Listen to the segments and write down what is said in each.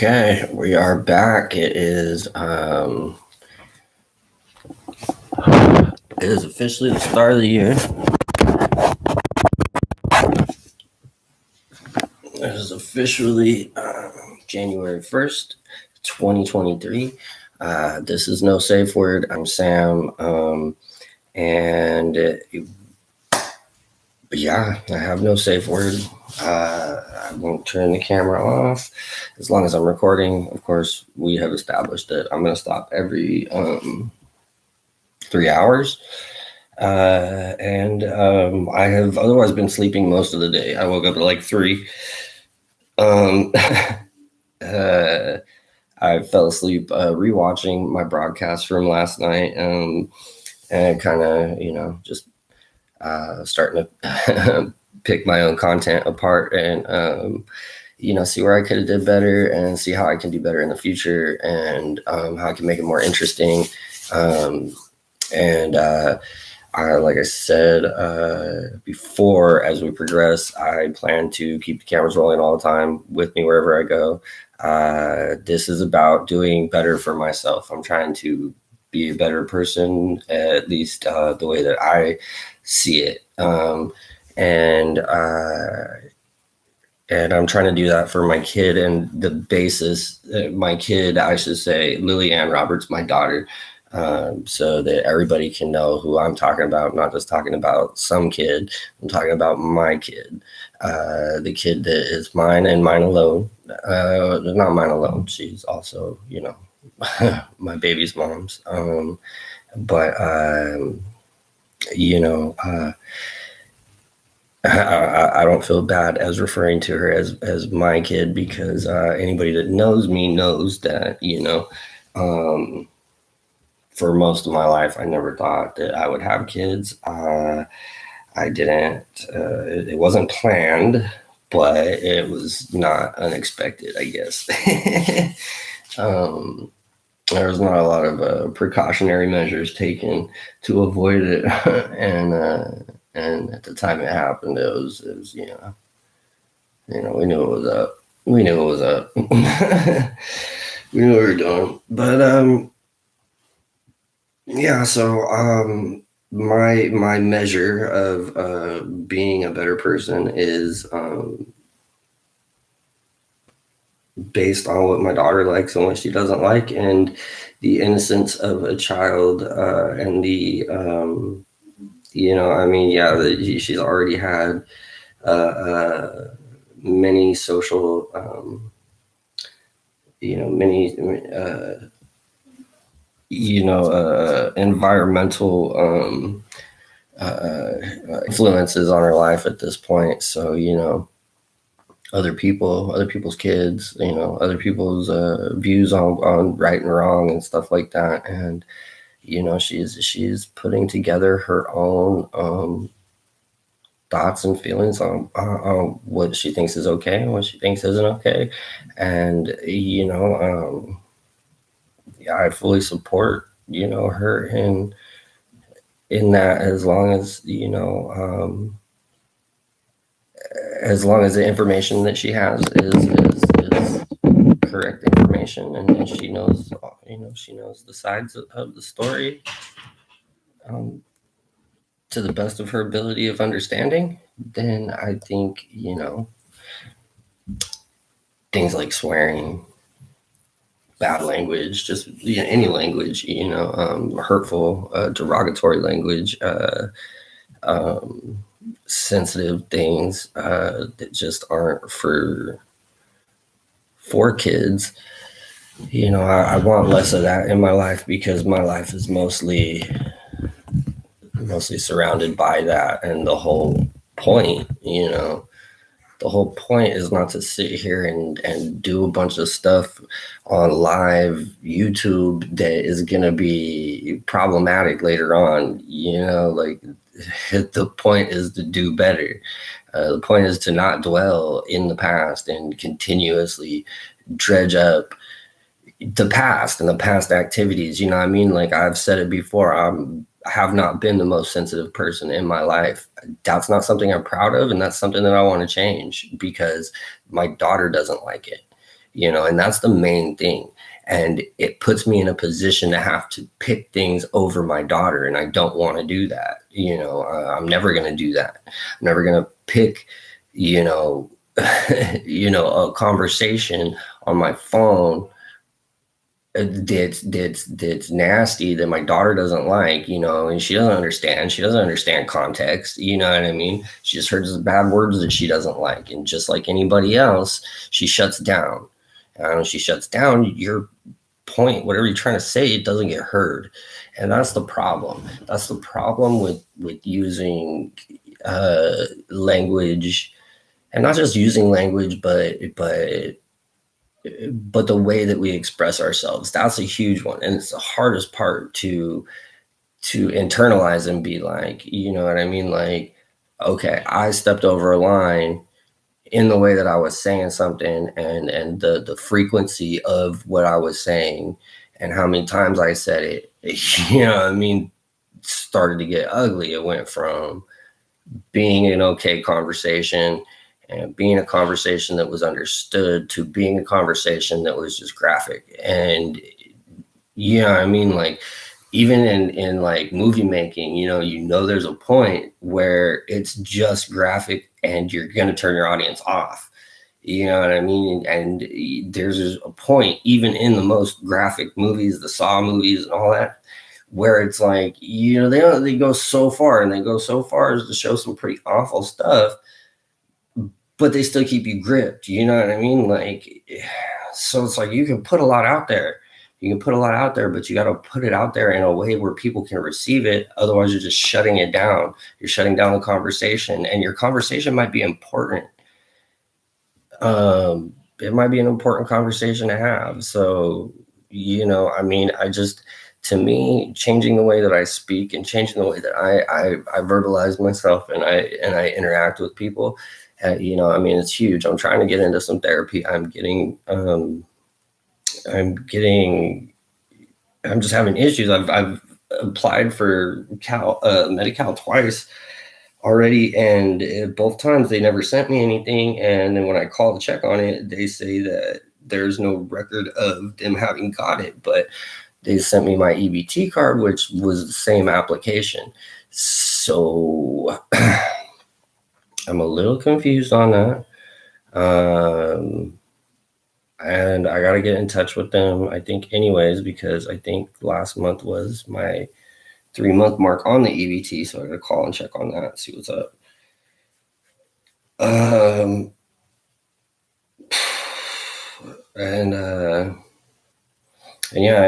Okay, we are back. It is officially the start of the year. It is officially January 1st, 2023. This is No Safe Word. I'm Sam. Yeah, I have no safe word. I won't turn the camera off as long as I'm recording. Of course, we have established that I'm going to stop every 3 hours. I have otherwise been sleeping most of the day. I woke up at like 3. I fell asleep rewatching my broadcast from last night, and kind of, just starting to pick my own content apart and, see where I could have did better and see how I can do better in the future and how I can make it more interesting. Like I said before, as we progress, I plan to keep the cameras rolling all the time with me wherever I go. This is about doing better for myself. I'm trying to be a better person, at least the way that I see it. And I'm trying to do that for my kid, and the basis, my kid, I should say, Lily Ann Roberts, my daughter, so that everybody can know who I'm talking about. I'm not just talking about some kid. I'm talking about my kid, the kid that is mine and mine alone. Not mine alone. She's also, my baby's mom's. I don't feel bad as referring to her as my kid, because anybody that knows me knows that, for most of my life, I never thought that I would have kids. I didn't. It wasn't planned, but it was not unexpected, I guess. There was not a lot of precautionary measures taken to avoid it, and at the time it happened, it was we knew it was up. We knew it was up. We knew what we were doing. But yeah. So my measure of being a better person is based on what my daughter likes and what she doesn't like, and the innocence of a child, and the she's already had many social environmental influences on her life at this point. So other people's kids, other people's views on right and wrong and stuff like that. And, she's putting together her own thoughts and feelings on what she thinks is okay and what she thinks isn't okay. And, I fully support, her in that, as long as the information that she has is correct information, and she knows, she knows the sides of the story to the best of her ability of understanding, then I think, things like swearing, bad language, just any language, hurtful, derogatory language, sensitive things that just aren't for kids. I want less of that in my life, because my life is mostly surrounded by that. And the whole point, is not to sit here and do a bunch of stuff on live YouTube that is going to be problematic later on. The point is to do better. The point is to not dwell in the past and continuously dredge up the past and the past activities. Like I've said it before, I have not been the most sensitive person in my life. That's not something I'm proud of, and that's something that I want to change, because my daughter doesn't like it. and that's the main thing. And it puts me in a position to have to pick things over my daughter. And I don't want to do that. I'm never going to do that. I'm never going to pick, a conversation on my phone that's nasty that my daughter doesn't like, and she doesn't understand context, you know what I mean? She just heard bad words that she doesn't like, and just like anybody else, she shuts down. And when she shuts down, your point, whatever you're trying to say, it doesn't get heard. And that's the problem. That's the problem with using language, and not just using language, but the way that we express ourselves. That's a huge one, and it's the hardest part to internalize and be like, you know what I mean? Like, okay, I stepped over a line in the way that I was saying something, and the frequency of what I was saying and how many times I said it, you know what I mean, started to get ugly. It went from being an okay conversation and being a conversation that was understood to being a conversation that was just graphic. And I mean, like, even in like movie making, there's a point where it's just graphic and you're going to turn your audience off. You know what I mean? And there's a point, even in the most graphic movies, the Saw movies and all that, where it's like, they go so far, and they go so far as to show some pretty awful stuff, but they still keep you gripped. You know what I mean? Like, so it's like, you can put a lot out there. But you got to put it out there in a way where people can receive it. Otherwise, you're just shutting it down. You're shutting down the conversation, and your conversation might be important. It might be an important conversation to have. So, I mean, to me, changing the way that I speak and changing the way that I verbalize myself and I interact with people, I mean, it's huge. I'm trying to get into some therapy. I'm just having issues. I've applied for Medi-Cal twice already, and both times they never sent me anything. And then when I call to check on it, they say that there's no record of them having got it, but they sent me my EBT card, which was the same application. So I'm a little confused on that. And I got to get in touch with them, I think, anyways, because I think last month was my 3-month mark on the EBT. So I got to call and check on that, see what's up. And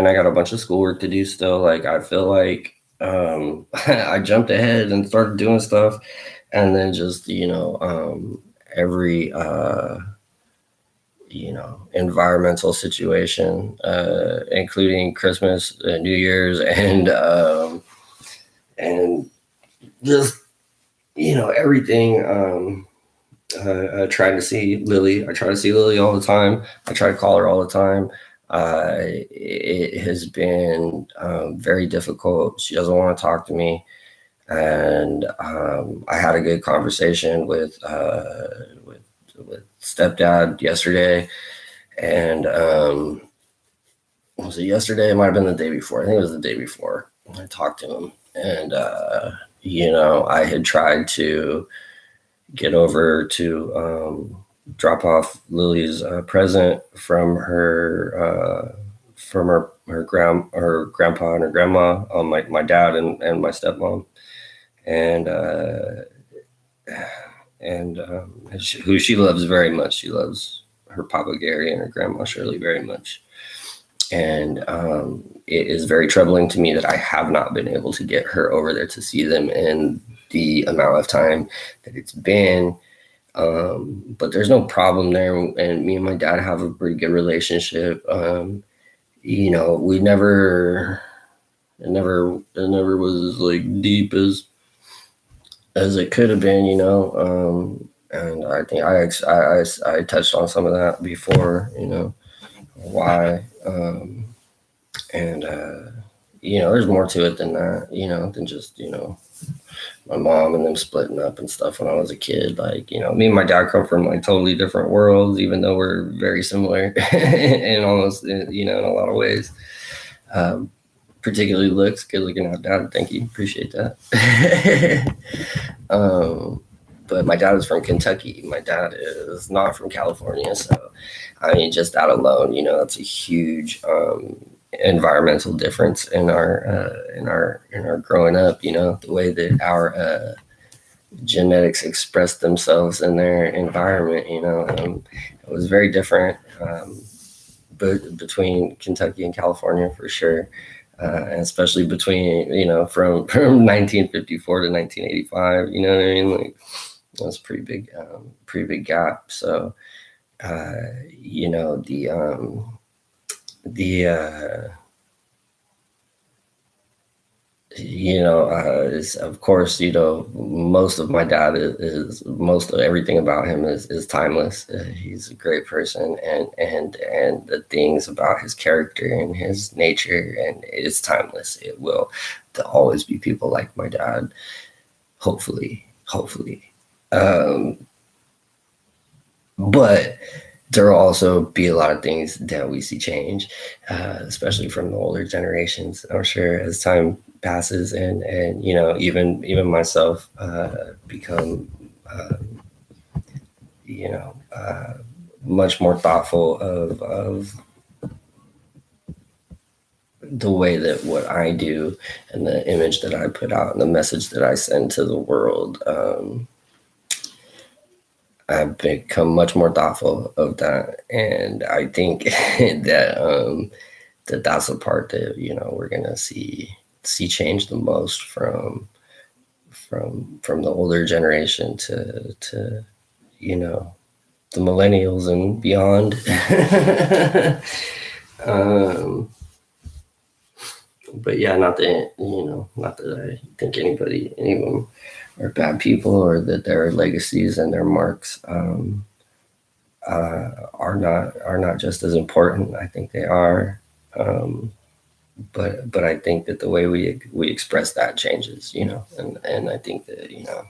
I got a bunch of schoolwork to do still. Like, I feel like I jumped ahead and started doing stuff, and then just, every environmental situation, including Christmas, New Year's, and just, everything. I try to see Lily. I try to see Lily all the time. I try to call her all the time. It has been very difficult. She doesn't want to talk to me. And I had a good conversation with stepdad yesterday. And was it yesterday? It might have been the day before. I think it was the day before. I talked to him. And, I had tried to get over to drop off Lily's present from her grandpa and her grandma, my dad and my stepmom, and who she loves very much. She loves her Papa Gary and her grandma Shirley very much. And it is very troubling to me that I have not been able to get her over there to see them in the amount of time that it's been. But there's no problem there. And me and my dad have a pretty good relationship. We never, it never was as like deep as it could have been, and I think I touched on some of that before, why, and there's more to it than that, than just, my mom and them splitting up and stuff when I was a kid. Like, you know, me and my dad come from like totally different worlds, even though we're very similar in almost, you know, in a lot of ways. Particularly looks, good looking out, dad. Thank you. Appreciate that. But my dad is from Kentucky. My dad is not from California. So, I mean, just that alone, you know, that's a huge environmental difference in our growing up. You know, the way that our genetics express themselves in their environment. You know, it was very different, but between Kentucky and California for sure. And especially between, you know, from 1954 to 1985, you know what I mean? Like, that's a pretty big gap. So, you know, you know, is, of course, you know, most of my dad is most of everything about him is timeless. He's a great person, and the things about his character and his nature, and it's timeless. It will always be people like my dad. Hopefully. But there will also be a lot of things that we see change, especially from the older generations. I'm sure as time passes, and you know, even myself become you know, much more thoughtful of the way that what I do and the image that I put out and the message that I send to the world. I've become much more thoughtful of that, and I think that that's the part that, you know, we're gonna see change the most from the older generation to you know, the millennials and beyond. But yeah, not that, you know, not that I think any of them are bad people, or that their legacies and their marks are not just as important. I think they are, but I think that the way we express that changes, you know, and I think that, you know,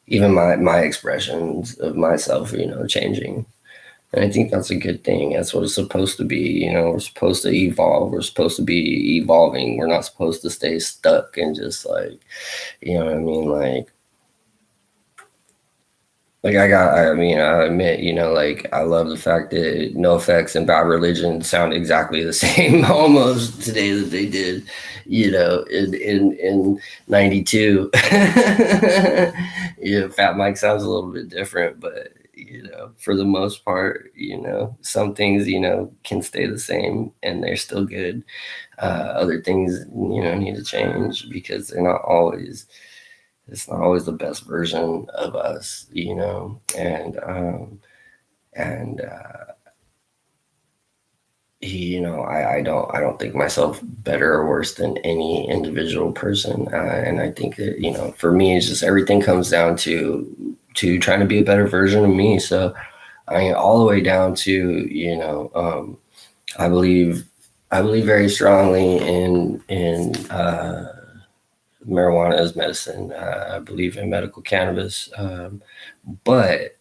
even my expressions of myself, you know, changing. And I think that's a good thing. That's what it's supposed to be. You know, we're supposed to evolve. We're supposed to be evolving. We're not supposed to stay stuck and just like, you know what I mean? Like I mean, I admit, you know, like I love the fact that NoFX and Bad Religion sound exactly the same almost today that they did, you know, in '92. Yeah, Fat Mike sounds a little bit different, but you know, for the most part, you know, some things, you know, can stay the same and they're still good. Other things, you know, need to change because they're not always, it's not always the best version of us, you know, and you know, I don't think myself better or worse than any individual person, and I think that, you know, for me, it's just everything comes down to trying to be a better version of me. So I mean, all the way down to, you know, I believe very strongly in marijuana as medicine. I believe in medical cannabis, but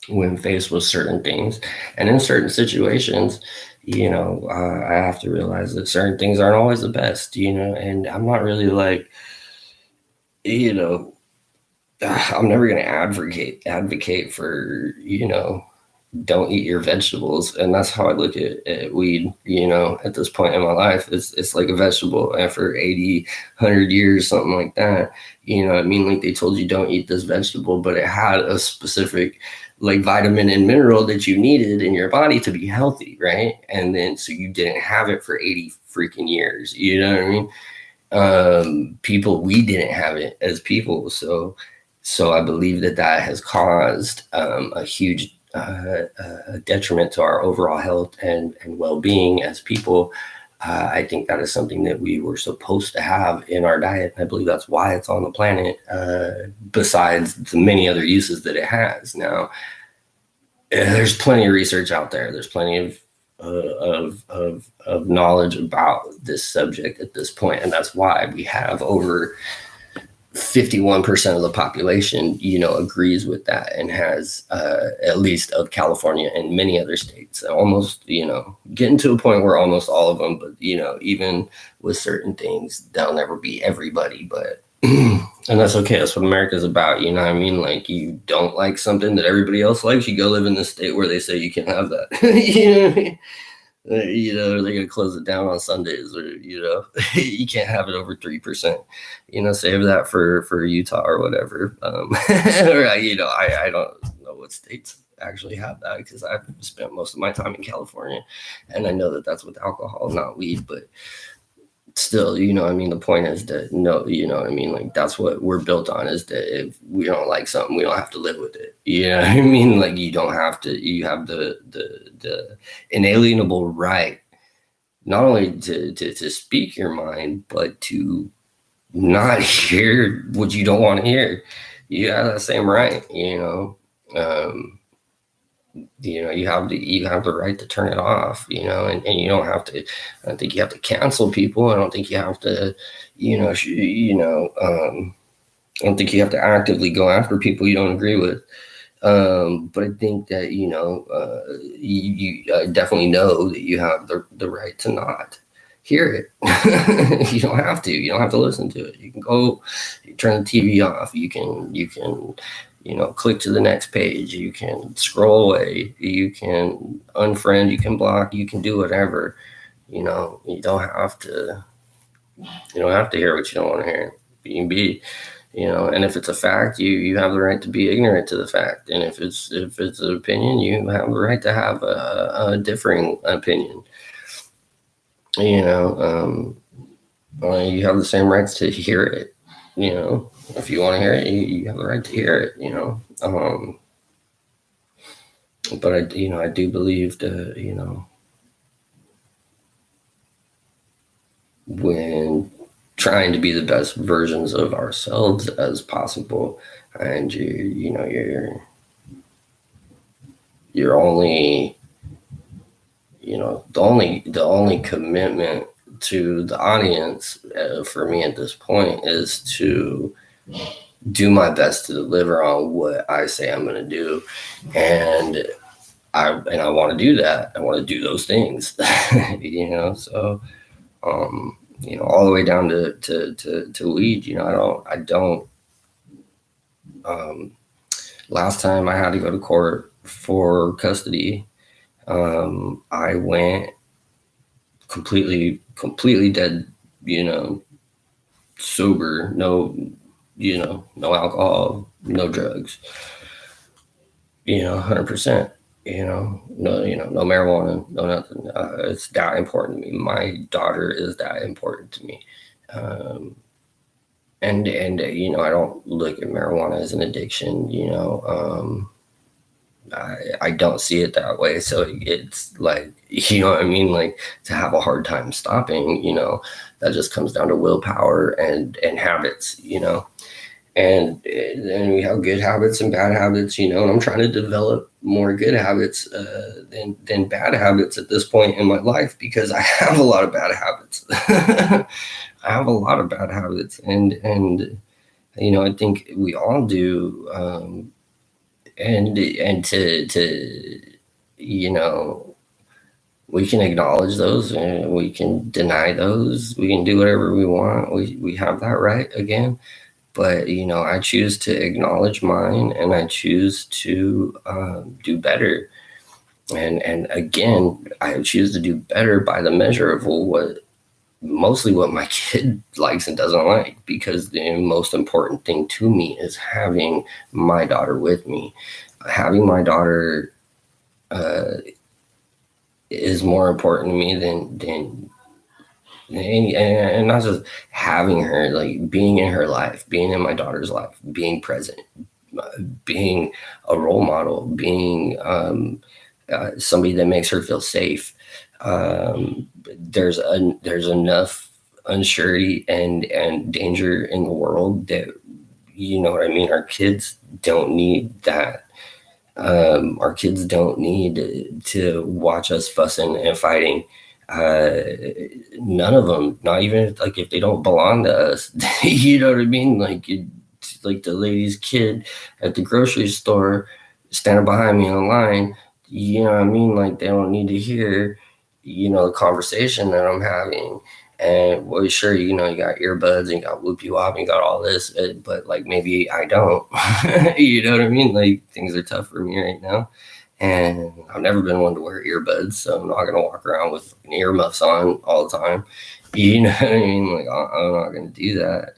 when faced with certain things and in certain situations, you know, I have to realize that certain things aren't always the best, you know, and I'm not really like, you know, I'm never going to advocate for, you know, don't eat your vegetables. And that's how I look at weed, you know, at this point in my life. It's like a vegetable. And for 80, 100 years, something like that, you know, I mean, like they told you don't eat this vegetable, but it had a specific like vitamin and mineral that you needed in your body to be healthy, right? And then so you didn't have it for 80 freaking years, you know what I mean? We didn't have it as people. So I believe that has caused a huge detriment to our overall health and well-being as people. I think that is something that we were supposed to have in our diet. I believe that's why it's on the planet, besides the many other uses that it has. Now, there's plenty of research out there. There's plenty of knowledge about this subject at this point, and that's why we have over 51% of the population, agrees with that and has, at least of California and many other states, almost, getting to a point where almost all of them, but, even with certain things, they'll never be everybody, but, and that's okay. That's what America's about. You know what I mean? Like, you don't like something that everybody else likes, you go live in the state where they say you can't have that. You know what I mean? They're going to close it down on Sundays, or, you can't have it over 3%, save that for Utah or whatever. Or, I don't know what states actually have that, because I've spent most of my time in California, and I know that that's with alcohol, not weed, but still, the point is that, no, like, that's what we're built on, is that if we don't like something, we don't have to live with it. Like, you don't have to, you have the inalienable right, not only to speak your mind, but to not hear what you don't want to hear. You have that same right, you have the right to turn it off, and you don't have to. I don't think you have to cancel people. I don't think you have to, I don't think you have to actively go after people you don't agree with. But I think that, you definitely know that you have the right to not hear it. You don't have to listen to it. You can go, you turn the TV off. You can click to the next page. You can scroll away. You can unfriend. You can block. You can do whatever. You don't have to. You don't have to hear what you don't want to hear. You can be, and if it's a fact, you have the right to be ignorant to the fact. And if it's an opinion, you have the right to have a differing opinion. You have the same rights to hear it. If you want to hear it, you have the right to hear it. But I do believe that, when trying to be the best versions of ourselves as possible, and you're only, the only commitment to the audience, for me at this point, is to do my best to deliver on what I say I'm going to do, and I want to do that. I want to do those things. So all the way down to weed. I don't. Last time I had to go to court for custody, I went completely dead, sober, no alcohol, no drugs, 100%, no marijuana, no nothing. It's that important to me. My daughter is that important to me. And I don't look at marijuana as an addiction, I don't see it that way. So it's like, like, to have a hard time stopping, that just comes down to willpower and habits, and we have good habits and bad habits, and I'm trying to develop more good habits than bad habits at this point in my life, because I have a lot of bad habits. I have a lot of bad habits, and I think we all do. And to we can acknowledge those, and we can deny those. We can do whatever we want. We have that right, again. But, I choose to acknowledge mine, and I choose to do better. And again, I choose to do better by the measure of mostly what my kid likes and doesn't like, because the most important thing to me is having my daughter with me. Having my daughter is more important to me than and not just having her, like, being in her life, being in my daughter's life, being present, being a role model, being somebody that makes her feel safe. There's enough unsurety and danger in the world that, what I mean, our kids don't need that Our kids don't need to watch us fussing and fighting. Uh, None of them, not even like if they don't belong to us. You know what I mean? Like the lady's kid at the grocery store standing behind me in line. You know what I mean? Like they don't need to hear, the conversation that I'm having. And well, sure, you got earbuds and you got whoop you up and you got all this, but like maybe I don't. You know what I mean? Like things are tough for me right now, and I've never been one to wear earbuds, so I'm not gonna walk around with earmuffs on all the time. You know what I mean? Like I'm not gonna do that.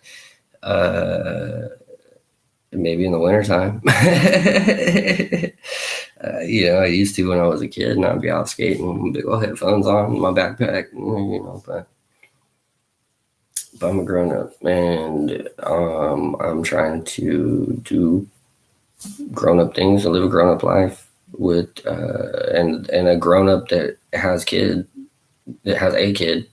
Maybe in the wintertime. I used to when I was a kid, and I'd be out skating with big old headphones on, my backpack, but I'm a grown up, and I'm trying to do grown up things and live a grown up life with and a grown up that has a kid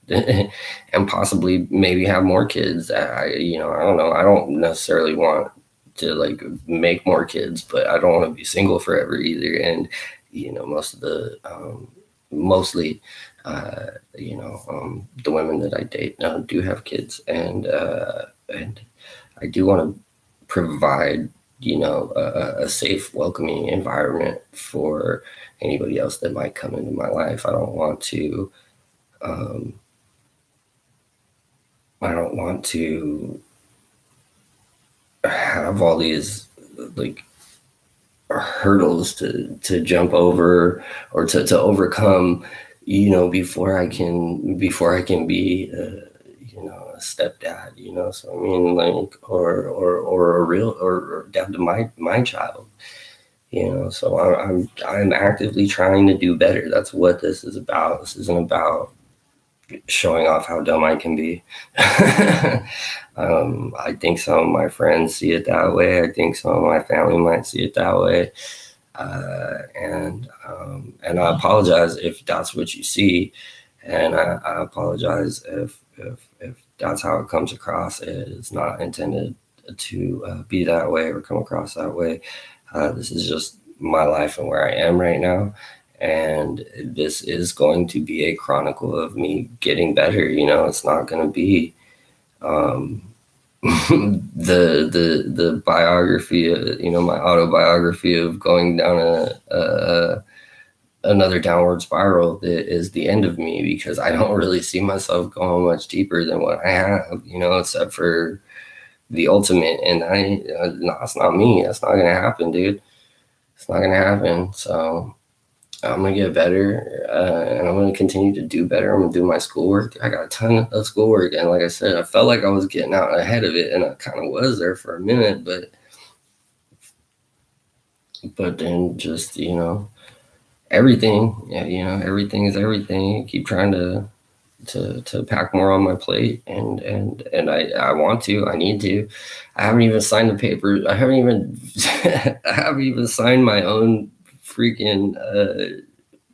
and possibly maybe have more kids. I don't know. I don't necessarily want to like make more kids, but I don't want to be single forever either. And most of the mostly the women that I date now do have kids, and I do want to provide a safe, welcoming environment for anybody else that might come into my life. Um, I don't want to have all these like hurdles to jump over or to overcome, before I can be a stepdad, so I mean, like, or a real or dad to my child, so I'm actively trying to do better. That's what this is about. This isn't about showing off how dumb I can be. I think some of my friends see it that way. I think some of my family might see it that way. And I apologize if that's what you see, and I apologize if that's how it comes across. It's not intended to be that way or come across that way. This is just my life and where I am right now, and this is going to be a chronicle of me getting better. It's not going to be um, the biography, my autobiography of going down another downward spiral that is the end of me, because I don't really see myself going much deeper than what I have, except for the ultimate. And no, that's not me. That's not gonna happen, dude. It's not gonna happen. So I'm gonna get better, and I'm gonna continue to do better. I'm gonna do my schoolwork. I got a ton of schoolwork, and like I said, I felt like I was getting out ahead of it, and I kind of was there for a minute, but then just everything, yeah, everything is everything. I keep trying to pack more on my plate, and I want to. I need to. I haven't even signed the papers. I haven't even I haven't even signed my own freaking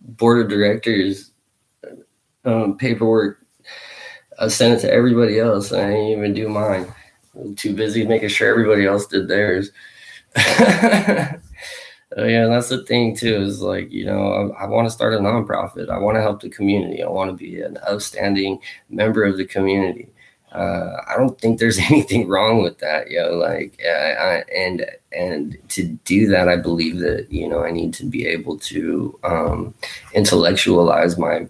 board of directors paperwork. I sent it to everybody else, and I didn't even do mine. I'm too busy making sure everybody else did theirs. Yeah, that's the thing too, is like, I want to start a nonprofit. I want to help the community. I want to be an outstanding member of the community. I don't think there's anything wrong with that, like, and to do that, I believe that, I need to be able to intellectualize my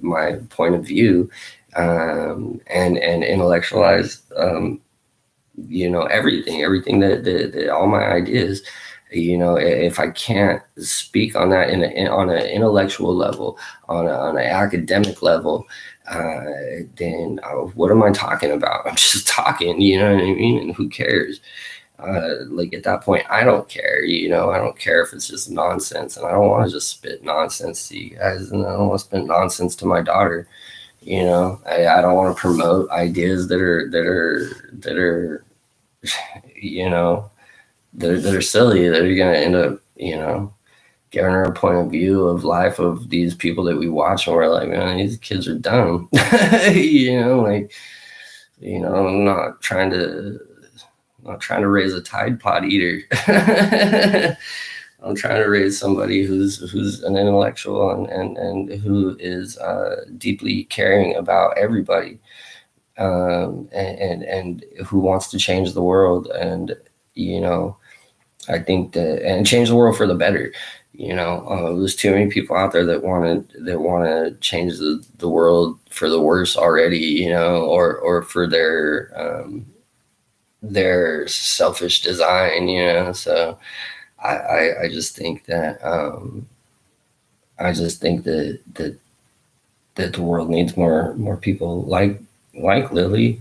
point of view, and intellectualize, everything that all my ideas. If I can't speak on that on an intellectual level, on an academic level, then what am I talking about? I'm just talking, you know what I mean? And who cares? Like at that point, I don't care. I don't care if it's just nonsense, and I don't want to just spit nonsense to you guys, and I don't want to spit nonsense to my daughter. I don't want to promote ideas that are that are silly, that are going to end up, giving her a point of view of life of these people that we watch, and we're like, man, these kids are dumb. I'm not trying to raise a Tide Pod eater. I'm trying to raise somebody who's an intellectual and who is deeply caring about everybody, and who wants to change the world. And I think that, and change the world for the better. There's too many people out there that want to change the world for the worse already, or for their selfish design. So I just think that that the world needs more people like Lily,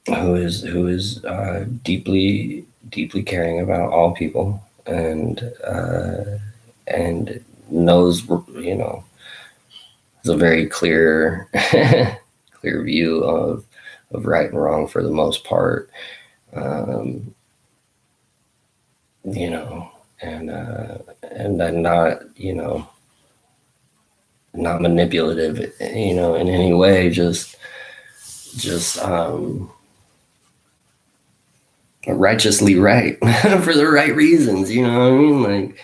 who is deeply caring about all people, and knows, has a very clear clear view of right and wrong for the most part. And then not manipulative, in any way, just righteously right for the right reasons, what I mean? Like,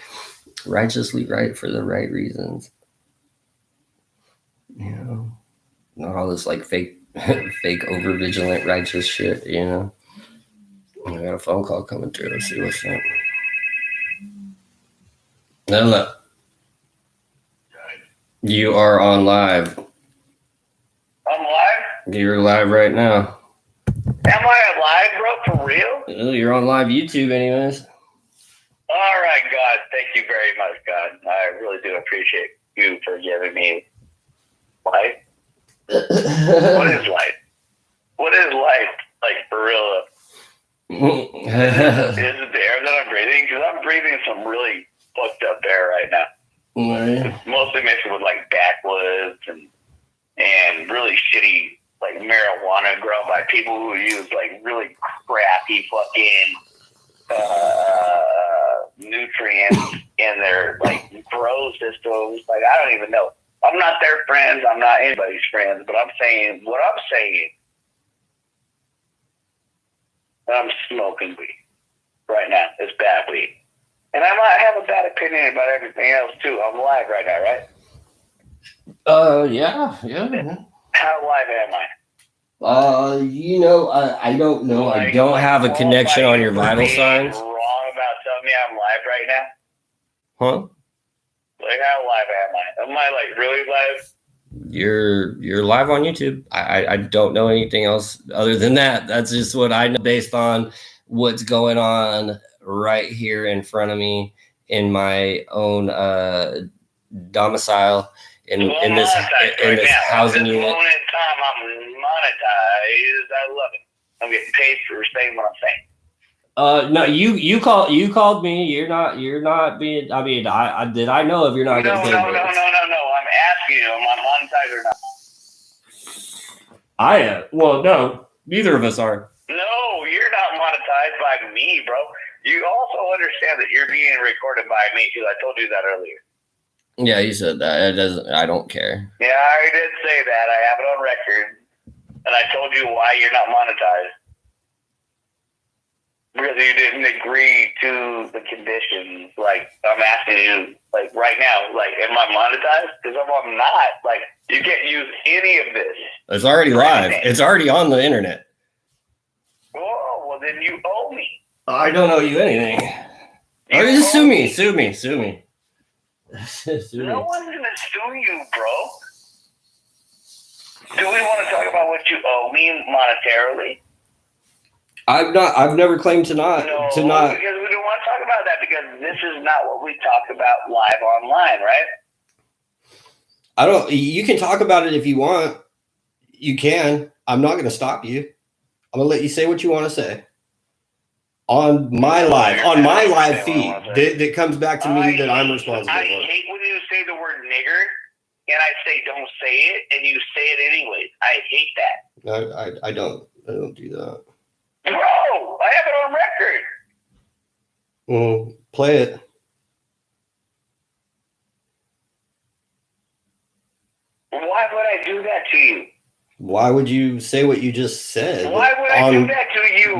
righteously right for the right reasons. Not all this like fake over vigilant righteous shit. I got a phone call coming through. Let's see what's up. Hello. You are on live. I'm live? You're live right now. Am I live, bro? For real? You're on live YouTube anyways. All right, God. Thank you very much, God. I really do appreciate you for giving me life. What is life? What is life? Like, for real? Is it the air that I'm breathing? Because I'm breathing some really fucked up air right now. It's mostly mixed with like backwoods and really shitty like marijuana grown by people who use like really crappy fucking nutrients in their like grow systems. Like, I don't even know. I'm not their friends. I'm not anybody's friends. But I'm saying what I'm saying. I'm smoking weed right now. It's bad weed. And I might have a bad opinion about everything else too. I'm live right now, right? Yeah. How live am I? I don't know. I don't have a connection on your vital signs. Wrong about telling me I'm live right now? Huh? Like, how live am I? Am I like really live? You're live on YouTube. I don't know anything else other than that. That's just what I know based on what's going on right here in front of me in my own domicile in this housing unit. At this moment in time, I'm monetized. I love it. I'm getting paid for saying what I'm saying. No, you called me. You're not being. I mean, I know if you're not getting paid. No. I'm asking you, am I monetized or not? I am. Well, no, neither of us are. No, you're not monetized by me, bro. You also understand that you're being recorded by me, because I told you that earlier. Yeah, you said that. It doesn't. I don't care. Yeah, I did say that. I have it on record, and I told you why you're not monetized. Because you didn't agree to the conditions. Like, I'm asking you, like, right now, like, am I monetized? Because if I'm not, like, you can't use any of this. It's already live. It's already on the internet. Oh, well, then you owe me. I don't owe you anything. Or just sue me. Sue me. No one's going to sue you, bro. Do we want to talk about what you owe me monetarily? I've never claimed to not. No, because we don't want to talk about that, because this is not what we talk about live online, right? You can talk about it if you want. You can. I'm not going to stop you. I'm going to let you say what you want to say. On my live feed, that comes back to me that I'm responsible for. I hate when you say the word nigger, and I say don't say it, and you say it anyways. I hate that. I don't do that. Bro, I have it on record. Well, play it. Why would I do that to you? Why would you say what you just said? Why would I do that to you?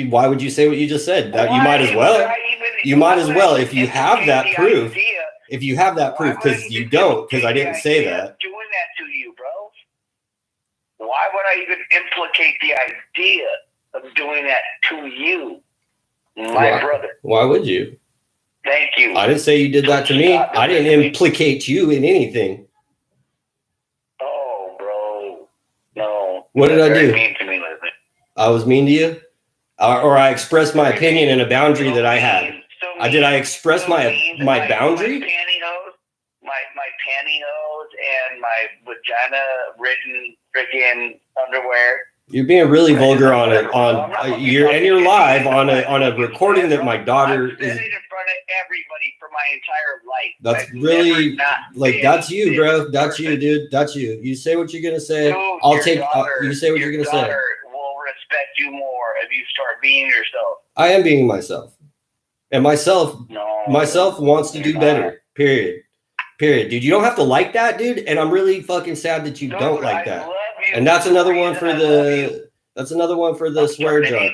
Why would you say what you just said? You might as well. Why would I even You might as well, if you have that proof. If you have that proof, because you don't, because I didn't say that. Doing that to you, bro. Why would I even implicate the idea of doing that to you, my brother? Why would you? Thank you. I didn't say you did that to me. I didn't implicate you in anything. Oh, bro. No. What did I do? Mean to me, Leslie. I was mean to you? Or I expressed my opinion in a boundary that I had. Did I express my boundary? My pantyhose and my vagina-ridden freaking underwear. You're being really vulgar on you're live on a recording that my daughter is. I've said it in front of everybody for my entire life. That's really like that's you, bro. That's you, dude. That's you. You say what you're gonna say. Dude, I'll take. You say what you're gonna say. Your daughter will respect you more if you start being yourself. I am being myself, and myself wants to do better. Period. Dude, you don't have to like that, dude. And I'm really fucking sad that you don't like that. And that's another one for the. That's another one for the swear jar.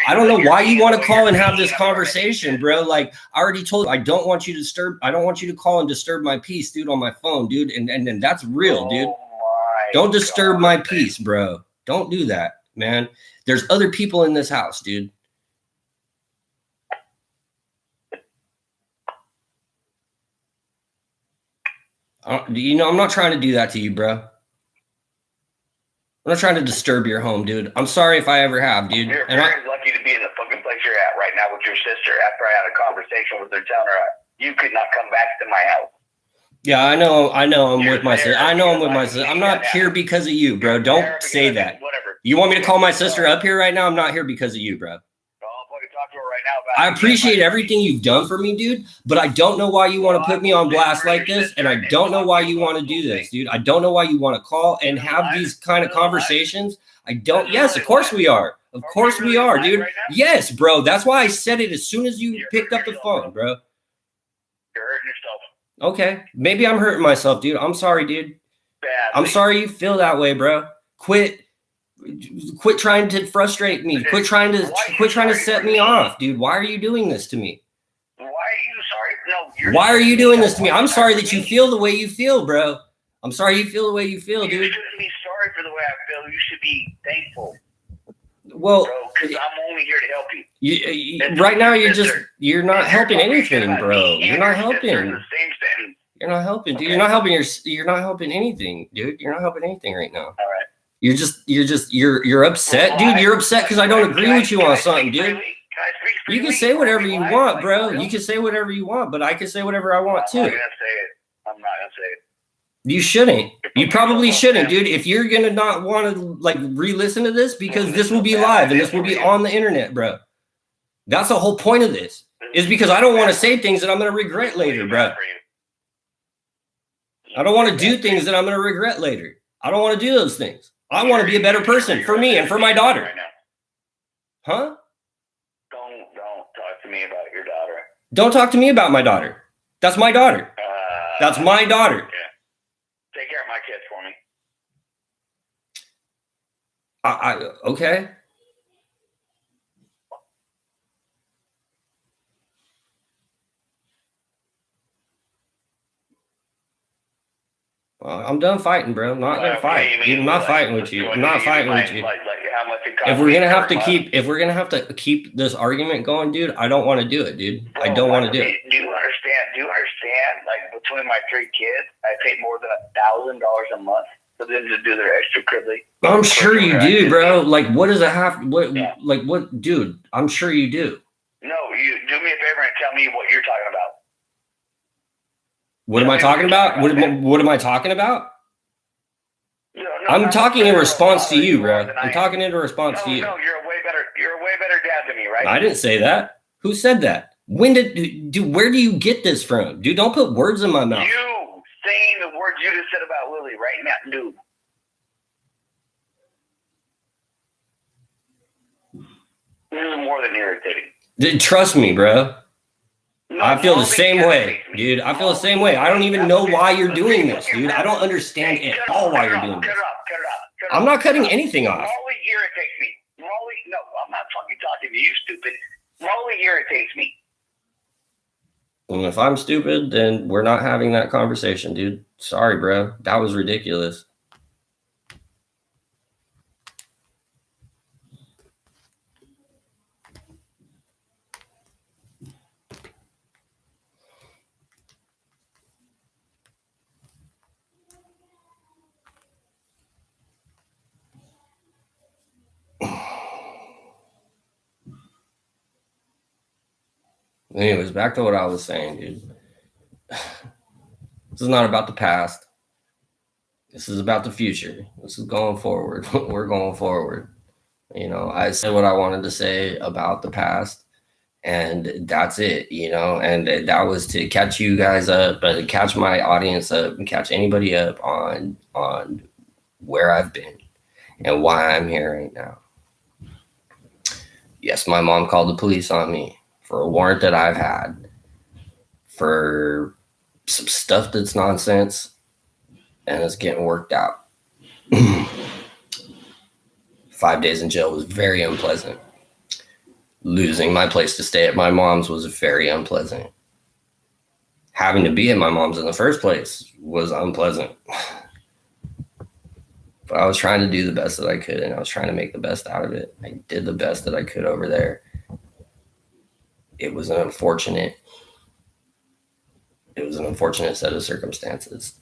I don't know why you want to call and have this conversation, bro. Like I already told you, I don't want you to call and disturb my peace, dude, on my phone, dude. And that's real, dude. Don't disturb my peace, bro. Don't do that, man. There's other people in this house, dude. You know, I'm not trying to do that to you, bro. I'm not trying to disturb your home, dude. I'm sorry if I ever have, dude. You're very lucky to be in the fucking place you're at right now with your sister after I had a conversation with her telling her you could not come back to my house. Yeah, I know I'm with my sister. I'm not here because of you, bro. Don't say that. Whatever. You want me to call my sister up here right now? I'm not here because of you, bro. Talk to her right now about I appreciate everything you've done for me, dude, but I don't know why you want to put me on blast like this, and I don't know why you want to do this, dude. I don't know why you want to call and have these kind of conversations. Yes, of course we are. Of course we are, dude. Yes, bro. That's why I said it as soon as you picked up the phone, bro. You're hurting yourself. Okay. Maybe I'm hurting myself, dude. I'm sorry, dude. I'm sorry you feel that way, bro. Quit trying to frustrate me. Quit trying to set me off, dude. Why are you doing this to me? Why are you sorry? No, why are you doing this to me? I'm sorry that you feel the way you feel, bro. I'm sorry you feel the way you feel, dude. You shouldn't be sorry for the way I feel. You should be thankful. Well, because I'm only here to help you. Right now, you're not helping anything, bro. You're not helping. You're not helping, dude. You're not helping anything, dude. You're not helping anything right now. All right. You're upset, dude. You're upset because I don't agree with you on something, dude. You can say whatever you want, bro. You can say whatever you want, but I can say whatever I want too. I'm not gonna say it. You shouldn't. You probably shouldn't, dude. If you're gonna not want to like re-listen to this, because this will be live and this will be on the internet, bro. That's the whole point of this. Is because I don't want to say things that I'm gonna regret later, bro. I don't want to do things that I'm gonna regret later. I don't want to do those things. I want to be a better person for me and for my daughter. Huh? Don't talk to me about your daughter. Don't talk to me about my daughter. That's my daughter. That's my daughter. Yeah. Take care of my kids for me. Okay. Well, I'm done fighting, bro. I'm not gonna fight. I'm not fighting with you. I'm not fighting with you. If we're gonna have to keep this argument going, dude, I don't want to do it, dude. I don't want to do it. Do you understand? Like between my 3 kids, I pay more than $1,000 a month for them to do their extracurricular. I'm sure you do, bro. Like, what does it have? What, dude? I'm sure you do. No, you do me a favor and tell me what you're talking about. What am I talking about? What am I talking about? I'm talking in response to you, bro. I'm talking in response to you. No, you're a way better dad than me, right? I didn't say that. Who said that? When did where do you get this from? Dude, don't put words in my mouth. You saying the words you just said about Lily right now, dude. This is more than irritating. Trust me, bro. I feel the same way, dude. I feel the same way. I don't even know why you're doing this, dude. I don't understand at all why you're doing this. Cut it off. I'm not cutting anything off. Molly irritates me. No, I'm not fucking talking to you, stupid. Molly irritates me. And if I'm stupid, then we're not having that conversation, dude. Sorry, bro. That was ridiculous. Anyways, back to what I was saying, dude. This is not about the past. This is about the future. This is going forward. We're going forward. You know, I said what I wanted to say about the past, and that's it, you know, and that was to catch you guys up, but catch my audience up and catch anybody up on where I've been and why I'm here right now. Yes, my mom called the police on me for a warrant that I've had for some stuff that's nonsense, and it's getting worked out. 5 days in jail was very unpleasant. Losing my place to stay at my mom's was very unpleasant. Having to be at my mom's in the first place was unpleasant. But I was trying to do the best that I could, and I was trying to make the best out of it. I did the best that I could over there. It was an unfortunate set of circumstances.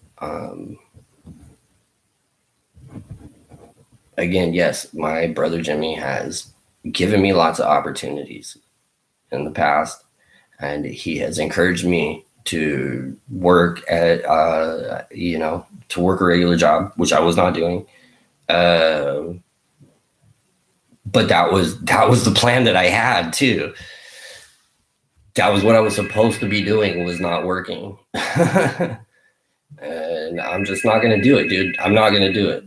Again, yes, my brother Jimmy has given me lots of opportunities in the past, and he has encouraged me to work at, to work a regular job, which I was not doing. But that was the plan that I had too. That was what I was supposed to be doing, was not working. And I'm just not going to do it, dude. I'm not going to do it.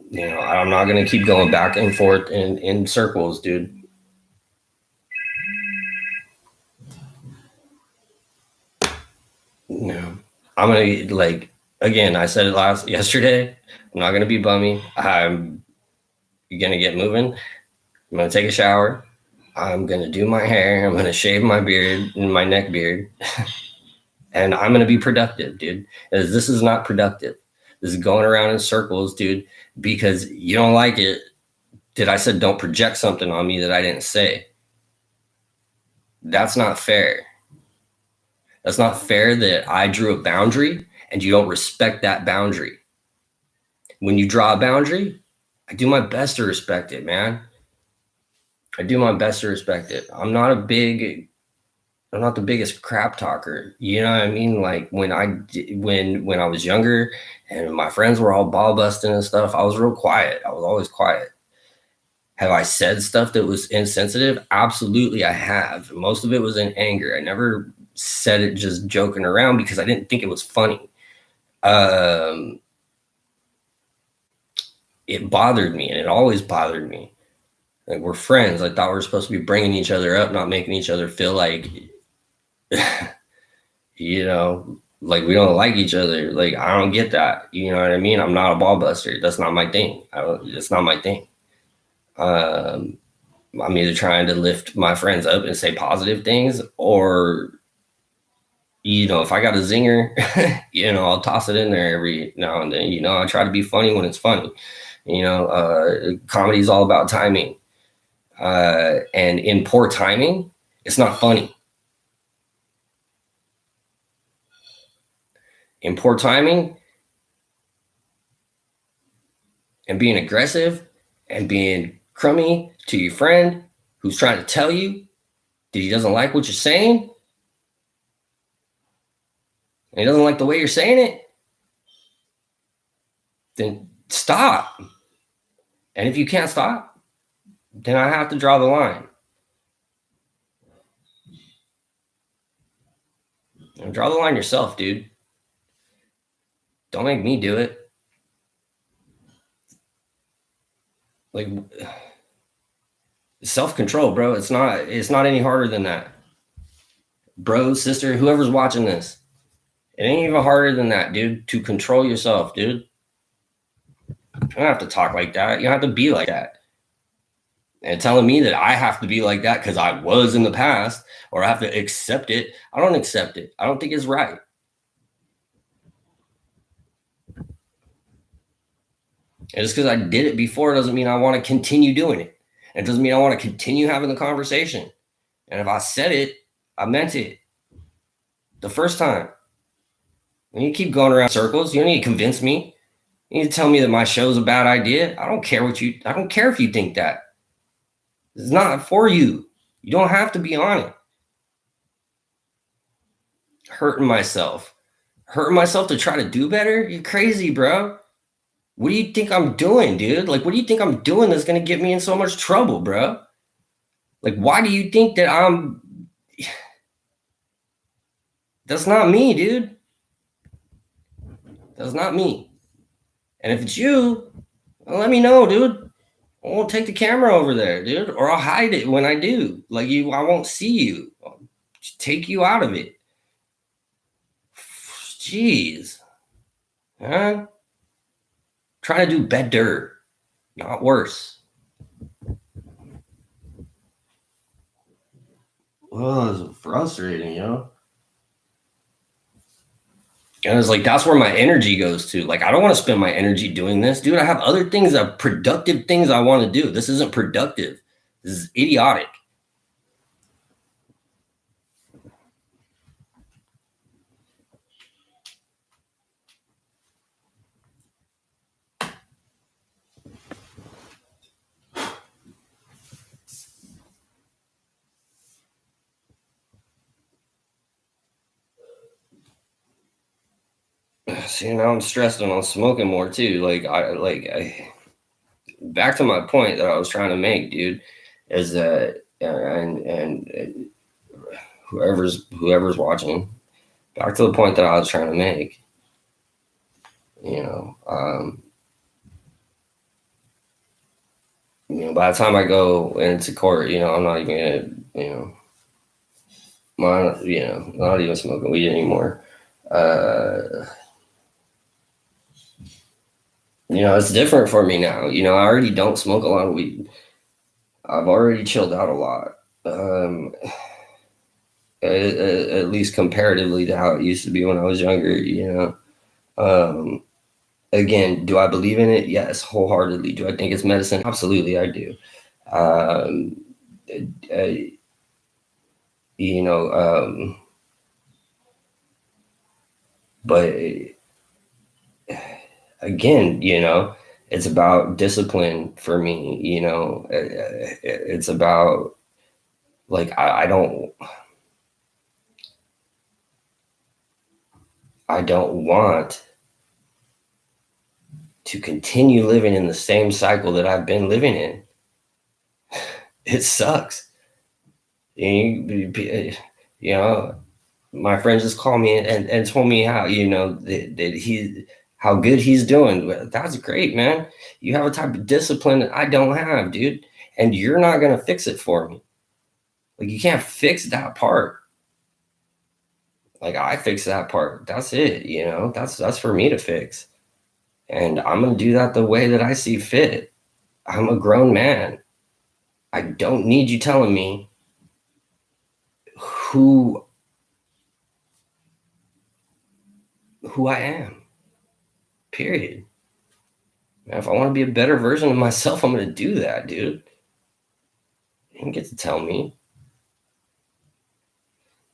You know, I'm not going to keep going back and forth in circles, dude. No, I'm going to, like, again, I said it yesterday. I'm not going to be bummy. I'm going to get moving. I'm going to take a shower. I'm going to do my hair. I'm going to shave my beard and my neck beard. And I'm going to be productive, dude. As this is not productive. This is going around in circles, dude, because you don't like it. That I said don't project something on me that I didn't say. That's not fair. That's not fair that I drew a boundary and you don't respect that boundary. When you draw a boundary, I do my best to respect it, man. I do my best to respect it. I'm not the biggest crap talker. You know what I mean? Like when I was younger and my friends were all ball busting and stuff, I was real quiet. I was always quiet. Have I said stuff that was insensitive? Absolutely, I have. Most of it was in anger. I never said it just joking around because I didn't think it was funny. It bothered me, and it always bothered me. Like, we're friends. I thought we were supposed to be bringing each other up, not making each other feel like, you know, like we don't like each other. Like, I don't get that. You know what I mean? I'm not a ball buster. That's not my thing. It's not my thing. I'm either trying to lift my friends up and say positive things, or, you know, if I got a zinger, you know, I'll toss it in there every now and then. You know, I try to be funny when it's funny. You know, comedy is all about timing. And in poor timing, it's not funny. In poor timing and being aggressive and being crummy to your friend who's trying to tell you that he doesn't like what you're saying, and he doesn't like the way you're saying it, then stop. And if you can't stop, then I have to draw the line. And draw the line yourself, dude. Don't make me do it. Like, self-control, bro. It's not any harder than that. Bro, sister, whoever's watching this, it ain't even harder than that, dude, to control yourself, dude. You don't have to talk like that. You don't have to be like that. And telling me that I have to be like that because I was in the past, or I have to accept it. I don't accept it. I don't think it's right. And just because I did it before doesn't mean I want to continue doing it. It doesn't mean I want to continue having the conversation. And if I said it, I meant it the first time. And you keep going around circles. You don't need to convince me. You need to tell me that my show's a bad idea. I don't care if you think that. It's not for you. You don't have to be on it. Hurting myself to try to do better? You're crazy, bro. What do you think I'm doing, dude? Like, what do you think I'm doing that's going to get me in so much trouble, bro? Like, why do you think that that's not me, dude. That's not me. And if it's you, well, let me know, dude. I won't take the camera over there, dude. Or I'll hide it when I do. Like, I won't see you. I'll take you out of it. Jeez. Huh? Try to do better, not worse. Well, it's frustrating, yo. And it's like, that's where my energy goes to. Like, I don't want to spend my energy doing this, dude. I have other things, productive things I want to do. This isn't productive. This is idiotic. See, now I'm stressed and I'm smoking more too. Back to my point that I was trying to make, dude, is that and whoever's watching, back to the point that I was trying to make. By the time I go into court, I'm not even gonna, not even smoking weed anymore. It's different for me now. I already don't smoke a lot of weed. I've already chilled out a lot. At least comparatively to how it used to be when I was younger, Again, do I believe in it? Yes, wholeheartedly. Do I think it's medicine? Absolutely, I do. But again, it's about discipline for me. It's about, like, I don't want to continue living in the same cycle that I've been living in. It sucks. My friend just called me and told me how, how good he's doing. That's great, man. You have a type of discipline that I don't have, dude. And you're not going to fix it for me. Like, you can't fix that part. Like, I fix that part. That's it, that's for me to fix. And I'm going to do that the way that I see fit. I'm a grown man. I don't need you telling me who I am. Period. Man, if I want to be a better version of myself, I'm going to do that, dude. You don't get to tell me.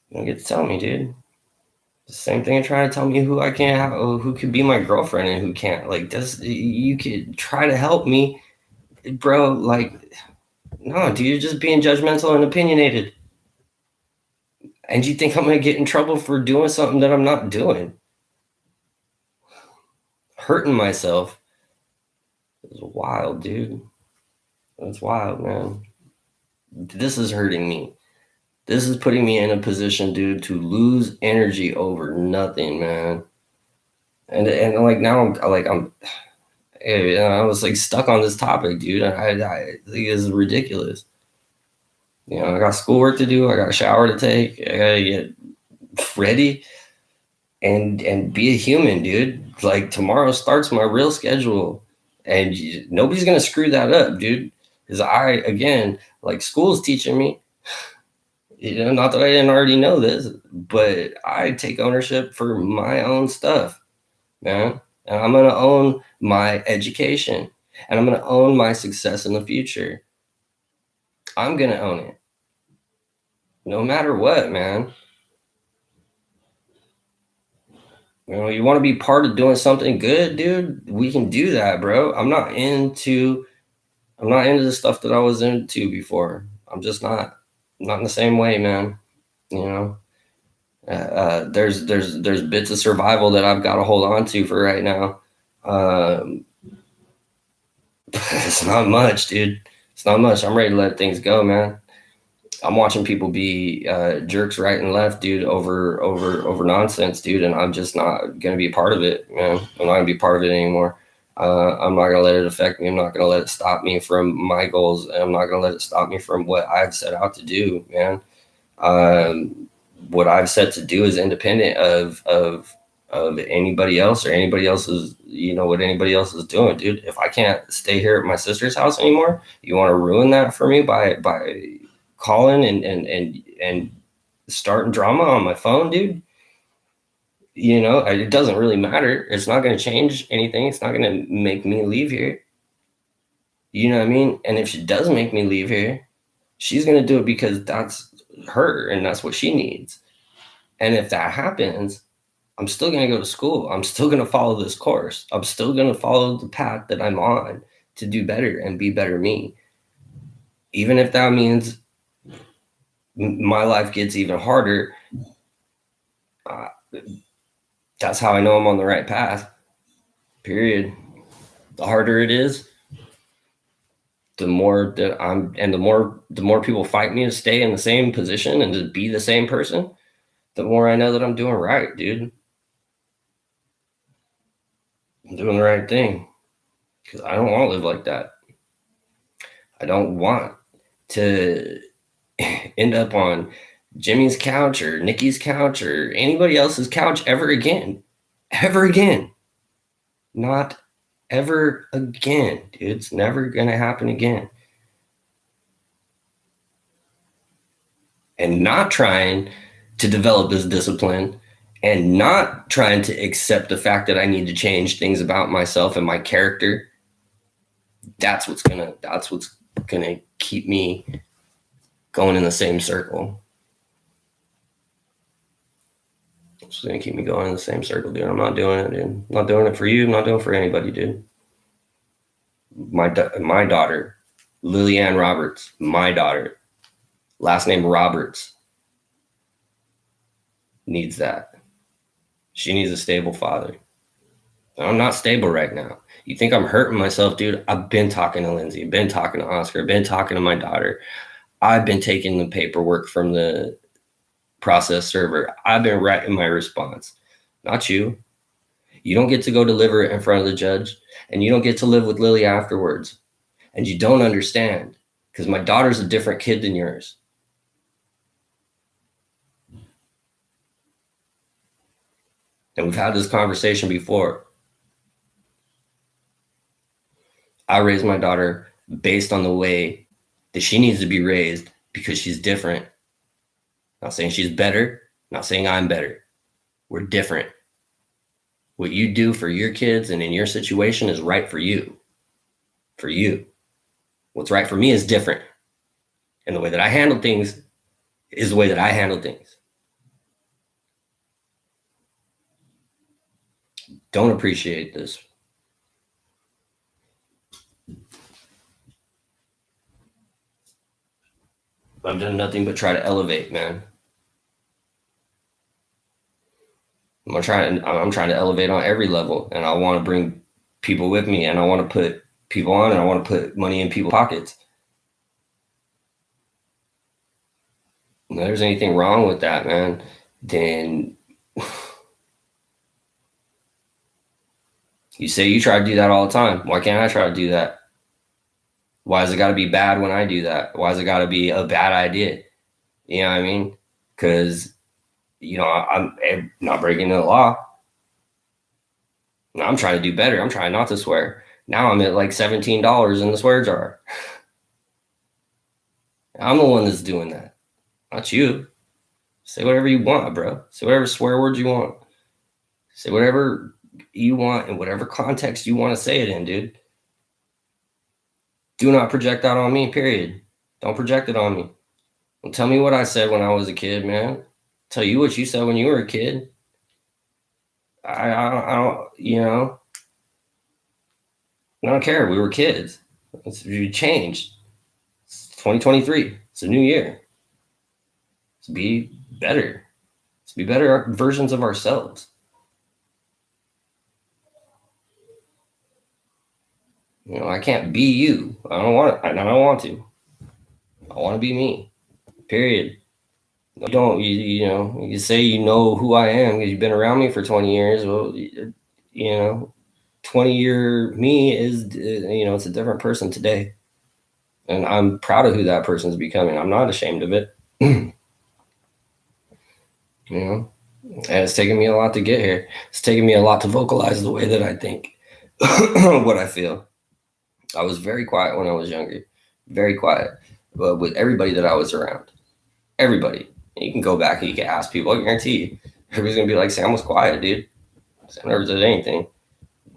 You don't get to tell me, dude. The same thing of trying to tell me who I can't have, who could be my girlfriend and who can't. Like, you could try to help me, bro. Like, no, dude, you're just being judgmental and opinionated. And you think I'm going to get in trouble for doing something that I'm not doing? Hurting myself is wild, dude. That's wild, man. This is hurting me. This is putting me in a position, dude, to lose energy over nothing, man. And like, now I was like stuck on this topic, dude. I think this is ridiculous. I got schoolwork to do. I got a shower to take. I gotta get ready and be a human, dude. Like, tomorrow starts my real schedule, and nobody's gonna screw that up, dude. is again, like school's teaching me, not that I didn't already know this, but I take ownership for my own stuff, man. And I'm going to own my education, and I'm going to own my success in the future. I'm going to own it no matter what, man. You want to be part of doing something good, dude? We can do that, bro. I'm not into the stuff that I was into before. I'm just not in the same way, man. There's bits of survival that I've got to hold on to for right now. It's not much, dude. It's not much. I'm ready to let things go, man. I'm watching people be jerks right and left, dude, over nonsense, dude, and I'm just not gonna be a part of it, man. I'm not gonna be part of it anymore. I'm not gonna let it affect me. I'm not gonna let it stop me from my goals, and I'm not gonna let it stop me from what I've set out to do, man. What I've set to do is independent of anybody else or anybody else's, what anybody else is doing, dude. If I can't stay here at my sister's house anymore, you want to ruin that for me by calling and starting drama on my phone, dude? It doesn't really matter. It's not going to change anything. It's not going to make me leave here. You know what I mean? And if she does make me leave here, she's going to do it because that's her and that's what she needs. And if that happens, I'm still going to go to school. I'm still going to follow this course. I'm still going to follow the path that I'm on to do better and be better me. Even if that means my life gets even harder, that's how I know I'm on the right path. Period. The harder it is, the more that and the more people fight me to stay in the same position and to be the same person, the more I know that I'm doing right, dude. I'm doing the right thing, because I don't want to live like that. I don't want to end up on Jimmy's couch or Nikki's couch or anybody else's couch ever again. Ever again. Not ever again, dude. It's never going to happen again. And not trying to develop this discipline and not trying to accept the fact that I need to change things about myself and my character, that's what's gonna keep me going in the same circle. It's gonna keep me going in the same circle, dude. I'm not doing it, dude. I'm not doing it for you. I'm not doing it for anybody, dude. My daughter, Lillian Roberts, my daughter, last name Roberts, needs that. She needs a stable father. I'm not stable right now. You think I'm hurting myself, dude? I've been talking to Lindsay, been talking to Oscar, been talking to my daughter. I've been taking the paperwork from the process server. I've been writing my response. Not you. You don't get to go deliver it in front of the judge, and you don't get to live with Lily afterwards. And you don't understand, because my daughter's a different kid than yours. And we've had this conversation before. I raised my daughter based on the way that she needs to be raised, because she's different. Not saying she's better, not saying I'm better. We're different. What you do for your kids and in your situation is right for you. For you. What's right for me is different. And the way that I handle things is the way that I handle things. Don't appreciate this. I've done nothing but try to elevate, man. I'm trying to elevate on every level, and I want to bring people with me, and I want to put people on, and I want to put money in people's pockets. If there's anything wrong with that, man, then you say you try to do that all the time. Why can't I try to do that? Why has it got to be bad when I do that? Why has it got to be a bad idea? You know what I mean? Because, I'm not breaking the law. I'm trying to do better. I'm trying not to swear. Now I'm at like $17 in the swear jar. I'm the one that's doing that, not you. Say whatever you want, bro. Say whatever swear words you want. Say whatever you want in whatever context you want to say it in, dude. Do not project that on me, period. Don't project it on me. Don't tell me what I said when I was a kid, man. Tell you what you said when you were a kid. I don't, I don't care. We were kids. We changed. It's 2023. It's a new year. Let's be better. Let's be better versions of ourselves. I can't be you. I don't want to. I want to be me. Period. You say you know who I am because you've been around me for 20 years. Well, 20-year me is, it's a different person today. And I'm proud of who that person's becoming. I'm not ashamed of it. And it's taken me a lot to get here. It's taken me a lot to vocalize the way that I think, what I feel. I was very quiet when I was younger, very quiet, but with everybody that I was around, everybody. You can go back and you can ask people. I guarantee you, everybody's gonna be like, Sam was quiet, dude. Sam never did anything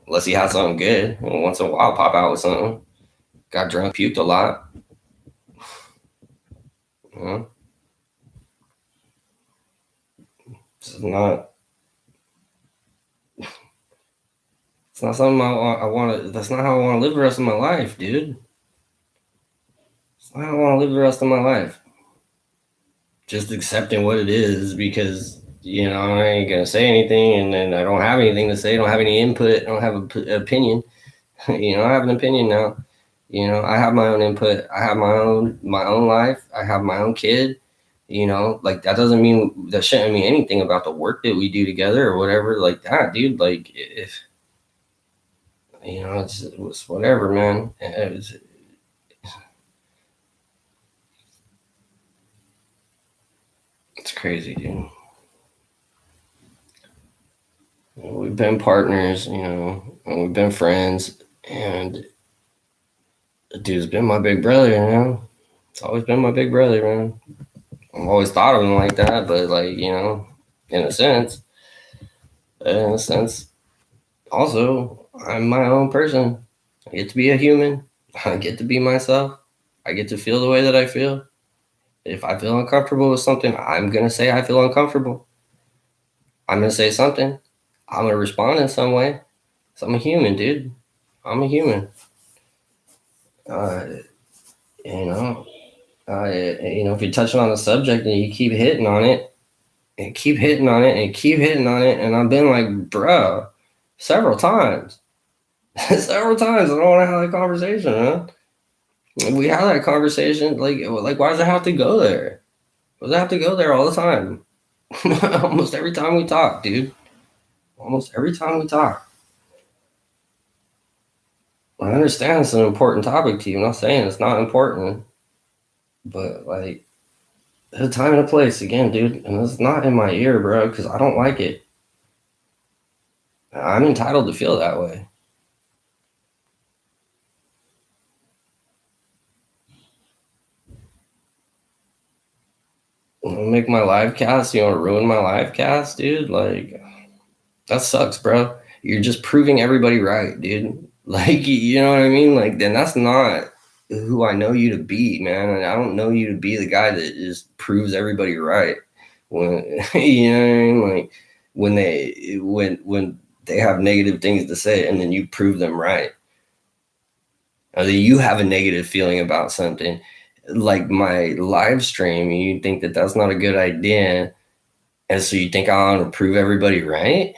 unless he had something good. And once in a while, pop out with something. Got drunk, puked a lot. It's not. It's not something I want to. That's not how I want to live the rest of my life, dude. It's not how I want to live the rest of my life. Just accepting what it is because I ain't gonna say anything, and then I don't have anything to say. I don't have any input. I don't have an opinion. I have an opinion now. I have my own input. I have my own life. I have my own kid. Like that doesn't mean that shouldn't mean anything about the work that we do together or whatever like that, dude. Like if it's whatever, man. It's crazy, dude. We've been partners, and we've been friends, and the dude's been my big brother, It's always been my big brother, man. I've always thought of him like that, but like, in a sense, also, I'm my own person. I get to be a human. I get to be myself. I get to feel the way that I feel. If I feel uncomfortable with something, I'm going to say I feel uncomfortable. I'm going to say something. I'm going to respond in some way. So I'm a human, dude. I'm a human. If you're touching on the subject and you keep hitting on it, and keep hitting on it, and keep hitting on it, and I've been like, bro, several times. Several times. I don't want to have that conversation, man. We have that conversation. Like, why does it have to go there? Why does it have to go there all the time? Almost every time we talk, dude. Almost every time we talk. I understand it's an important topic to you. I'm not saying it's not important. But, like, there's a time and a place, again, dude. And it's not in my ear, bro, because I don't like it. I'm entitled to feel that way. You want to make my live cast? You want to ruin my live cast, dude? Like, that sucks, bro. You're just proving everybody right, dude. Like, you know what I mean? Like, then that's not who I know you to be, man. And I don't know you to be the guy that just proves everybody right. When you know what I mean? Like when they have negative things to say and then you prove them right. Or that you have a negative feeling about something, like my live stream, you think that that's not a good idea, and so you think I want to prove everybody right?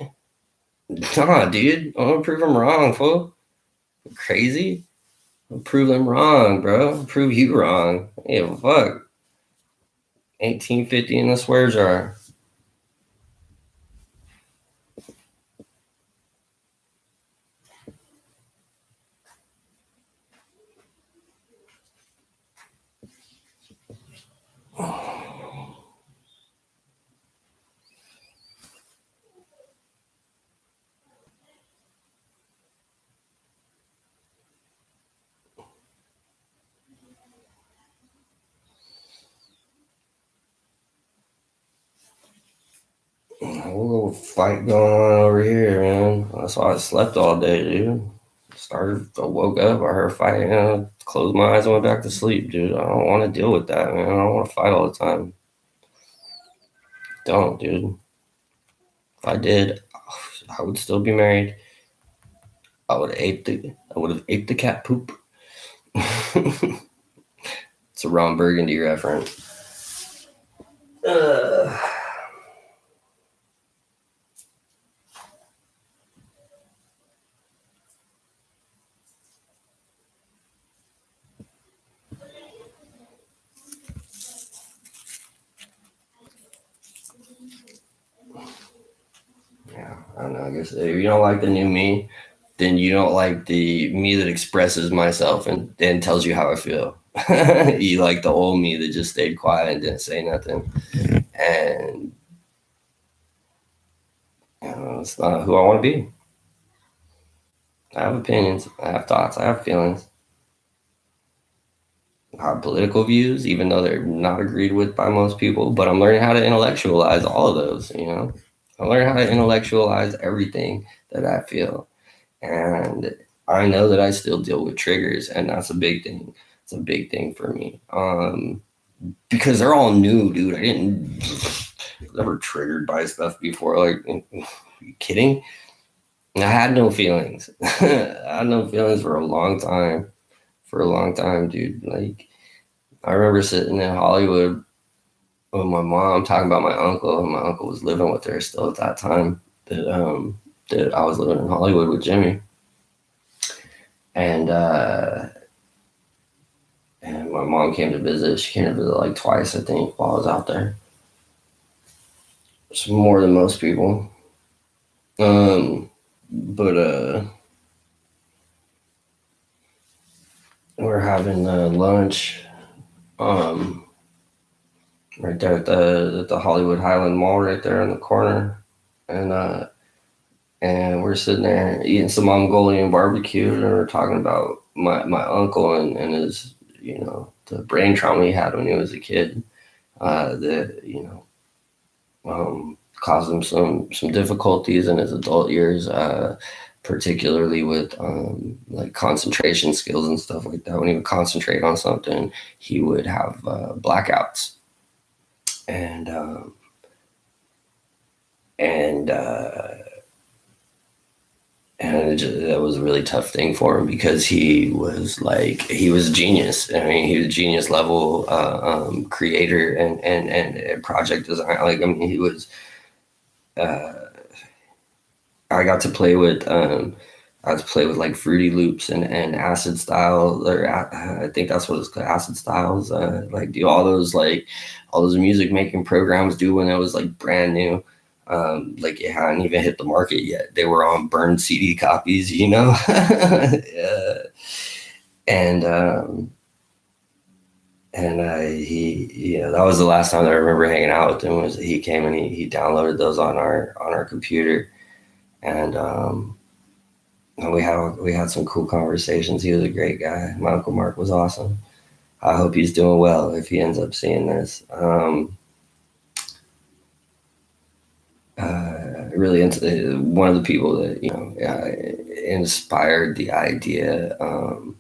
Nah, dude, I want to prove them wrong, fool. Crazy? I'll prove them wrong, bro. I'll prove you wrong. Yeah, fuck. 1850 in the swear jar. little fight going on over here, man. That's why I slept all day, dude. I woke up, I heard fighting, closed my eyes and went back to sleep, dude. I don't want to deal with that, man. I don't want to fight all the time. Don't, dude. If I did, I would still be married. I would have ate the cat poop. It's a Ron Burgundy reference. Yeah, I don't know. I guess if you don't like the new me, then you don't like the me that expresses myself and tells you how I feel. You like the old me that just stayed quiet and didn't say nothing. And it's not who I want to be. I have opinions. I have thoughts. I have feelings. I have political views, even though they're not agreed with by most people. But I'm learning how to intellectualize all of those. I learn how to intellectualize everything that I feel. And I know that I still deal with triggers, and that's a big thing. It's a big thing for me. Because they're all new, dude. I was never triggered by stuff before. Like, are you kidding? I had no feelings. I had no feelings for a long time. For a long time, dude. Like, I remember sitting in Hollywood with my mom talking about my uncle, and my uncle was living with her still at that time that I was living in Hollywood with Jimmy. And my mom came to visit. She came to visit like twice, I think, while I was out there. It's more than most people. But we're having lunch right there at the Hollywood Highland Mall right there in the corner. And we're sitting there eating some Mongolian barbecue, and we're talking about my uncle and his, the brain trauma he had when he was a kid, that, caused him some difficulties in his adult years, particularly with like concentration skills and stuff like that. When he would concentrate on something, he would have blackouts. And that was a really tough thing for him because he was a genius. I mean, he was a genius level creator and project design. Like, I mean, he was. I got to play with like Fruity Loops and Acid Style, or I think that's what it's called, Acid Styles. Like, do all those music making programs do when it was like brand new. Like, it hadn't even hit the market yet. They were on burned CD copies, yeah. And he, that was the last time that I remember hanging out with him. Was he came and he downloaded those on our computer, and we had some cool conversations. He was a great guy. My Uncle Mark was awesome. I hope he's doing well if he ends up seeing this. Really one of the people that inspired the idea of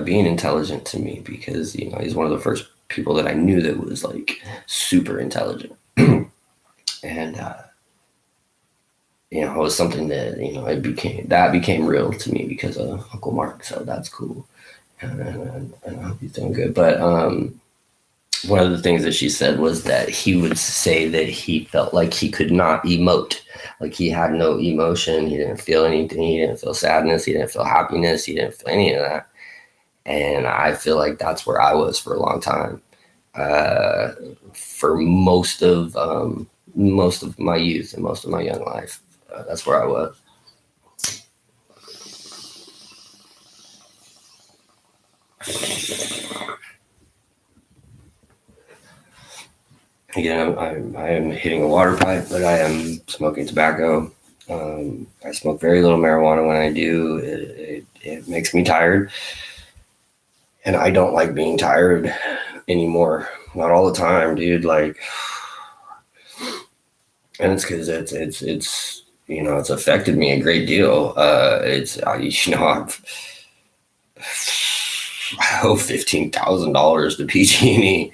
being intelligent to me, because he's one of the first people that I knew that was like super intelligent. And it was something that it became real to me because of Uncle Mark. So that's cool. And I hope he's doing good. But one of the things that she said was that he would say that he felt like he could not emote. Like, he had no emotion. He didn't feel anything. He didn't feel sadness. He didn't feel happiness. He didn't feel any of that. And I feel like that's where I was for a long time. For most of my youth and most of my young life, that's where I was. Again, I am hitting a water pipe, but I am smoking tobacco. I smoke very little marijuana. When I do, it makes me tired. And I don't like being tired anymore. Not all the time, dude. Like, and it's because it's you know, it's affected me a great deal. You know, I owe $15,000 to PG&E.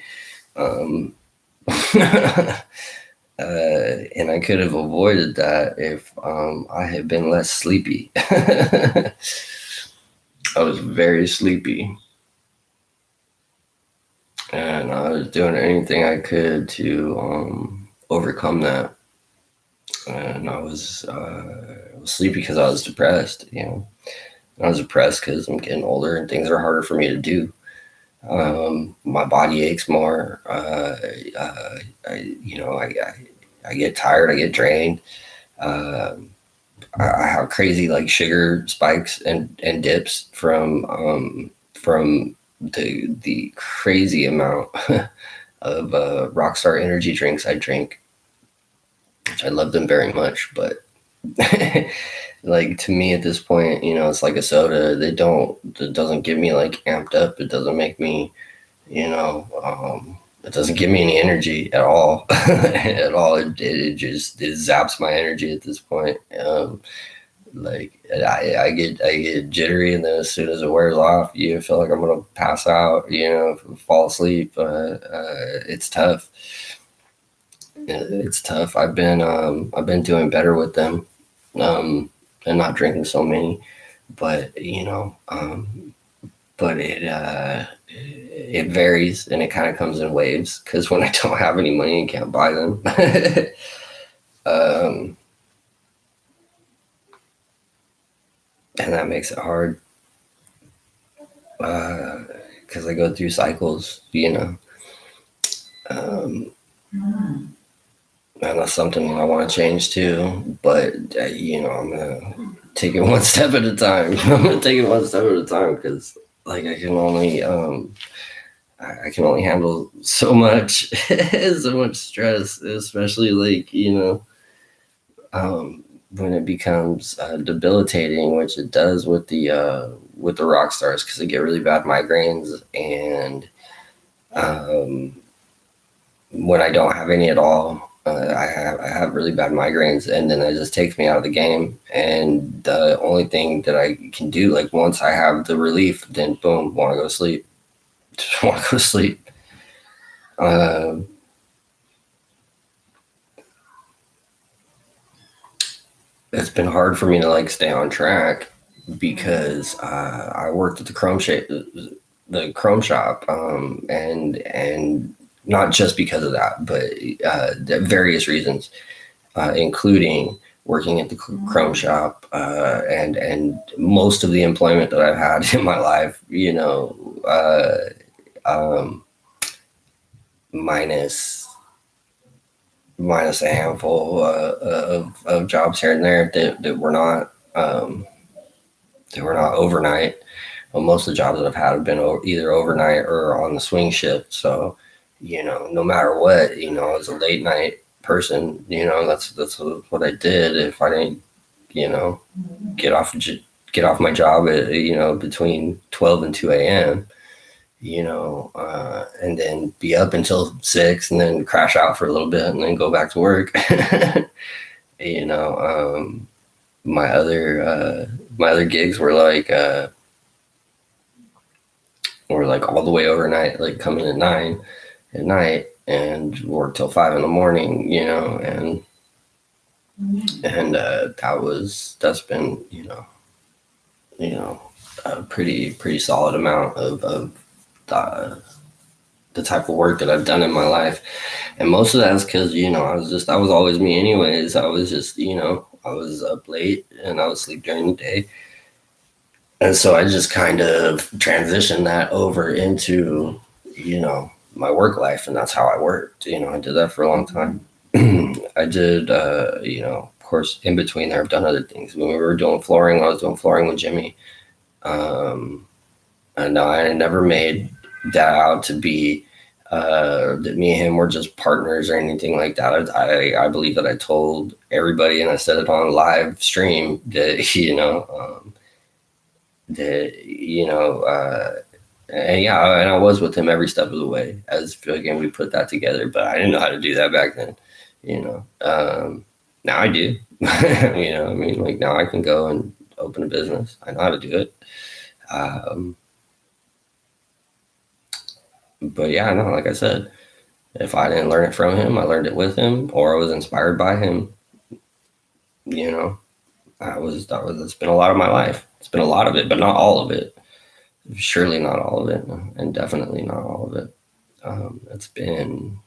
And I could have avoided that if I had been less sleepy. I was very sleepy, and I was doing anything I could to overcome that. And I was sleepy because I was depressed. You know, I was depressed because I'm getting older and things are harder for me to do. My body aches more. You know, I get tired. I get drained. I have crazy like sugar spikes and dips from the crazy amount of Rockstar energy drinks I drink, which I love them very much. But like to me at this point, you know, it's like a soda. It doesn't get me like amped up. It doesn't make me, you know, it doesn't give me any energy at all. At all. It just zaps my energy at this point. Like I get jittery, and then as soon as it wears off, you feel like I'm gonna pass out, you know, fall asleep. It's tough. It's tough. I've been doing better with them, and not drinking so many, but you know, but it varies, and it kind of comes in waves, because when I don't have any money and can't buy them, and that makes it hard, because I go through cycles, you know. And that's something I want to change too, but you know, I'm gonna take it one step at a time. I'm gonna take it one step at a time, because like I can only handle so much, so much stress, especially like, you know, when it becomes debilitating, which it does with the rock stars, because I get really bad migraines, and when I don't have any at all, I have really bad migraines, and then it just takes me out of the game. And the only thing that I can do, like once I have the relief, then boom, want to go to sleep. Just want to go to sleep. It's been hard for me to like stay on track, because I worked at the Chrome shop, and not just because of that, but various reasons, including working at the Chrome shop, and most of the employment that I've had in my life, you know, minus a handful of jobs here and there that were not overnight. Well, most of the jobs that I've had have been either overnight or on the swing shift. So, you know, no matter what, you know, as a late night person, you know, that's what I did. If I didn't, you know, get off my job at, you know, between 12 and 2 a.m., you know, and then be up until 6, and then crash out for a little bit, and then go back to work. You know, my other gigs were like all the way overnight, like coming at 9 at night and work till 5 in the morning, you know, and that's been, you know, a pretty solid amount of the type of work that I've done in my life. And most of that is because, you know, I was always me anyways. I was just, you know, I was up late and I would sleep during the day. And so I just kind of transitioned that over into, you know, my work life, and that's how I worked. You know, I did that for a long time. I did, you know, of course, in between there, I've done other things. When we were doing flooring, I was doing flooring with Jimmy. And I never made that out to be that me and him were just partners or anything like that. I believe that I told everybody, and I said it on live stream, that, you know, and and yeah, and I was with him every step of the way. As again, we put that together, but I didn't know how to do that back then. You know, now I do. You know, I mean, like now I can go and open a business. I know how to do it. Um, but yeah, no, like I said, if I didn't learn it from him, I learned it with him, or I was inspired by him. You know, it's been a lot of my life. It's been a lot of it, but not all of it. Surely not all of it, and definitely not all of it. It's been,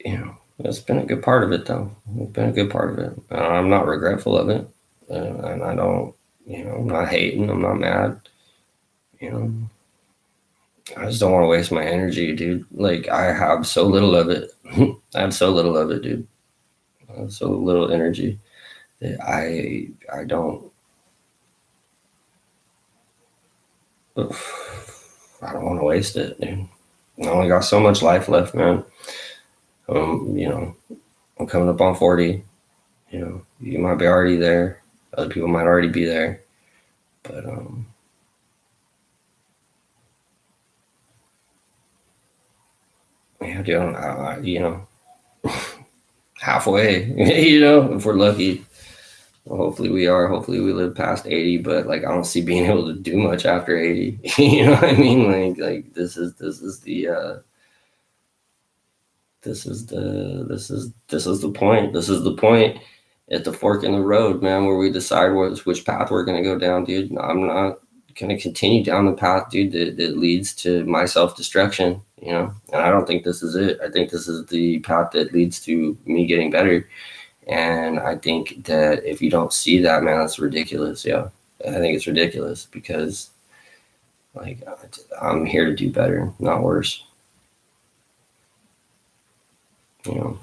you know, it's been a good part of it though. It's been a good part of it. I'm not regretful of it, and I don't, you know, I'm not hating. I'm not mad. You know, I just don't want to waste my energy, dude. Like I have so little of it. I have so little of it, dude. I have so little energy that I don't. I don't want to waste it, dude. I only got so much life left, man. You know, I'm coming up on 40. You know, you might be already there. Other people might already be there. But yeah, dude, you know, halfway. You know, if we're lucky. Well, hopefully we are. Hopefully we live past 80. But like, I don't see being able to do much after 80. You know what I mean? Like this is the point. This is the point at the fork in the road, man, where we decide which path we're gonna go down, dude. I'm not gonna continue down the path, dude, that leads to my self-destruction, you know. And I don't think this is it. I think this is the path that leads to me getting better. And I think that if you don't see that, man, that's ridiculous. Yeah, I think it's ridiculous because like I'm here to do better, not worse. You know.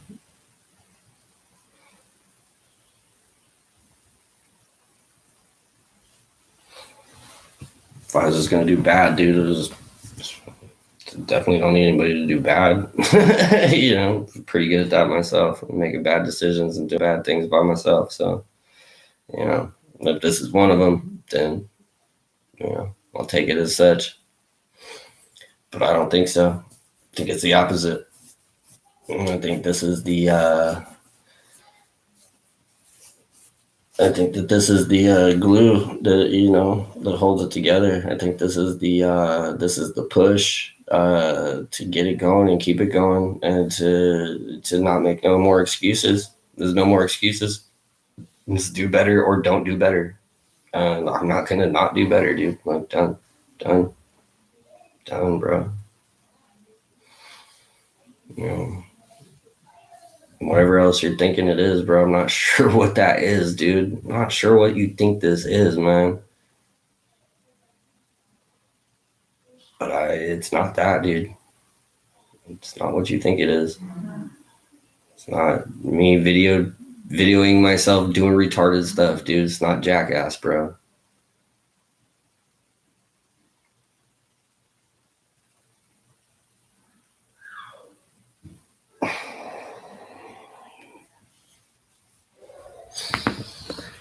If I was just gonna do bad, dude, it was definitely don't need anybody to do bad. You know, pretty good at that myself, making bad decisions and doing bad things by myself. So, you know, if this is one of them, then, you know, I'll take it as such. But I don't think so. I think it's the opposite. I think this is the, I think that this is the glue that, you know, that holds it together. I think this is the push to get it going and keep it going, and to not make no more excuses. There's no more excuses. Just do better or don't do better. I'm not gonna not do better, dude. Like done, done, done, bro. You know, whatever else you're thinking it is, bro. I'm not sure what that is, dude. I'm not sure what you think this is, man. But it's not that, dude. It's not what you think it is. It's not me videoing myself doing retarded stuff, dude. It's not Jackass, bro.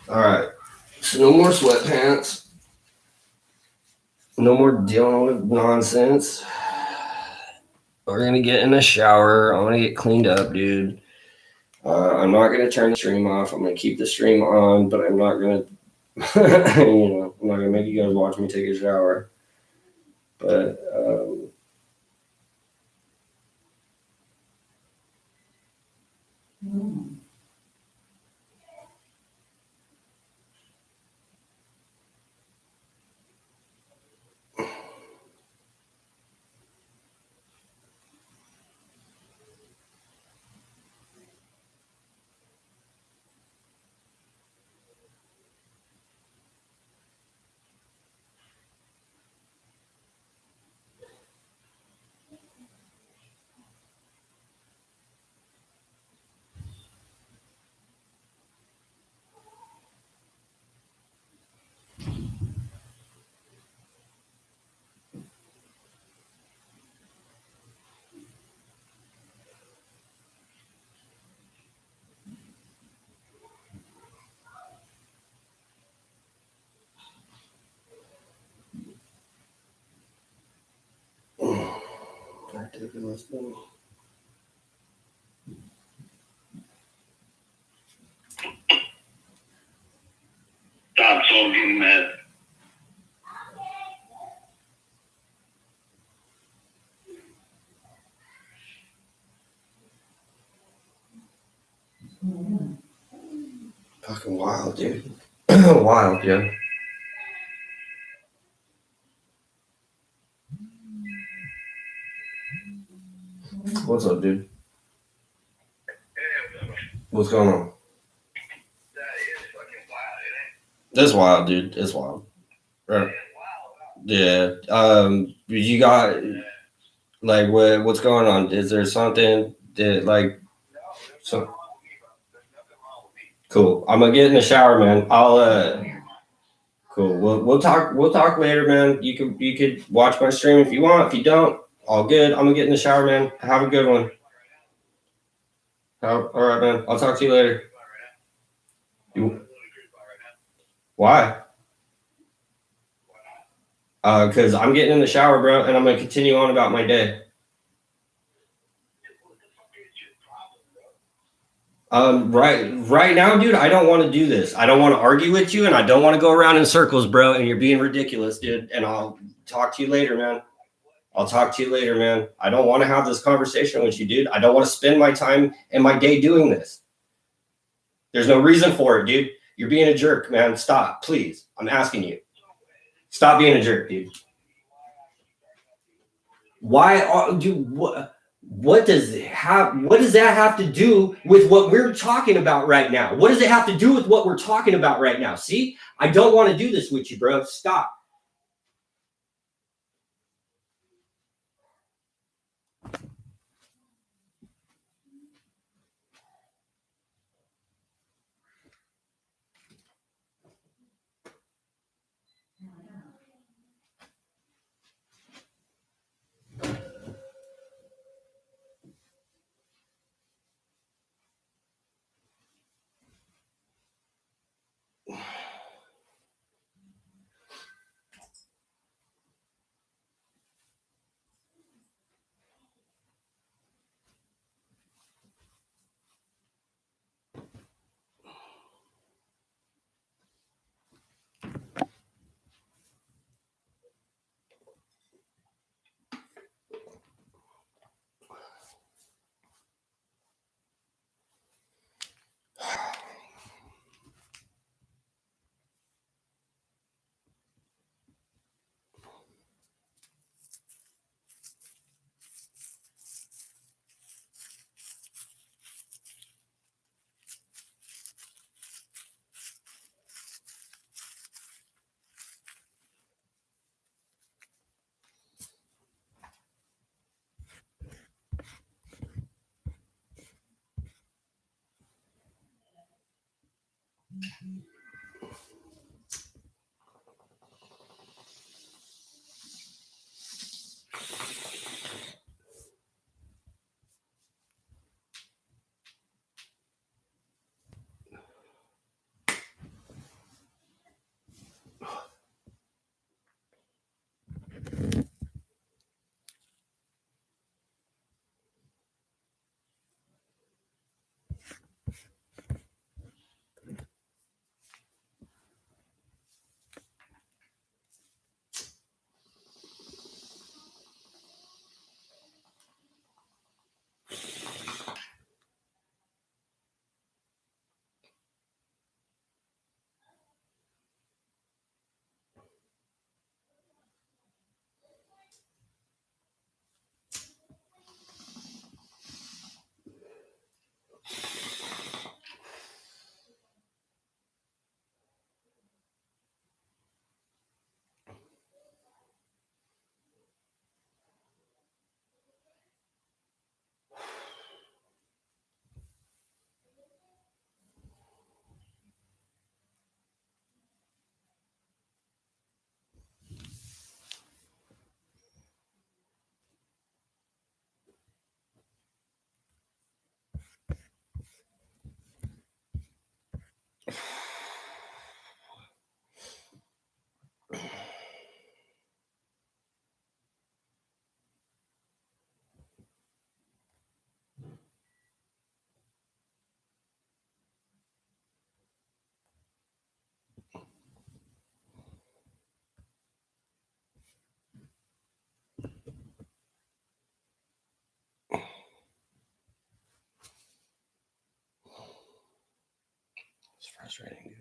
All right. So no more sweatpants. No more dealing with nonsense. We're gonna get in the shower. I'm gonna get cleaned up, dude. I'm not gonna turn the stream off. I'm gonna keep the stream on, but I'm not gonna, you know, I'm not gonna make you guys watch me take a shower. But Ridiculous. I'm so getting mad. Fucking wild, dude. Wild, yeah. What's up, dude? What's going on? That is fucking wild, isn't it? That's wild, dude. It's wild. Right. Yeah. You got like what's going on? Is there something that like so cool? I'm gonna get in the shower, man. I'll cool. We'll talk later, man. You could watch my stream if you want. If you don't, all good. I'm gonna get in the shower, man. Have a good one. All right, man. I'll talk to you later. Why? Because I'm getting in the shower, bro, and I'm gonna continue on about my day. Right now, dude, I don't want to do this. I don't want to argue with you, and I don't want to go around in circles, bro. And you're being ridiculous, dude. And I'll talk to you later, man. I'll talk to you later, man. I don't want to have this conversation with you, dude. I don't want to spend my time and my day doing this. There's no reason for it, dude. You're being a jerk, man. Stop, please. I'm asking you. Stop being a jerk, dude. Why, dude? What does that have to do with what we're talking about right now? What does it have to do with what we're talking about right now? See, I don't want to do this with you, bro. Stop. frustrating, dude.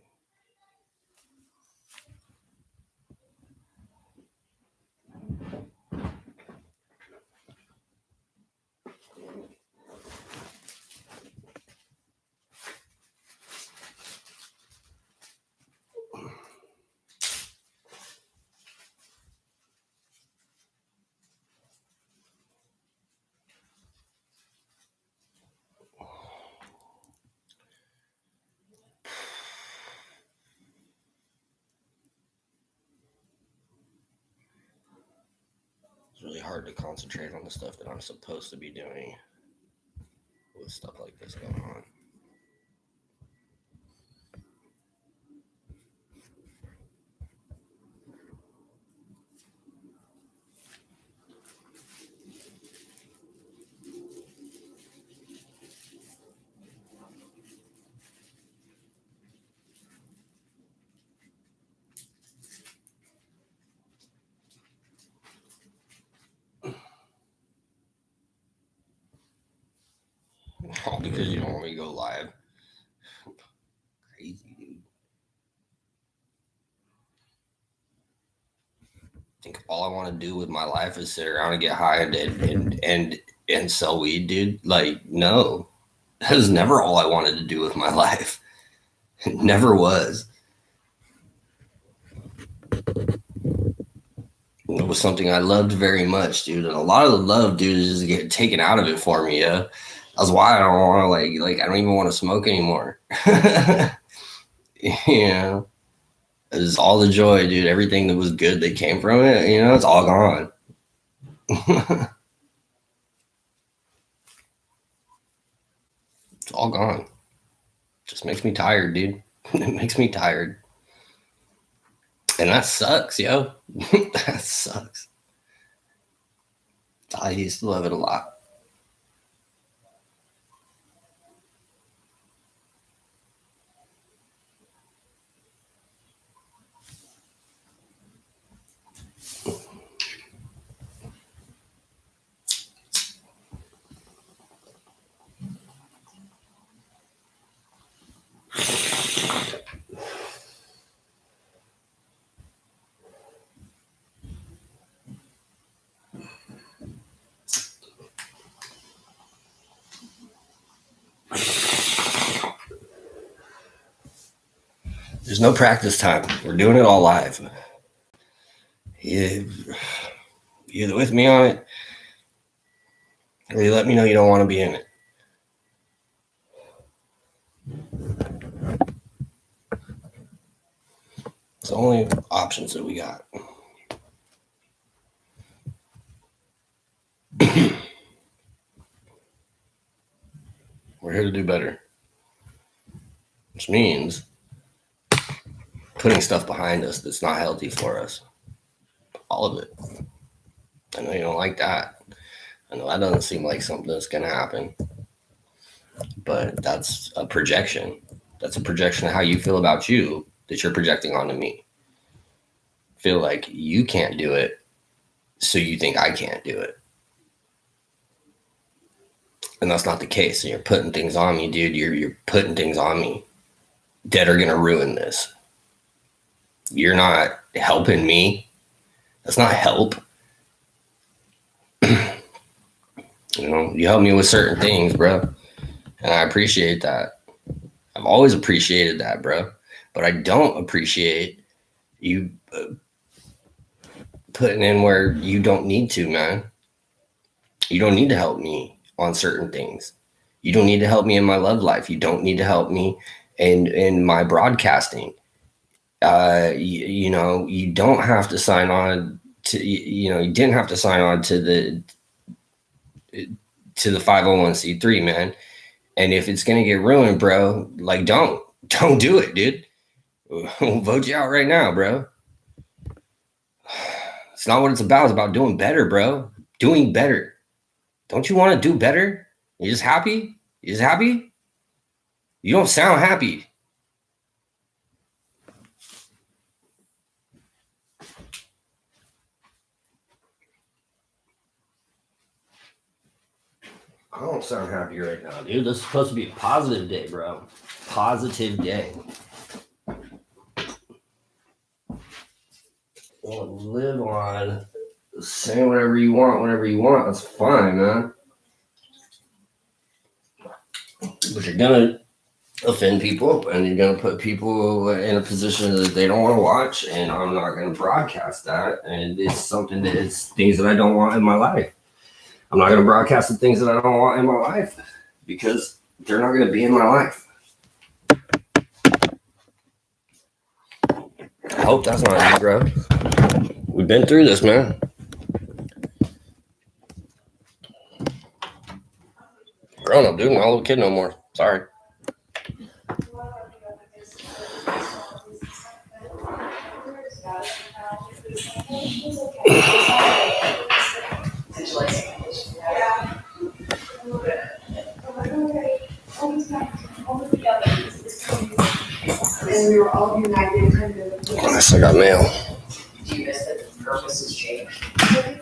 It's really hard to concentrate on the stuff that I'm supposed to be doing with stuff like this going on. All because you don't want me to go live. Crazy, dude. I think all I want to do with my life is sit around and get high and sell weed, dude. Like, no. That was never all I wanted to do with my life. It never was. It was something I loved very much, dude. And a lot of the love, dude, is just get taken out of it for me, yeah. That's why I don't want to like I don't even want to smoke anymore. You know, it's all the joy, dude. Everything that was good that came from it, you know, it's all gone. It's all gone. Just makes me tired, dude. It makes me tired. And that sucks, yo. That sucks. I used to love it a lot. There's no practice time. We're doing it all live. You either with me on it, or you let me know you don't want to be in it. It's the only options that we got. We're here to do better, which means putting stuff behind us that's not healthy for us. All of it. I know you don't like that. I know that doesn't seem like something that's going to happen, but that's a projection. That's a projection of how you feel about you that you're projecting onto me. Feel like you can't do it, so you think I can't do it. And that's not the case. And you're putting things on me, dude. You're putting things on me that are going to ruin this. You're not helping me. That's not help. You know, you help me with certain things, bro. And I appreciate that. I've always appreciated that, bro. But I don't appreciate you putting in where you don't need to, man. You don't need to help me on certain things. You don't need to help me in my love life. You don't need to help me in my broadcasting. You know, you don't have to sign on to, you know, you didn't have to sign on to the 501c3, man. And if it's gonna get ruined, bro, like don't do it, dude. We'll vote you out right now, bro. It's not what it's about. It's about doing better, bro. Doing better. Don't you want to do better? You just happy? You just happy? You don't sound happy. I don't sound happy right now, dude. This is supposed to be a positive day, bro. Positive day. want to live on saying whatever you want, whenever you want. That's fine, man. But you're gonna offend people, and you're gonna put people in a position that they don't want to watch. And I'm not gonna broadcast that. And it's something that it's things that I don't want in my life. I'm not gonna broadcast the things that I don't want in my life because they're not gonna be in my life. I hope that's not you, bro. We've been through this, man. Grown up, dude. I'm not a little kid no more. Sorry. And we were all united, kind of. Unless I got mail. Do you miss that the purpose has changed? Right.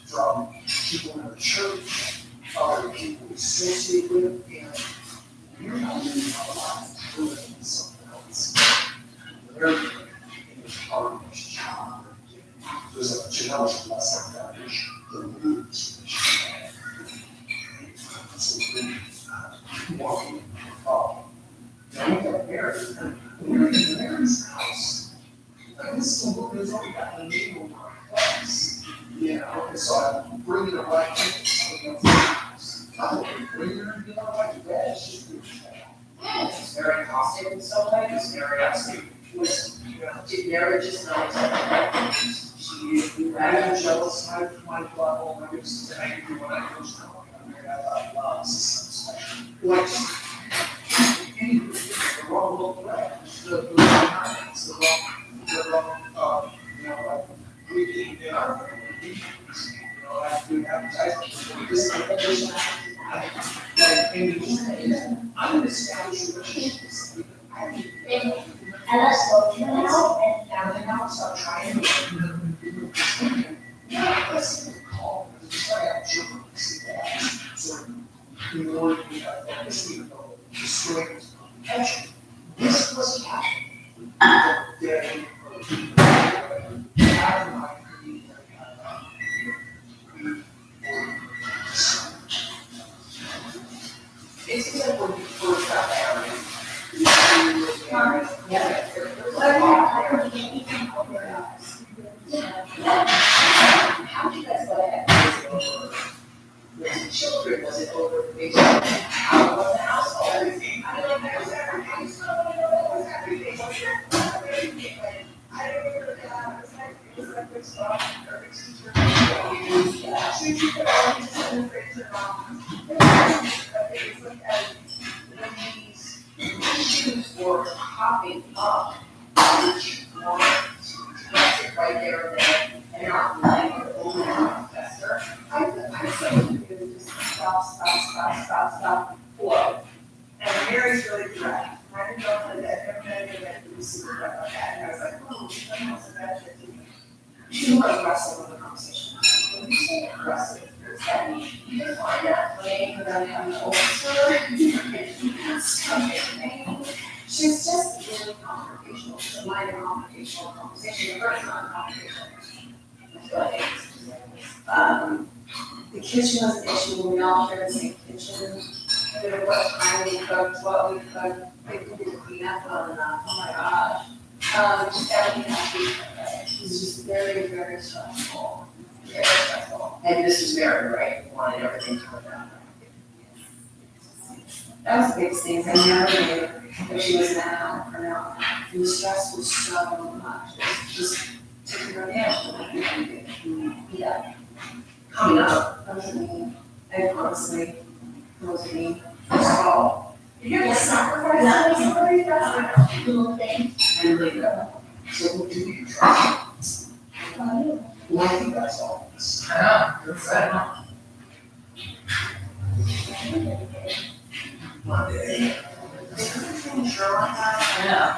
From people in the church, other people we associate with, and you're not living our lives, you're living something else. They're living in a partner's job. There's a generational lesson foundation, the roots of the job. So we're walking now we got married, and we're in Mary's house. And this is a woman who's only got a neighbor place. You know, and so I'm bringing her right to something else's house. I'm bringing her and getting her right to bed. She's doing that. It's very caustic in some ways. Mary actually was, did Mary just not accept she rather jealous my level, and I used to hang you when I first come up. I mean, I thought love is something special. Like, anyway, the wrong little thread. The wrong comments, the wrong, you know, like, we in our family. You know, like doing advertising, this is like Amy, I'm an established relationship. And let's go to now and now start trying to let's call so in order to have this even though the story was passion. This was happening. It's like when you first got married. How did you guys let it with children? Was it over the how was the household? I don't know if everything. I don't remember that. It was like this perfect teacher. She could always send a picture on. It was like when these issues were popping up, which wanted to address it right there and then, and not letting it over and fester. I said you could just stop, flow. And Mary's really direct. I didn't know that everybody that was super direct like that. And I was like, oh, that was a bad shit. She was aggressive with the conversation. When you say aggressive, does that mean you just want that playing without having to ulcer? She was just really confrontational. She was a minor confrontational conversation. The first not confrontational. The kitchen was an issue. We all shared the same kitchen. There was time we cooked, what we cooked. We could do the cleanup well enough. Oh my gosh. Just everything else, he's just very, very stressful. Very stressful. And this is Mary, right? Wanted everything to work out. That was the biggest thing. I never knew that she was now or not. And the stress was so much. It was just taking her down. Yeah. Coming up, that was me. And honestly, it was me. First of all, you're the sacrifice. That little thing. And really good. So what do you try? Well, I think that's all. I know. You're right. Monday. Yeah.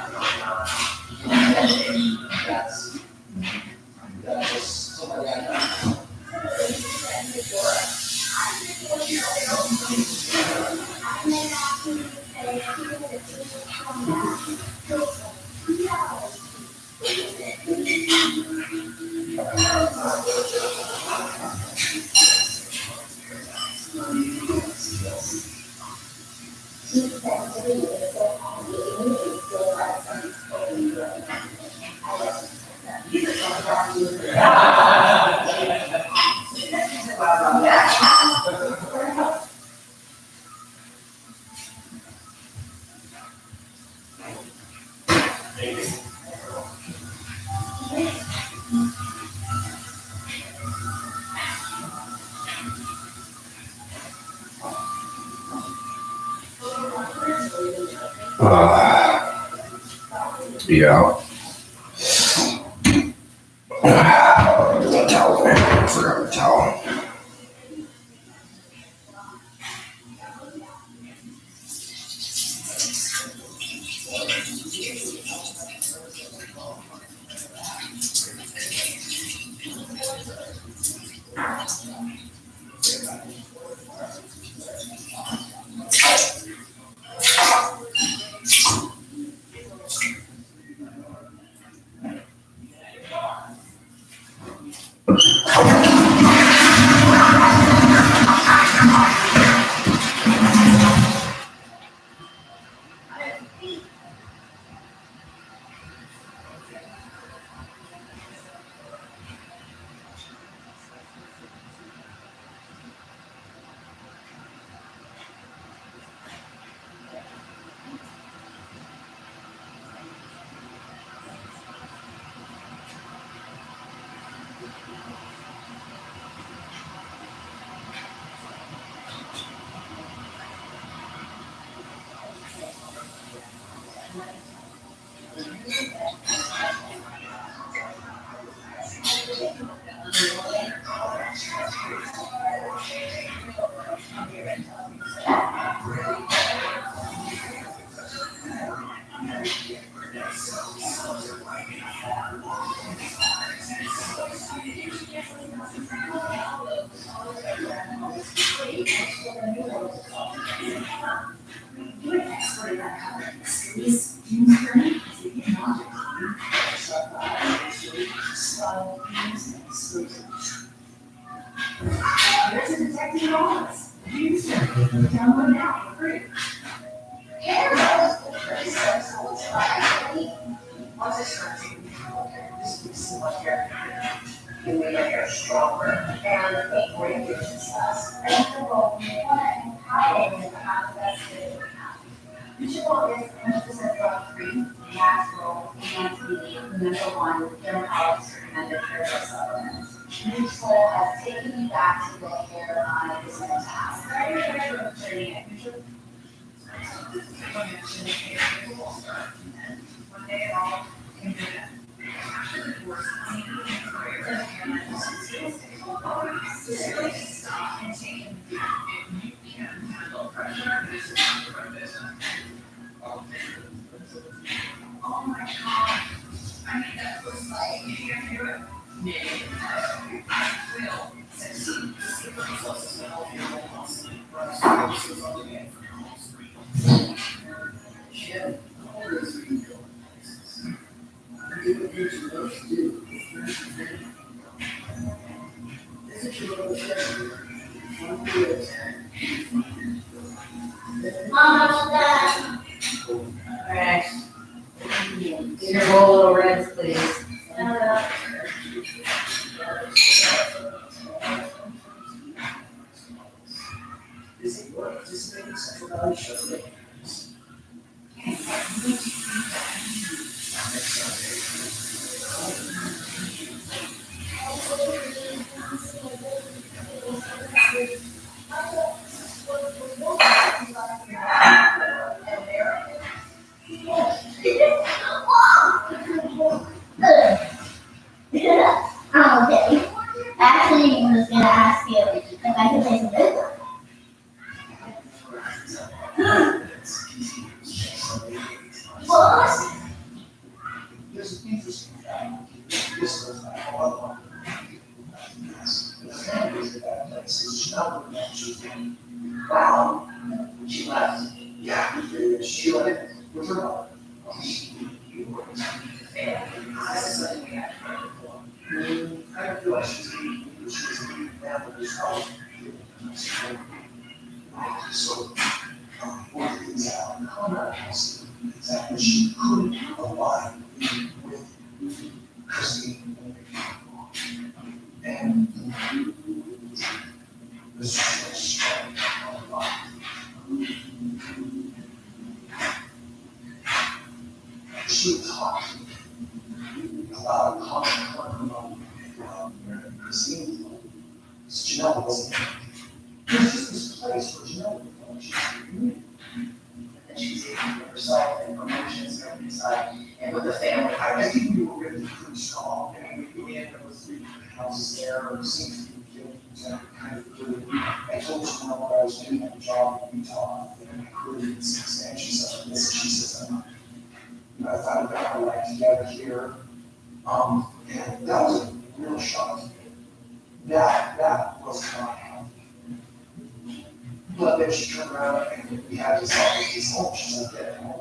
That's somebody I know. Yeah. The towel, man. I forgot the towel. There's a detective office. Use it. Download now for free. What's this this is what you're you make your hair stronger and make radiation cells. Usual is 100% drug-free, natural, and number one, dermatologist recommended hair supplement. Mutual has taken me back to the hair I was in the past. Oh my God. I mean, that was like, you can do it. I will succeed. Alright. Your bowl Is it work? Just maybe Central Valley show it. Oh, okay. Actually, I was gonna ask you if I could play some baseball. What? There's an interesting fact. This goes back a lot. The family is at that place. She never mentioned, wow, she left. Yeah, she went with her mother. You were the family. This is something we had to find before. I feel like she's leaving family as well. So, work things out. Exactly. She couldn't align with Christine. And this is a strong she talked about Christine. Janelle wasn't. There's just this place where Janelle was. She's community. And she's able to herself and promotions and everything. And with the family, I think we were really pretty strong. I mean, we ended up with 3 houses there, or seems to be feeling kind of good. I told Janelle what I was doing at the job in Utah, and I created this expansion such as this. She says, I thought about our life together here. And that was a real shock to me. That was not healthy. But then she turned around and we had this home. She's like,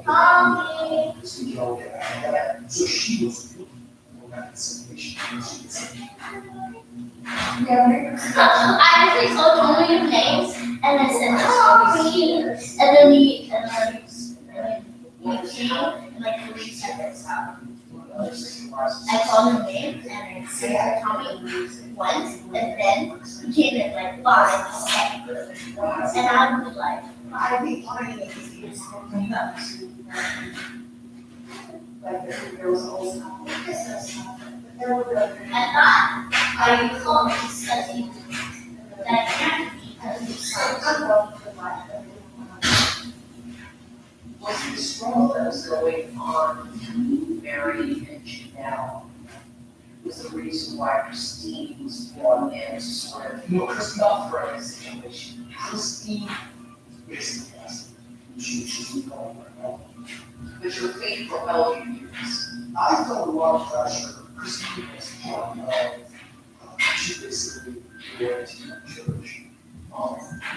yeah, this we can all get back together. So she was looking for that situation. She could say, I actually told Tommy your names, and I said, Tommy, and then we came in like 3 seconds. I called him names, and I said Tommy once, and then he came in like 5 seconds. And I was like, I think one of the things is coming up. Like there was always there were the. I thought I called him because he that can't because he's so Was the struggle that was going on between Mary and Janelle was the reason why Christine was brought in to sort of not for a situation. Christine is the best. She's going right. But your faith propelled you. I felt a lot of pressure. Christine was part of, she basically went to church.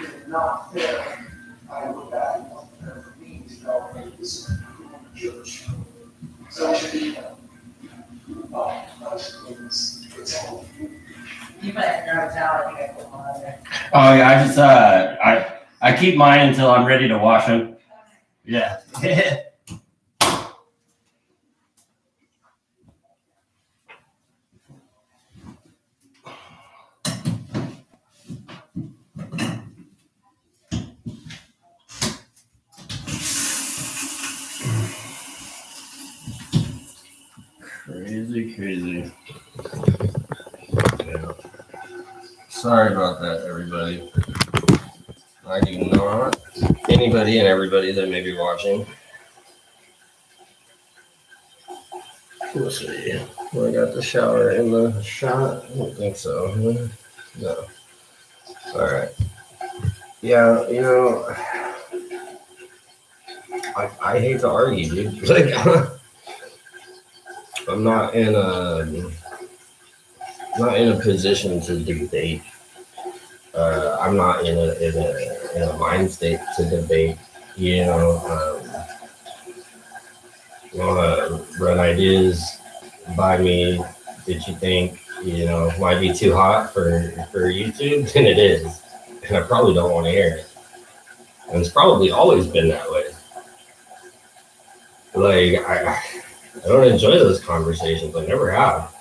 If not fair, I look back and want her for me to go, hey, this is going to church. So I should be, it's all. You might have narrowed down, I think I put one on there. Oh yeah, I just I keep mine until I'm ready to wash them. Yeah. Crazy. Yeah. Sorry about that, everybody. I do not. Anybody and everybody that may be watching. Let's see. I got the shower in the shot. I don't think so. No. All right. Yeah, you know, I hate to argue, dude. Like, I'm not in a position to debate. I'm not in a mind state to debate. You know, run ideas by me that you think might be too hot for YouTube, and it is, and I probably don't want to hear it. And it's probably always been that way. Like I don't enjoy those conversations. I never have.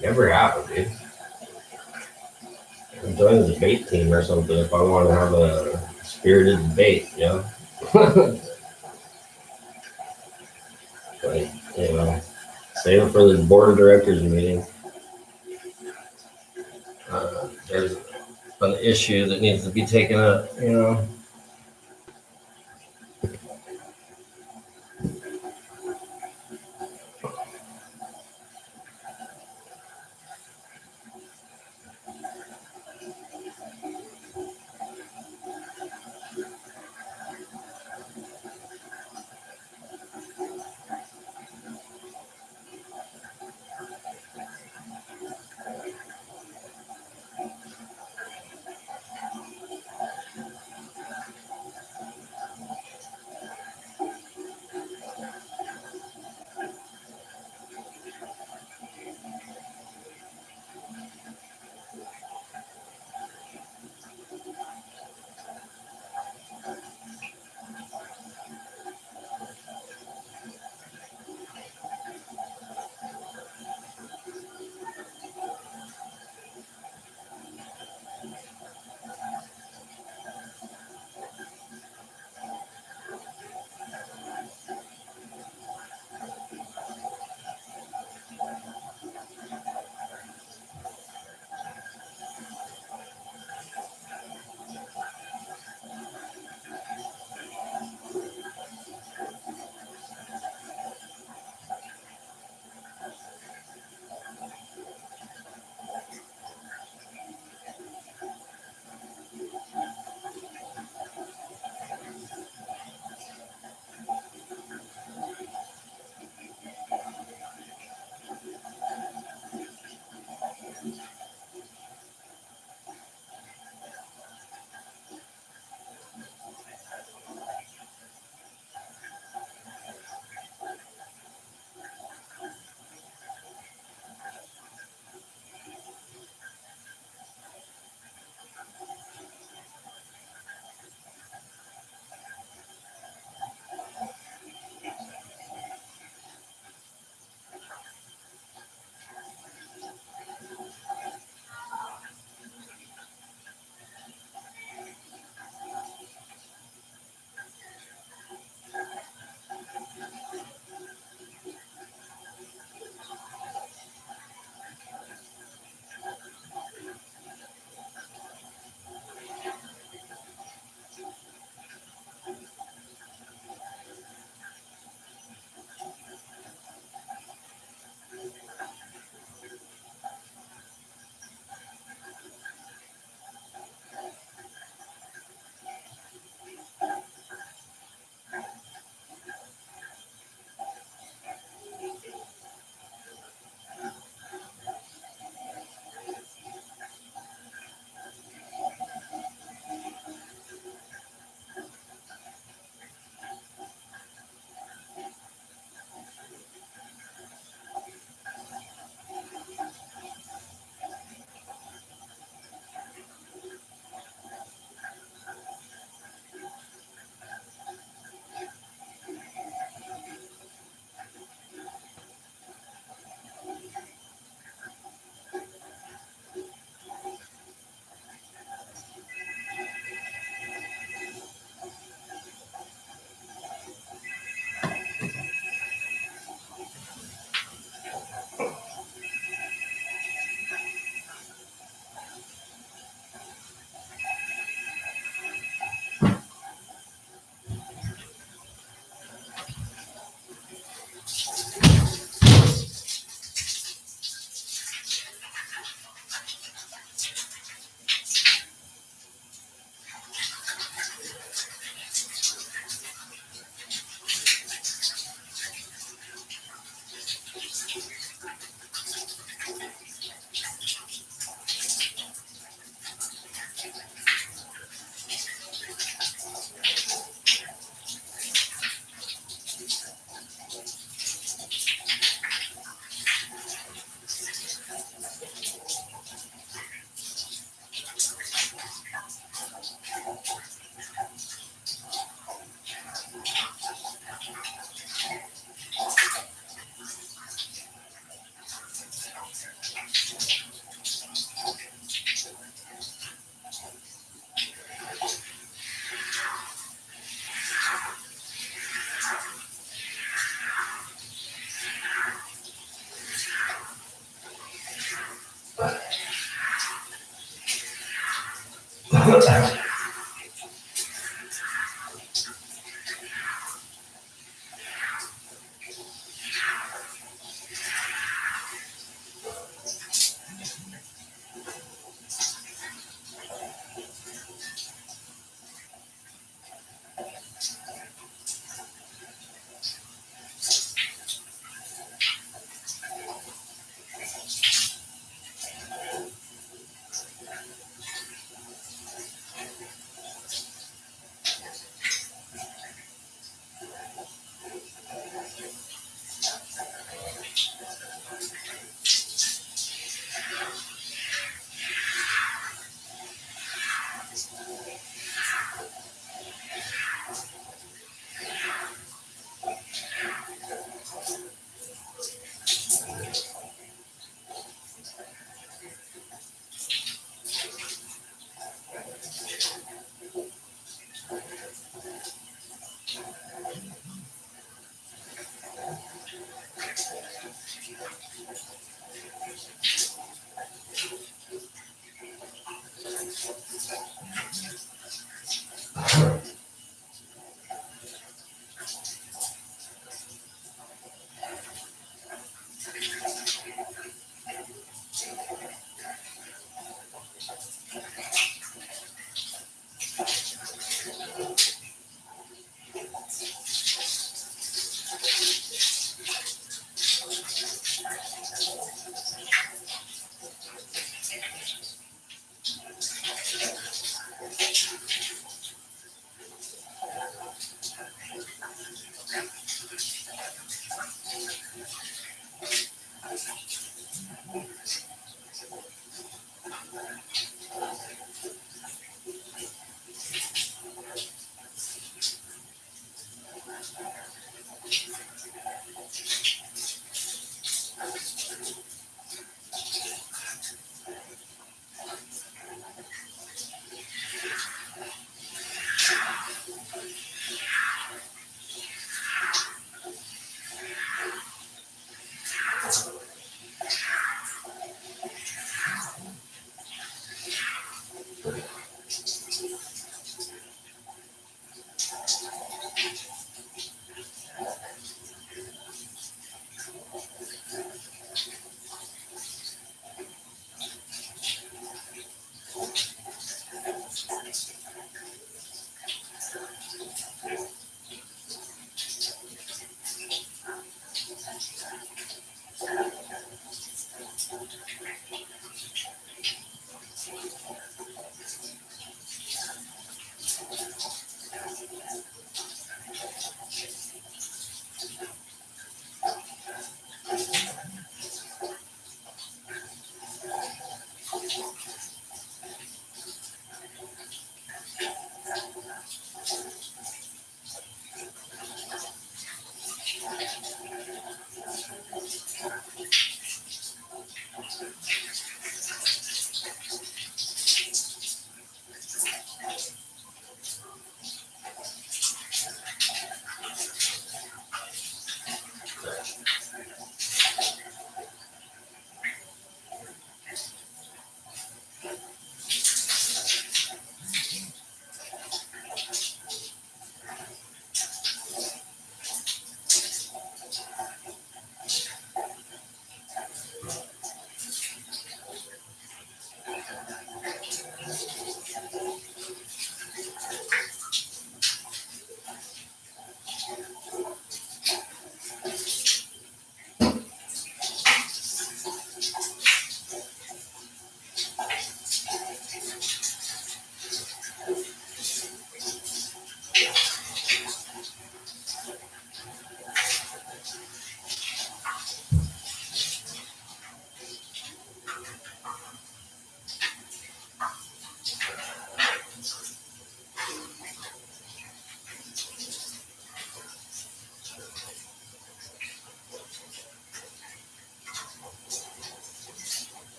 Never happened, dude. I'm joining the debate team or something if I want to have a spirited debate, you know? Like, you know, save it for the board of directors meeting. There's an issue that needs to be taken up, you know?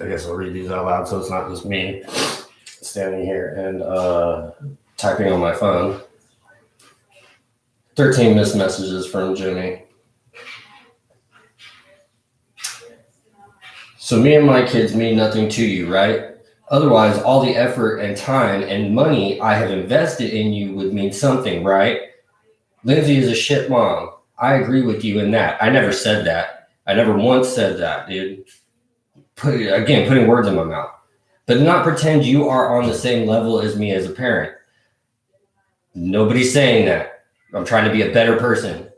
I guess I'll read these out loud so it's not just me standing here and typing on my phone. 13 missed messages from Jimmy. So me and my kids mean nothing to you, right? Otherwise, all the effort and time and money I have invested in you would mean something, right? Lindsay is a shit mom. I agree with you in that. I never said that. I never once said that, dude. Putting words in my mouth. But not pretend you are on the same level as me as a parent. Nobody's saying that. I'm trying to be a better person.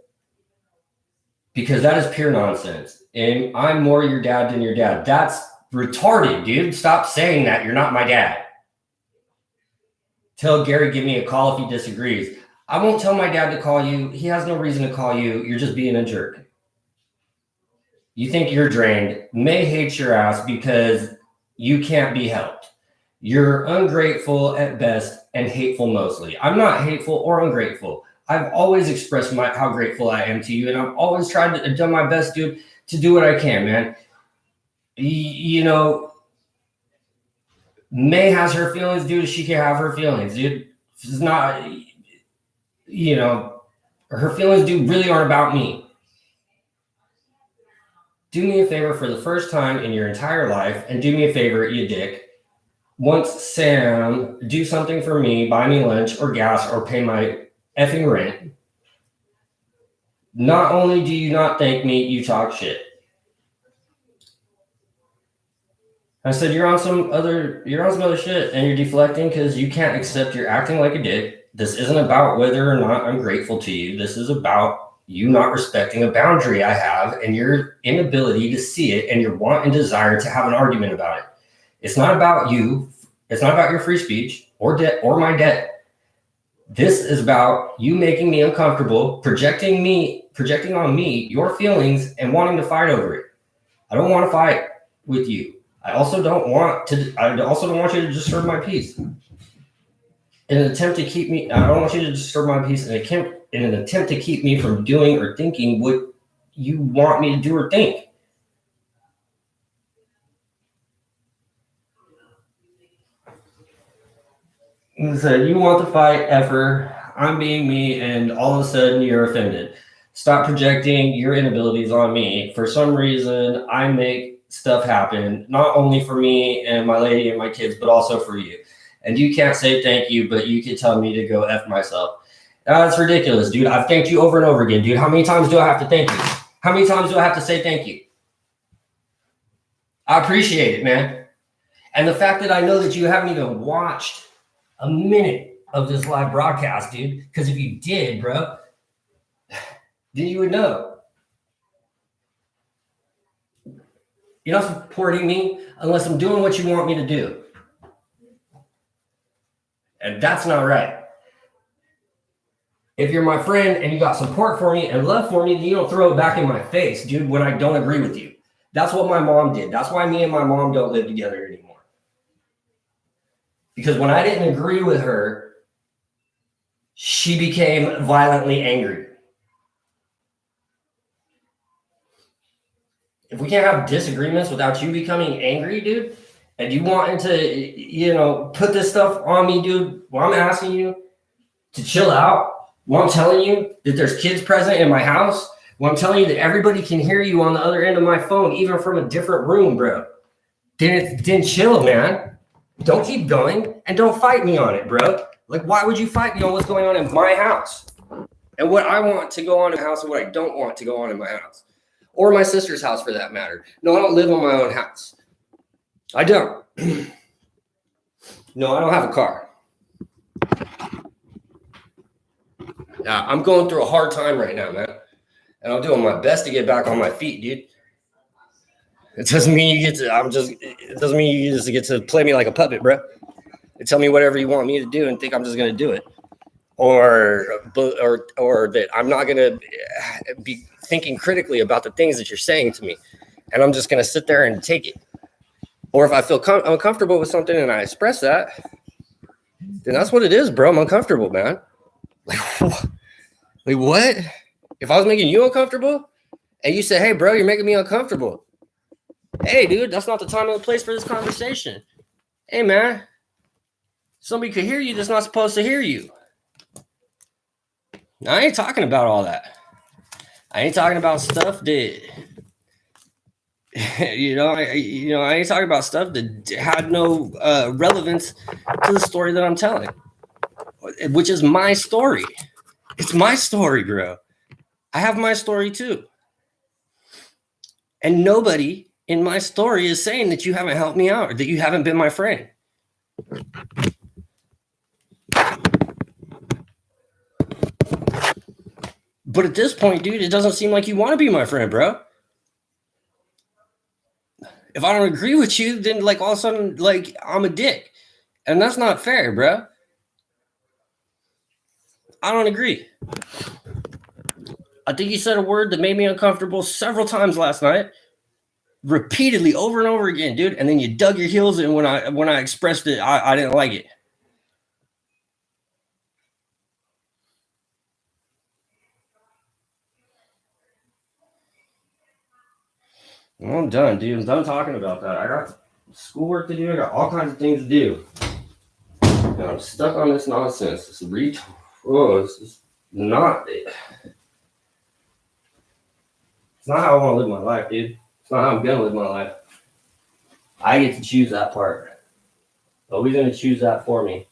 Because that is pure nonsense. And I'm more your dad than your dad. That's retarded, dude. Stop saying that. You're not my dad. Tell Gary, give me a call if he disagrees. I won't tell my dad to call you. He has no reason to call you. You're just being a jerk. You think you're drained. May hates your ass because you can't be helped. You're ungrateful at best and hateful mostly. I'm not hateful or ungrateful. I've always expressed how grateful I am to you, and I've always tried to do my best, dude, to do what I can, man. You know, May has her feelings, dude. She can have her feelings, dude. It's not, you know, her feelings, dude, really aren't about me. Do me a favor for the first time in your entire life, and do me a favor, you dick. Once Sam, do something for me, buy me lunch or gas or pay my effing rent. Not only do you not thank me, you talk shit. I said, you're on some other shit, and you're deflecting because you can't accept you're acting like a dick. This isn't about whether or not I'm grateful to you. This is about you not respecting a boundary I have and your inability to see it and your want and desire to have an argument about it. It's not about you. It's not about your free speech or debt or my debt. This is about you making me uncomfortable, projecting on me your feelings and wanting to fight over it. I don't want to fight with you. I also don't want you to disturb my peace. I don't want you to disturb my peace in an attempt to keep me from doing or thinking what you want me to do or think. And said, you want to fight, effer. I'm being me, and all of a sudden you're offended. Stop projecting your inabilities on me. For some reason, I make stuff happen, not only for me and my lady and my kids, but also for you. And you can't say thank you, but you can tell me to go F myself. That's ridiculous, dude. I've thanked you over and over again, dude. How many times do I have to thank you? How many times do I have to say thank you? I appreciate it, man. And the fact that I know that you haven't even watched a minute of this live broadcast, dude, because if you did, bro, then you would know. You're not supporting me unless I'm doing what you want me to do. And that's not right. If you're my friend and you got support for me and love for me, then you don't throw it back in my face, dude, when I don't agree with you. That's what my mom did. That's why me and my mom don't live together anymore. Because when I didn't agree with her, she became violently angry. If we can't have disagreements without you becoming angry, dude, and you wanting to, put this stuff on me, dude, well, I'm asking you to chill out. Well, I'm telling you that there's kids present in my house. Well, I'm telling you that everybody can hear you on the other end of my phone, even from a different room, bro. Then chill, man. Don't keep going and don't fight me on it, bro. Like, why would you fight me on what's going on in my house? And what I want to go on in my house and what I don't want to go on in my house. Or my sister's house, for that matter. No, I don't live on my own house. I don't. No, I don't have a car. I'm going through a hard time right now, man. And I'm doing my best to get back on my feet, dude. It doesn't mean you just get to play me like a puppet, bro. And tell me whatever you want me to do and think I'm just going to do it. Or that I'm not going to be thinking critically about the things that you're saying to me. And I'm just going to sit there and take it. Or if I feel uncomfortable with something and I express that, then that's what it is, bro. I'm uncomfortable, man. Like what? If I was making you uncomfortable and you say, hey, bro, you're making me uncomfortable. Hey, dude, that's not the time or the place for this conversation. Hey, man, somebody could hear you that's not supposed to hear you. I ain't talking about all that. I ain't talking about stuff that, I ain't talking about stuff that had no relevance to the story that I'm telling, which is my story. It's my story, bro. I have my story too. And nobody in my story is saying that you haven't helped me out or that you haven't been my friend. But at this point, dude, it doesn't seem like you want to be my friend, bro. If I don't agree with you, then like all of a sudden, like I'm a dick. And that's not fair, bro. I don't agree. I think you said a word that made me uncomfortable several times last night. Repeatedly, over and over again, dude. And then you dug your heels in when I expressed it, I didn't like it. Well, I'm done, dude. I'm done talking about that. I got schoolwork to do. I got all kinds of things to do. And I'm stuck on this nonsense. This is not it. It's not how I want to live my life, dude. It's not how I'm gonna live my life. I get to choose that part. Nobody's gonna choose that for me.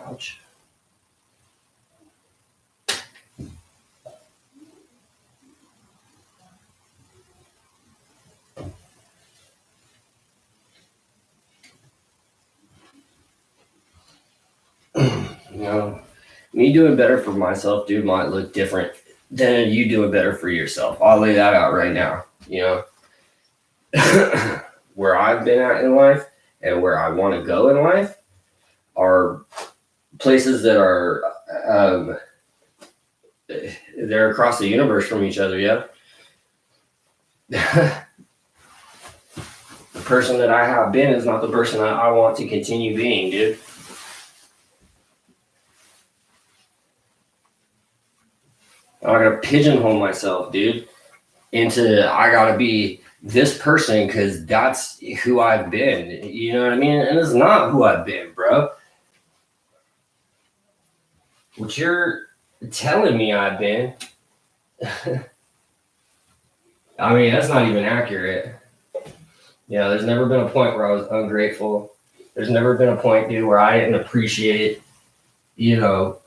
Ouch. You know, me doing better for myself, dude, might look different than you doing better for yourself. I'll lay that out right now. You know, where I've been at in life and where I want to go in life are places that are they're across the universe from each other. Yeah. The person that I have been is not the person I want to continue being, dude. I gotta pigeonhole myself, dude, into I gotta be this person because that's who I've been. You know what I mean? And it's not who I've been, bro. What you're telling me I've been, I mean, that's not even accurate. Yeah, there's never been a point where I was ungrateful. There's never been a point, dude, where I didn't appreciate, you know,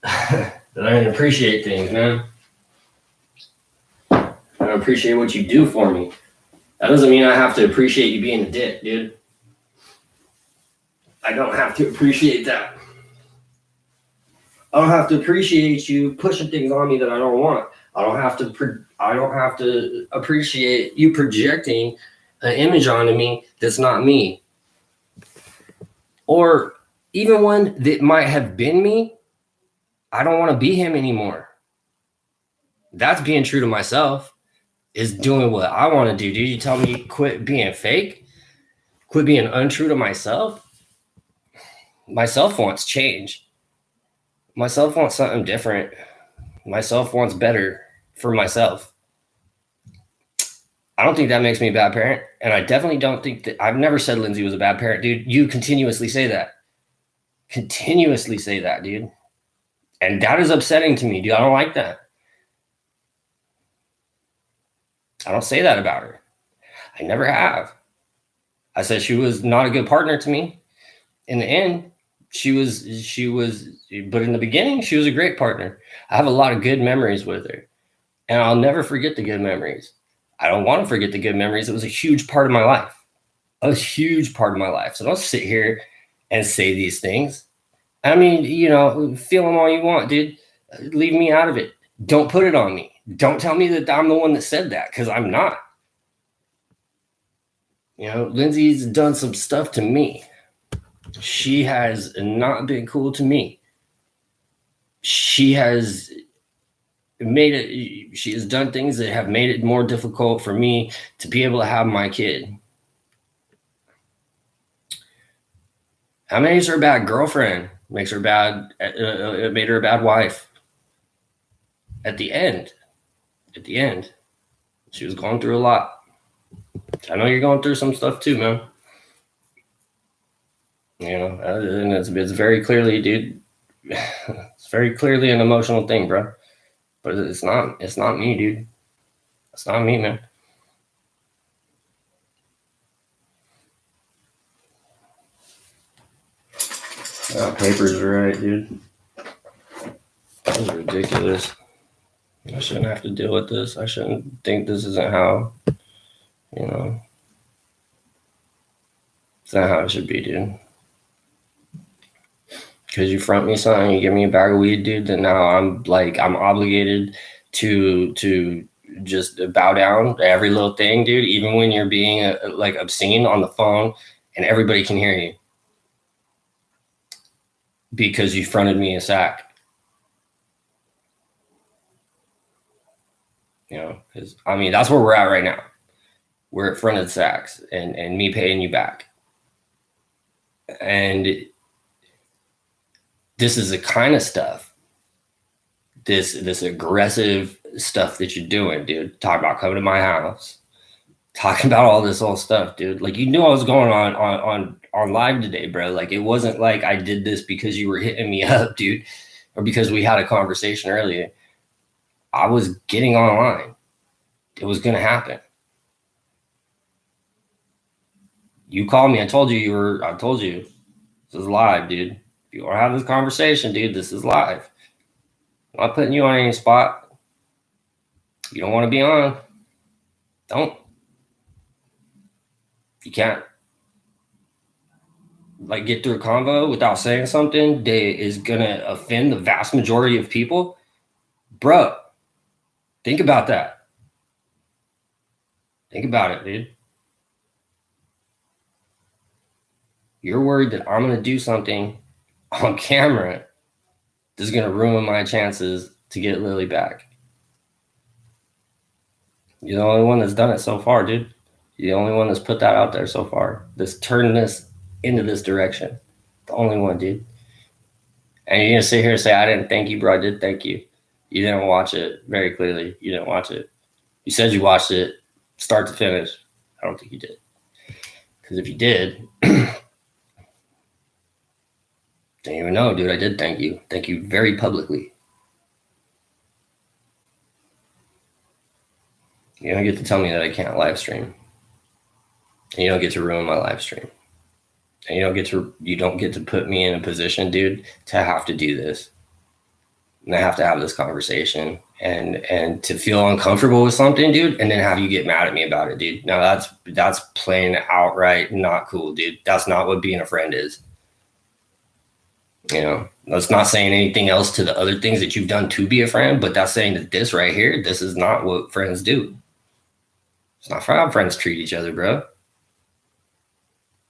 that I didn't appreciate things, man. I don't appreciate what you do for me. That doesn't mean I have to appreciate you being a dick, dude. I don't have to appreciate that. I don't have to appreciate you pushing things on me that I don't want. I don't have to appreciate you projecting an image onto me that's not me. Or even one that might have been me, I don't want to be him anymore. That's being true to myself, is doing what I want to do. Dude, you tell me quit being fake, quit being untrue to myself. Myself wants change. Myself wants something different. Myself wants better for myself. I don't think that makes me a bad parent. And I definitely don't think that I've never said Lindsay was a bad parent, dude. You continuously say that. Continuously say that, dude. And that is upsetting to me, dude. I don't like that. I don't say that about her. I never have. I said she was not a good partner to me. In the end, she was, but in the beginning, she was a great partner. I have a lot of good memories with her, and I'll never forget the good memories. I don't want to forget the good memories. It was a huge part of my life, a huge part of my life. So don't sit here and say these things. I mean, feel them all you want, dude. Leave me out of it. Don't put it on me. Don't tell me that I'm the one that said that, because I'm not. Lindsay's done some stuff to me. She has not been cool to me. She has done things that have made it more difficult for me to be able to have my kid. That makes her a bad girlfriend. It made her a bad wife. At the end, she was going through a lot. I know you're going through some stuff too, man. And it's very clearly, dude. It's very clearly an emotional thing, bro. But it's not me, dude. It's not me, man. Papers are right, dude. That was ridiculous. I shouldn't have to deal with this. I shouldn't think this isn't how, it's not how it should be, dude. Because you front me something, you give me a bag of weed, dude, then now I'm obligated to just bow down to every little thing, dude, even when you're being obscene on the phone and everybody can hear you because you fronted me a sack. Because that's where we're at right now. We're at fronted sacks and me paying you back. And this is the kind of stuff, this aggressive stuff that you're doing, dude. Talking about coming to my house, talking about all this old stuff, dude. Like, you knew I was going on live today, bro. Like, it wasn't like I did this because you were hitting me up, dude, or because we had a conversation earlier. I was getting online. It was gonna happen. You called me. I told you this is live, dude. If you want to have this conversation, dude, this is live. I'm not putting you on any spot. You don't want to be on. Don't. You can't get through a convo without saying something that is gonna offend the vast majority of people. Bro, think about that. Think about it, dude. You're worried that I'm gonna do something on camera that's gonna ruin my chances to get Lily back. You're the only one that's done it so far, dude. You're the only one that's put that out there so far. That's turned this into this direction. The only one, dude. And you're gonna sit here and say, I didn't thank you, bro. I did thank you. You didn't watch it very clearly. You didn't watch it. You said you watched it start to finish. I don't think you did. Because if you did, don't even know, dude. I did thank you. Thank you very publicly. You don't get to tell me that I can't live stream. And you don't get to ruin my live stream. And you don't get to put me in a position, dude, to have to do this. And I have to have this conversation and to feel uncomfortable with something, dude, and then have you get mad at me about it, dude. Now that's plain outright not cool, dude. That's not what being a friend is. That's not saying anything else to the other things that you've done to be a friend, but that's saying that this right here, this is not what friends do. It's not how friends treat each other, bro.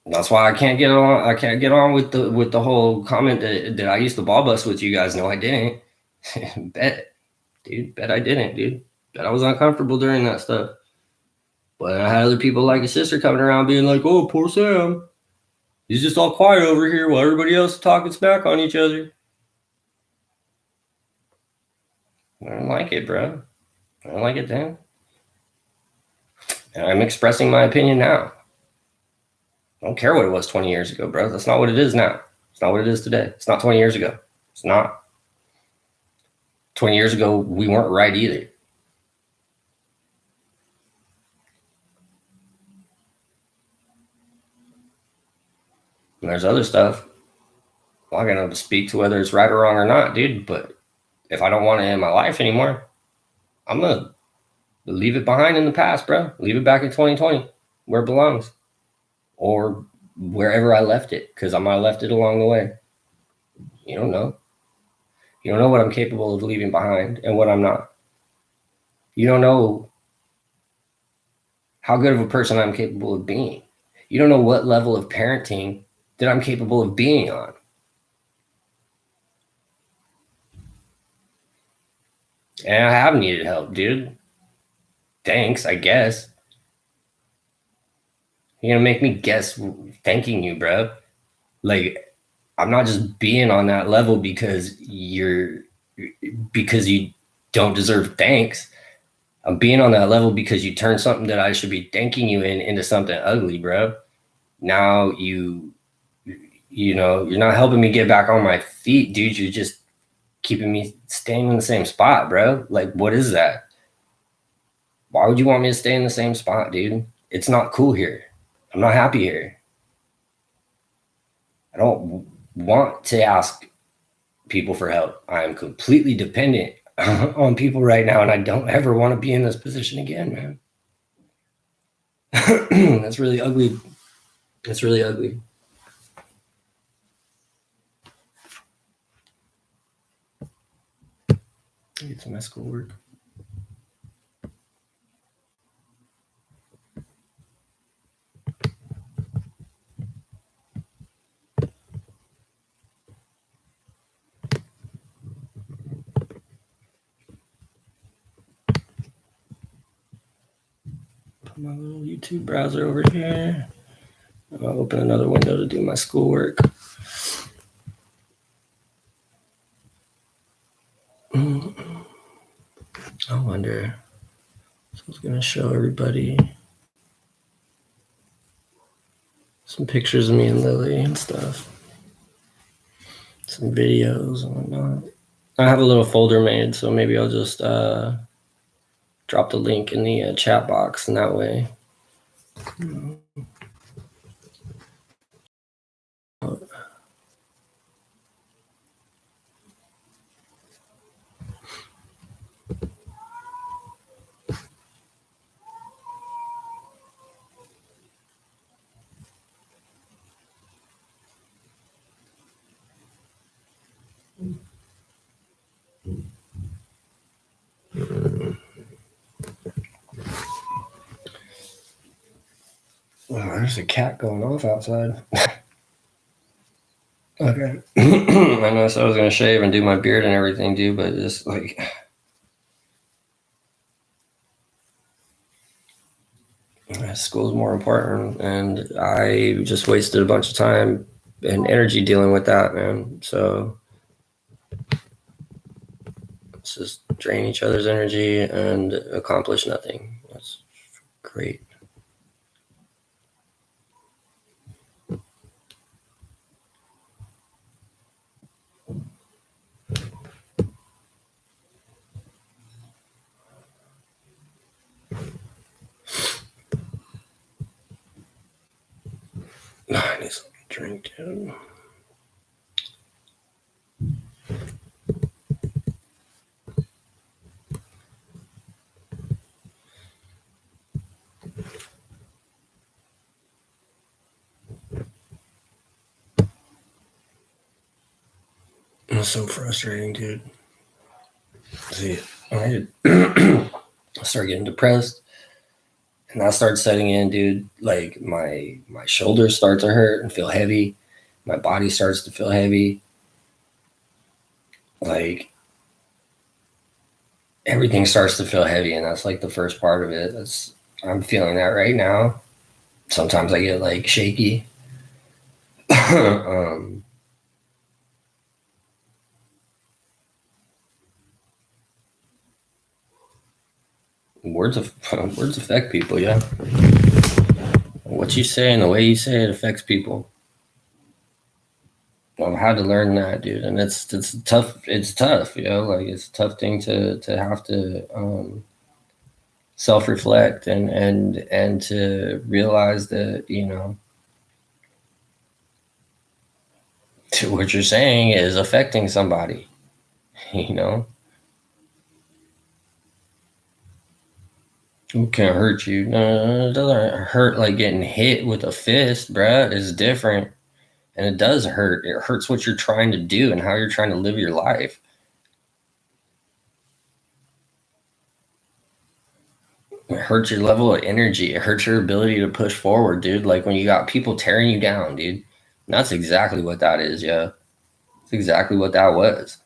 That's why I can't get on with the whole comment that I used to ball bust with you guys. No, I didn't. Bet I didn't, dude. Bet I was uncomfortable during that stuff. But I had other people like your sister coming around being like, oh, poor Sam. He's just all quiet over here while everybody else is talking smack on each other. I don't like it, bro. I don't like it then. And I'm expressing my opinion now. I don't care what it was 20 years ago, bro. That's not what it is now. It's not what it is today. It's not 20 years ago. It's not. 20 years ago, we weren't right either. And there's other stuff. I'm not gonna speak to whether it's right or wrong or not, dude. But if I don't want it in my life anymore, I'm gonna leave it behind in the past, bro. Leave it back in 2020 where it belongs, or wherever I left it, because I might have left it along the way. You don't know. You don't know what I'm capable of leaving behind and what I'm not. You don't know how good of a person I'm capable of being. You don't know what level of parenting that I'm capable of being on. And I have needed help, dude. Thanks, I guess. You're gonna make me guess thanking you, bro. Like, I'm not just being on that level because you don't deserve thanks. I'm being on that level because you turned something that I should be thanking you into something ugly, bro. Now you're not helping me get back on my feet, dude. You're just keeping me staying in the same spot, bro. Like, what is that? Why would you want me to stay in the same spot, dude? It's not cool here. I'm not happy here. I don't want to ask people for help. I am completely dependent on people right now, and I don't ever want to be in this position again, man. That's really ugly. It's really ugly. Get to my schoolwork. Put my little YouTube browser over here. I'll open another window to do my schoolwork. I wonder. So I was going to show everybody some pictures of me and Lily and stuff. Some videos and whatnot. I have a little folder made, so maybe I'll just drop the link in the chat box, and that way. Wow, there's a cat going off outside. Okay. I know, so I was going to shave and do my beard and everything, dude, but just like. School's more important, and I just wasted a bunch of time and energy dealing with that, man. So let's just drain each other's energy and accomplish nothing. That's great. I need something to drink, dude. It's so frustrating, dude. See, I start getting depressed, and that starts setting in, dude. Like my shoulders start to hurt and feel heavy. My body starts to feel heavy. Like everything starts to feel heavy, and that's like the first part of it. I'm feeling that right now. Sometimes I get like shaky. Words affect people, yeah. What you say and the way you say it affects people. I've had to learn that, dude, and it's tough. It's tough, like it's a tough thing to have to self-reflect and to realize that what you're saying is affecting somebody, you know? It can't hurt you. No, it doesn't hurt like getting hit with a fist, bruh. It's different. And it does hurt. It hurts what you're trying to do and how you're trying to live your life. It hurts your level of energy. It hurts your ability to push forward, dude. Like when you got people tearing you down, dude. And that's exactly what that is, yeah. That's exactly what that was.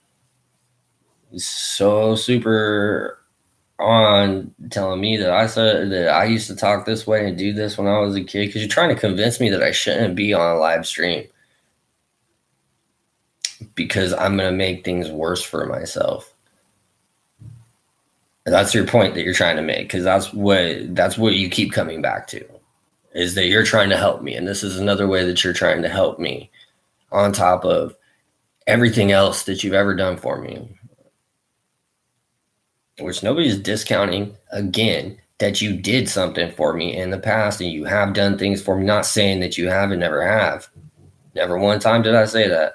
It's so super on telling me that I said that I used to talk this way and do this when I was a kid because you're trying to convince me that I shouldn't be on a live stream because I'm going to make things worse for myself. And that's your point that you're trying to make, because that's what you keep coming back to, is that you're trying to help me, and this is another way that you're trying to help me on top of everything else that you've ever done for me, which nobody's discounting, again, that you did something for me in the past and you have done things for me. Not saying that you have and never have. Never one time did I say that.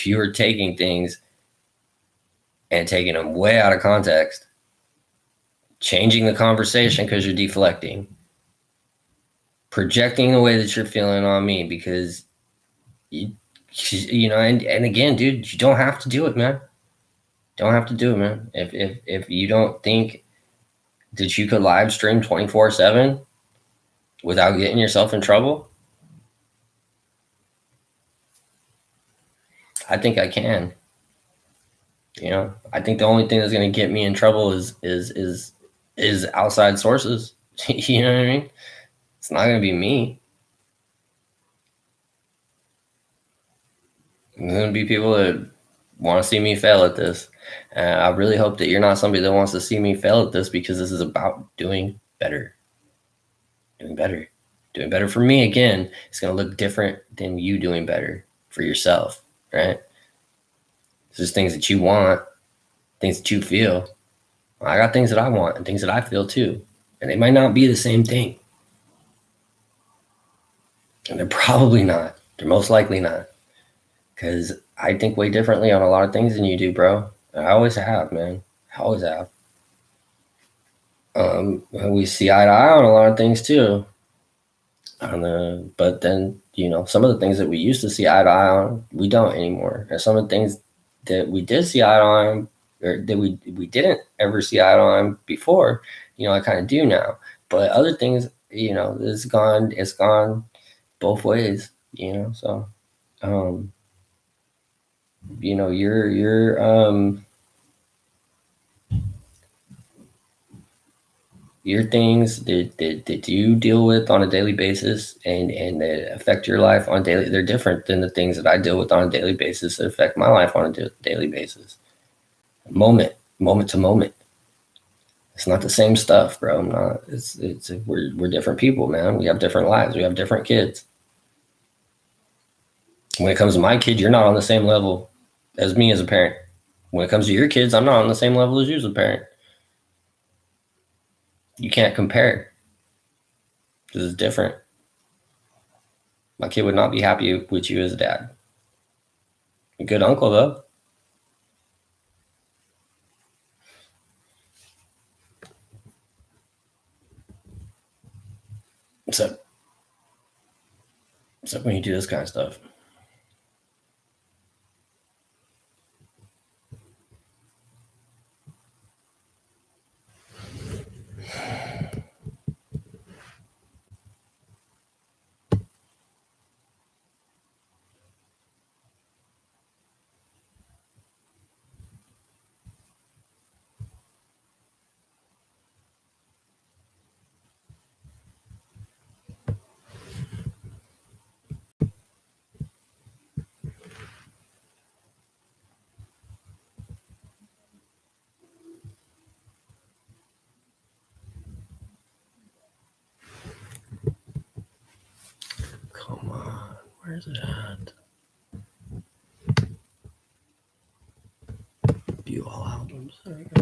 You were taking things and taking them way out of context, changing the conversation because you're deflecting, projecting the way that you're feeling on me because you know, and again, dude, you don't have to do it, man. Don't have to do it, man. If you don't think that you could live stream 24/7 without getting yourself in trouble, I think I can. You know, I think the only thing that's going to get me in trouble is outside sources. You know what I mean? It's not going to be me. There's going to be people that want to see me fail at this. I really hope that you're not somebody that wants to see me fail at this, because this is about doing better. Doing better. Doing better for me, again, it's going to look different than you doing better for yourself, right? It's just things that you want, things that you feel. I got things that I want and things that I feel too. And they might not be the same thing. And they're probably not. They're most likely not. Because I think way differently on a lot of things than you do, bro. I always have, man. I always have. We see eye to eye on a lot of things too. But then, you know, some of the things that we used to see eye to eye on, we don't anymore. And some of the things that we did see eye on, or that we didn't ever see eye on before, you know, I kind of do now. But other things, you know, it's gone both ways, you know. So, you know, your things that you deal with on a daily basis and that affect your life on daily, they're different than the things that I deal with on a daily basis that affect my life on a daily basis. Moment to moment. It's not the same stuff, bro. I'm not. We're different people, man. We have different lives. We have different kids. When it comes to my kid, you're not on the same level as me as a parent. When it comes to your kids, I'm not on the same level as you as a parent. You can't compare. This is different. My kid would not be happy with you as a dad. A good uncle, though. Except when you do this kind of stuff. Come on, where's it at? View all albums. There we go.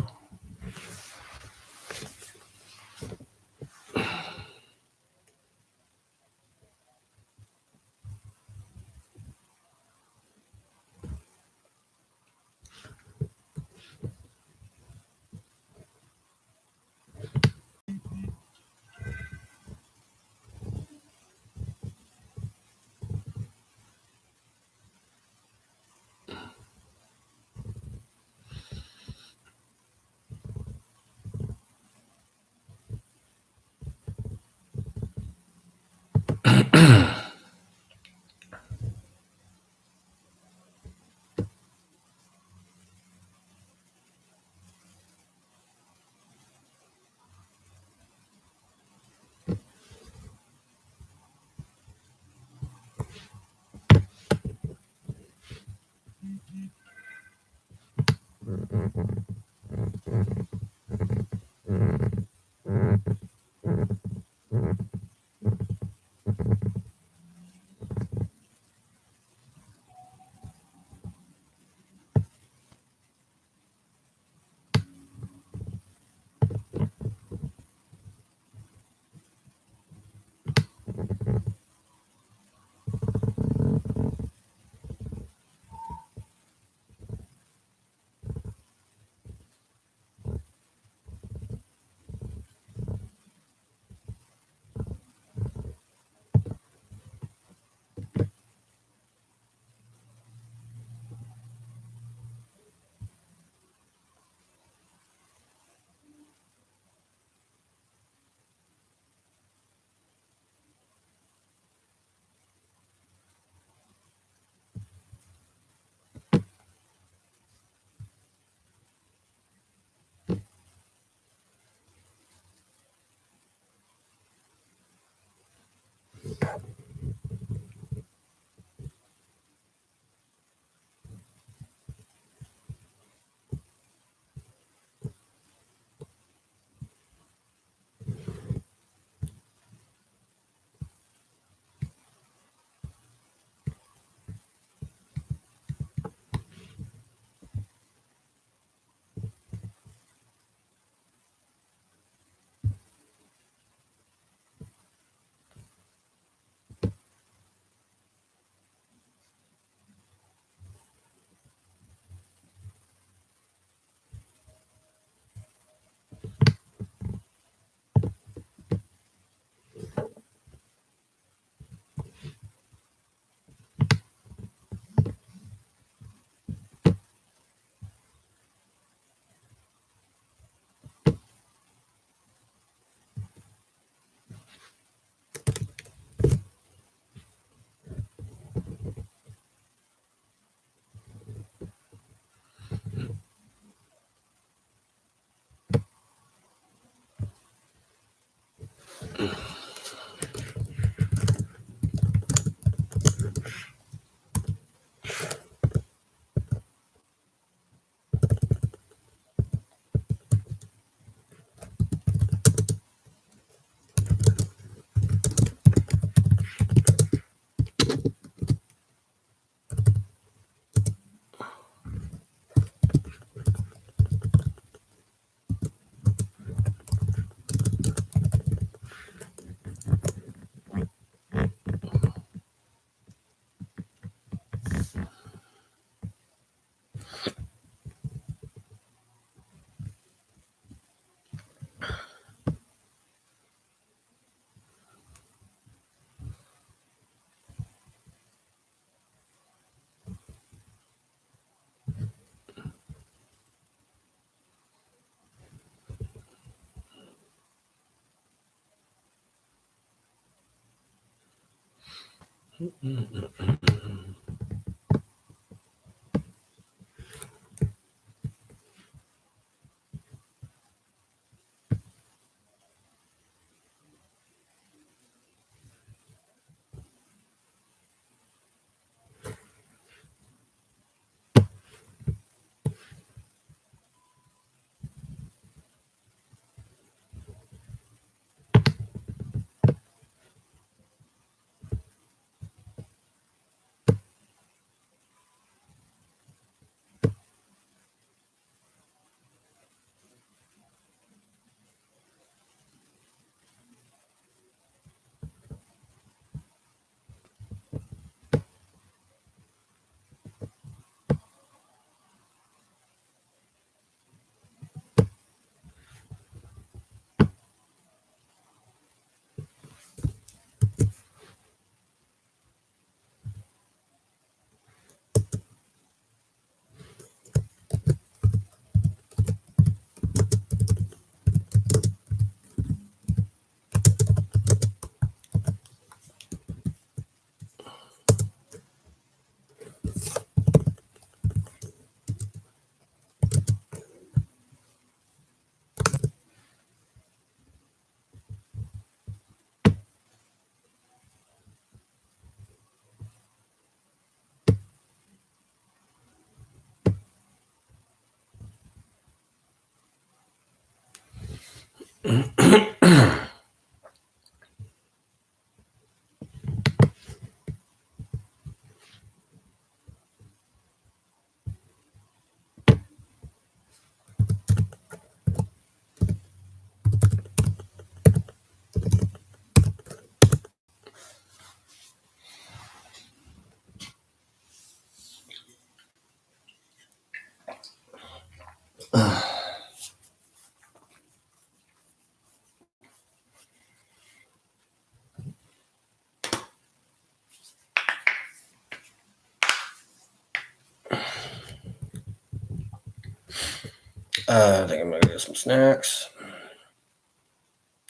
I think I'm gonna get some snacks.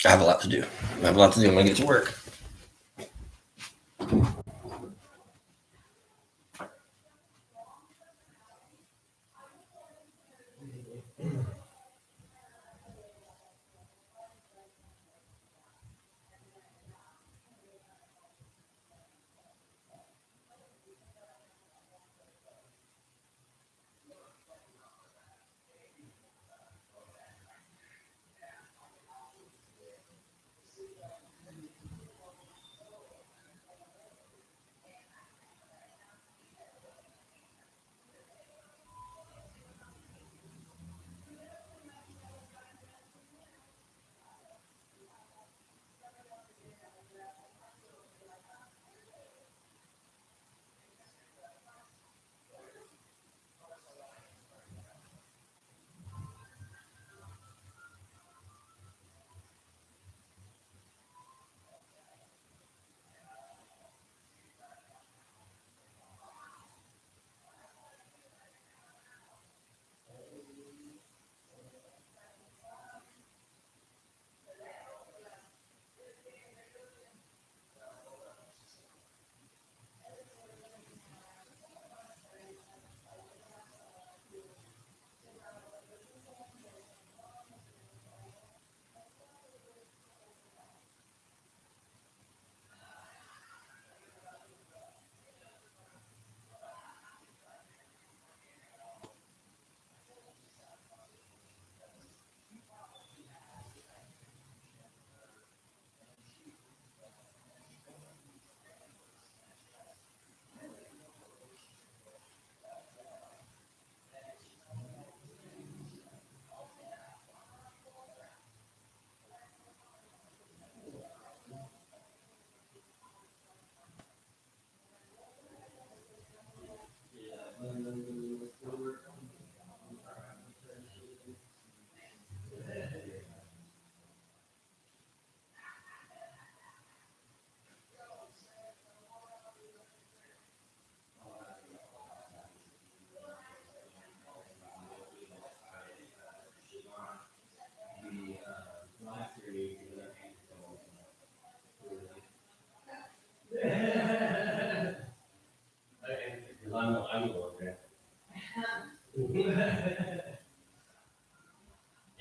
I have a lot to do. I'm gonna get to work.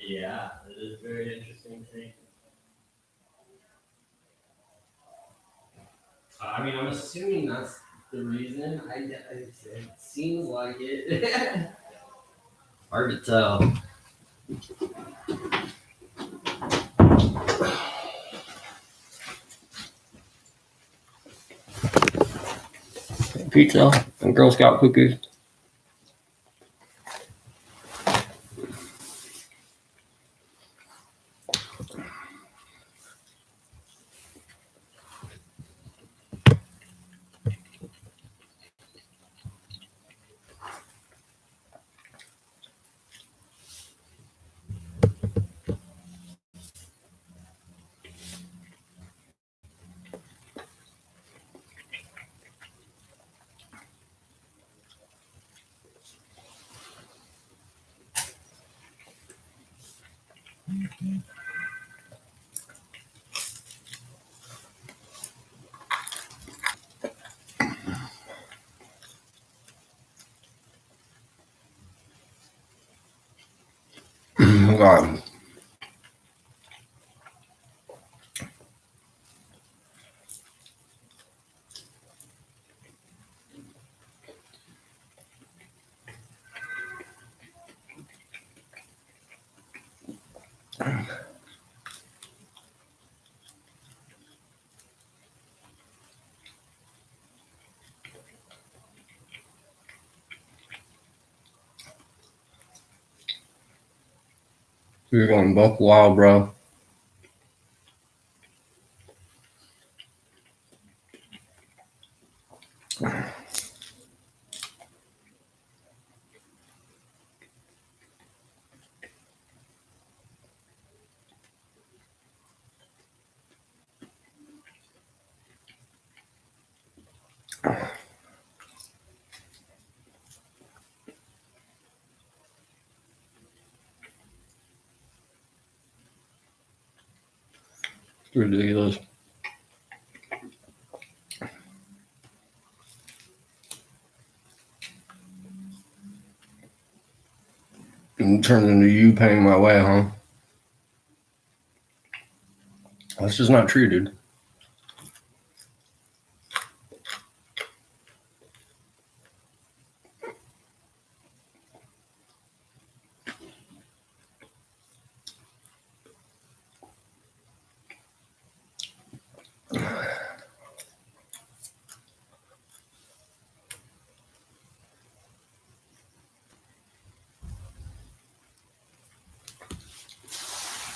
Yeah, it is very interesting thing. I mean, I'm assuming that's the reason. It seems like it. Hard to tell. Pizza and Girl Scout cookies. God. You're going buck wild, bro. It's ridiculous. And turns into you paying my way, huh? That's just not true, dude.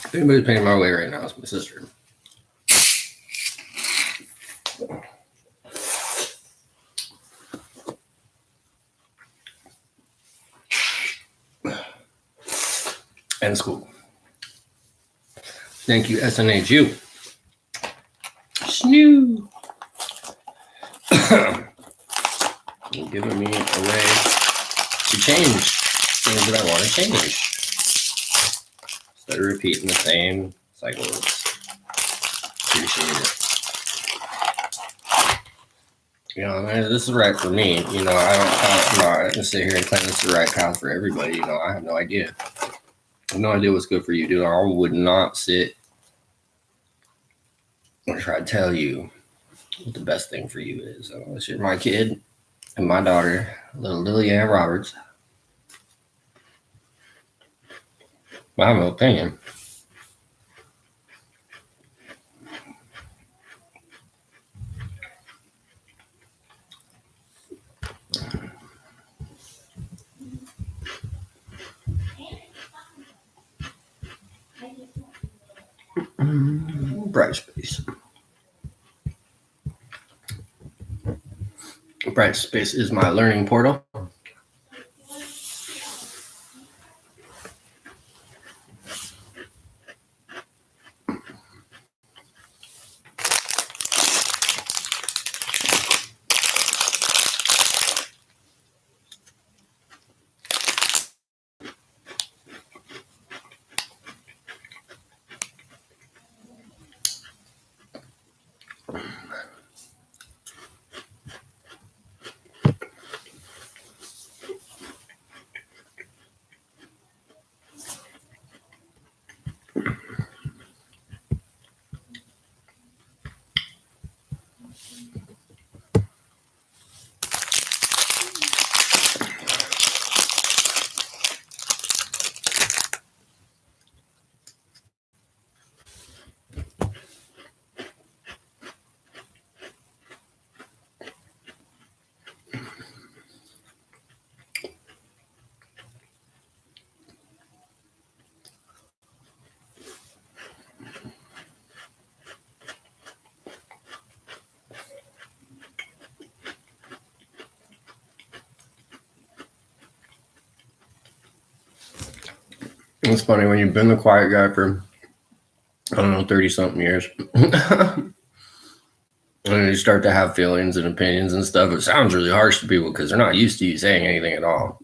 If anybody's paying my way right now, it's my sister. And school. Thank you, SNHU. Snoo. Giving me a way to change things that I want to change. Instead of repeating the same cycles. Appreciate it. You know, this is right for me. You know, I'm not going to sit here and claim this is the right path for everybody. You know, I have no idea. I have no idea what's good for you, dude. I would not sit and try to tell you what the best thing for you is. Unless you're my kid and my daughter, little Lily Ann Roberts. I have an opinion. Bright space. Bright space is my learning portal. It's funny when you've been the quiet guy for, I don't know, 30-something years. And you start to have feelings and opinions and stuff. It sounds really harsh to people because they're not used to you saying anything at all.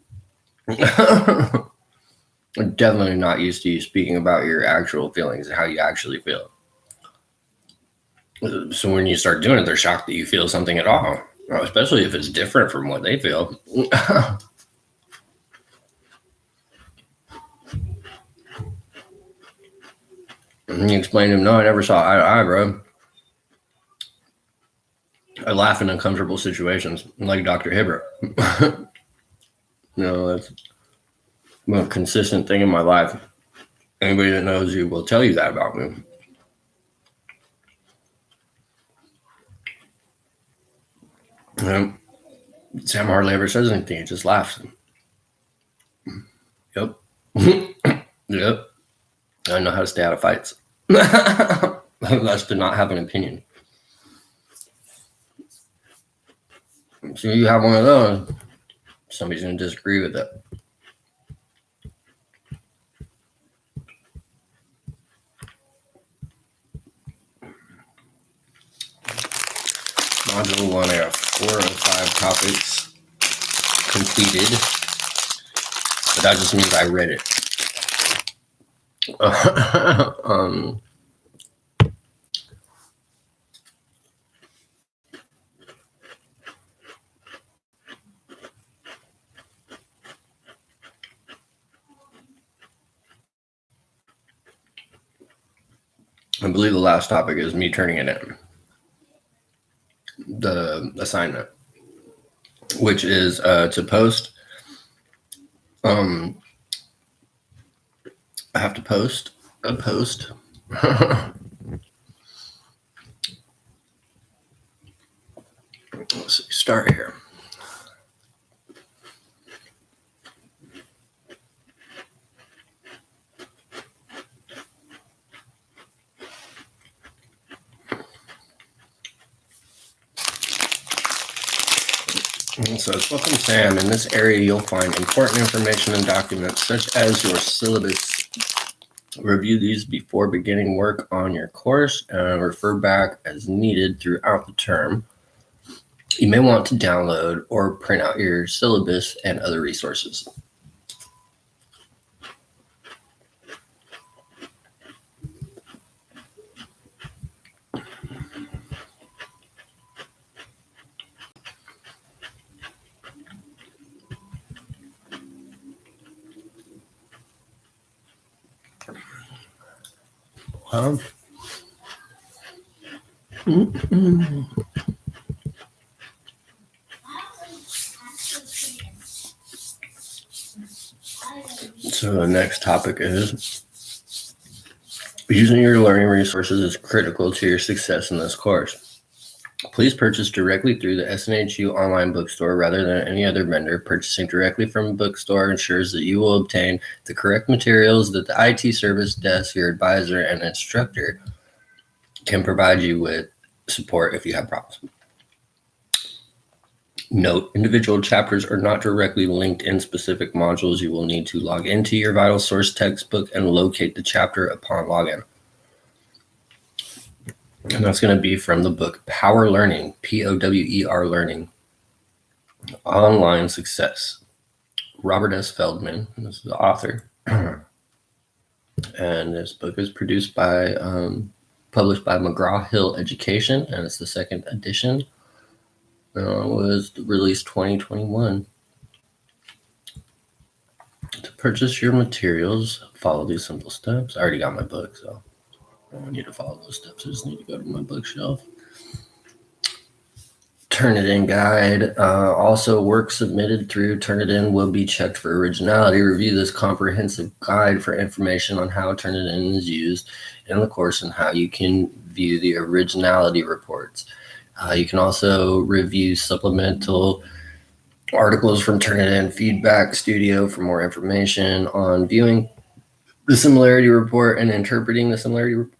They're definitely not used to you speaking about your actual feelings and how you actually feel. So when you start doing it, they're shocked that you feel something at all, especially if it's different from what they feel. And you explain to them, no, I never saw eye to eye, bro. I laugh in uncomfortable situations, like Dr. Hibbert. You know, that's a consistent thing in my life. Anybody that knows you will tell you that about me. Sam hardly ever says anything. He just laughs. Yep. Yep. I know how to stay out of fights. That's to not have an opinion. So you have one of those, somebody's going to disagree with it. Module 1, I have 4 of 5 topics completed, but that just means I read it. I believe the last topic is me turning it in. The assignment, which is to post. I have to post a post. Let's see, start here. And so it's welcome, Sam. In this area, you'll find important information and documents such as your syllabus. Review these before beginning work on your course and refer back as needed throughout the term. You may want to download or print out your syllabus and other resources. So the next topic is using your learning resources is critical to your success in this course. Please purchase directly through the SNHU online bookstore rather than any other vendor. Purchasing directly from a bookstore ensures that you will obtain the correct materials that the IT service desk, your advisor, and instructor can provide you with support if you have problems. Note, individual chapters are not directly linked in specific modules. You will need to log into your Vital Source textbook and locate the chapter upon login. And that's going to be from the book Power Learning, Power Learning, Online Success. Robert S. Feldman is the author. And this book is published by McGraw-Hill Education, and it's the second edition. Was released 2021. To purchase your materials, follow these simple steps. I already got my book, so I don't need to follow those steps. I just need to go to my bookshelf. Turnitin guide. Also, work submitted through Turnitin will be checked for originality. Review this comprehensive guide for information on how Turnitin is used in the course and how you can view the originality reports. You can also review supplemental articles from Turnitin Feedback Studio for more information on viewing the similarity report and interpreting the similarity report.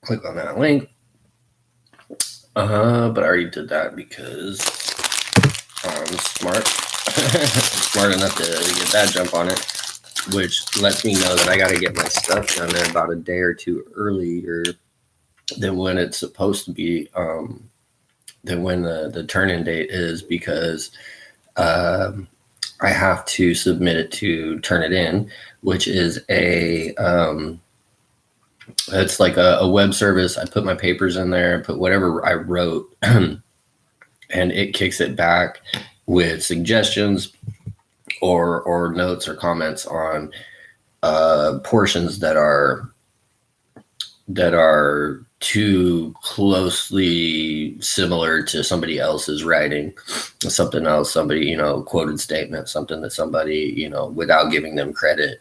Click on that link. But I already did that because I'm smart. Smart enough to get that jump on it, which lets me know that I got to get my stuff done there about a day or two earlier than when it's supposed to be. Than when the turn-in date is, because I have to submit it to Turnitin, which is it's like a web service. I put my papers in there, put whatever I wrote, and it kicks it back with suggestions or notes or comments on portions that are too closely similar to somebody else's writing, something else, somebody, quoted statement, something that somebody, without giving them credit.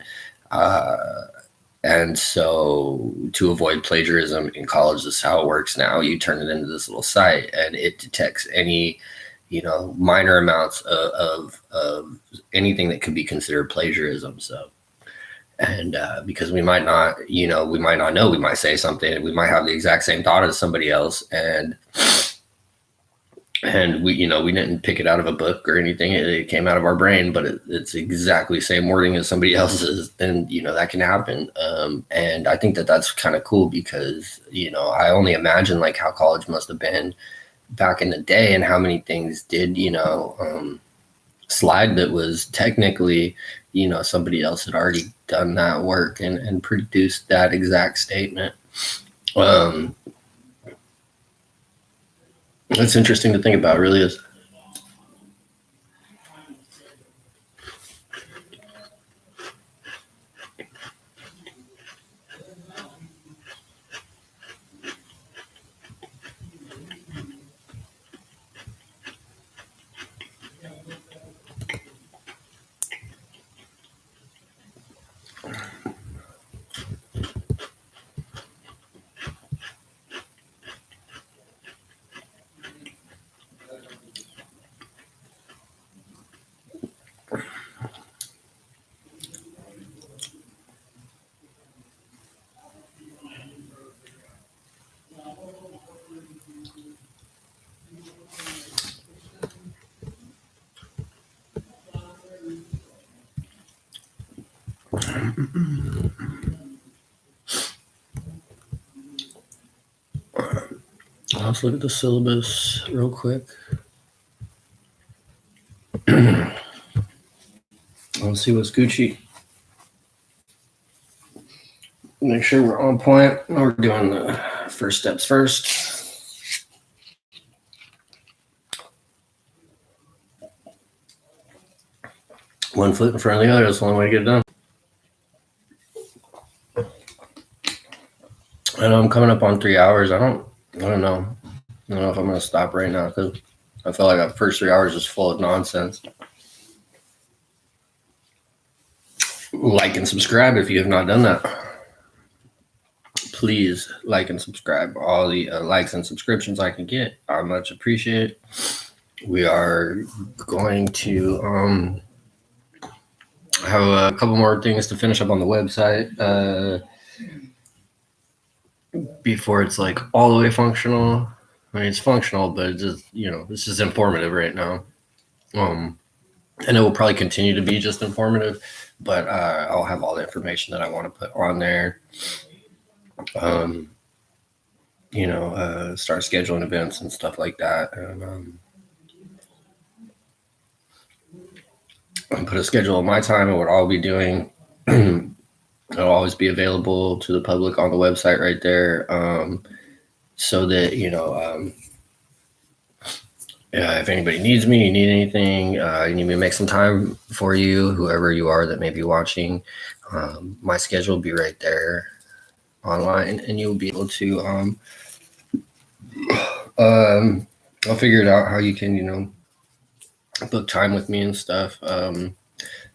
And so to avoid plagiarism in college, this is how it works now. You turn it into this little site and it detects any, minor amounts of anything that could be considered plagiarism. So, and because we might not know, we might say something, we might have the exact same thought as somebody else, and we didn't pick it out of a book or anything. It came out of our brain, but it's exactly the same wording as somebody else's, and that can happen. And I think that that's kind of cool because I only imagine like how college must have been back in the day and how many things did slide that was technically somebody else had already done that work and produced that exact statement. It's interesting to think about, really is. Let's look at the syllabus real quick. Let's see what's Gucci. Make sure we're on point. We're doing the first steps first. One foot in front of the other. That's the only way to get it done. I know I'm coming up on 3 hours. I don't know. I don't know if I'm going to stop right now because I feel like the first 3 hours is full of nonsense. Like and subscribe if you have not done that. Please like and subscribe. All the likes and subscriptions I can get, I much appreciate it. We are going to have a couple more things to finish up on the website before it's like all the way functional. I mean, it's functional, but it's just, it's just informative right now. And it will probably continue to be just informative, but I'll have all the information that I want to put on there. Start scheduling events and stuff like that, and put a schedule of my time and what I'll be doing. It'll always be available to the public on the website right there, so that if anybody needs me, you need anything, you need me to make some time for you, whoever you are that may be watching, my schedule will be right there online, and you'll be able to I'll figure it out how you can book time with me and stuff.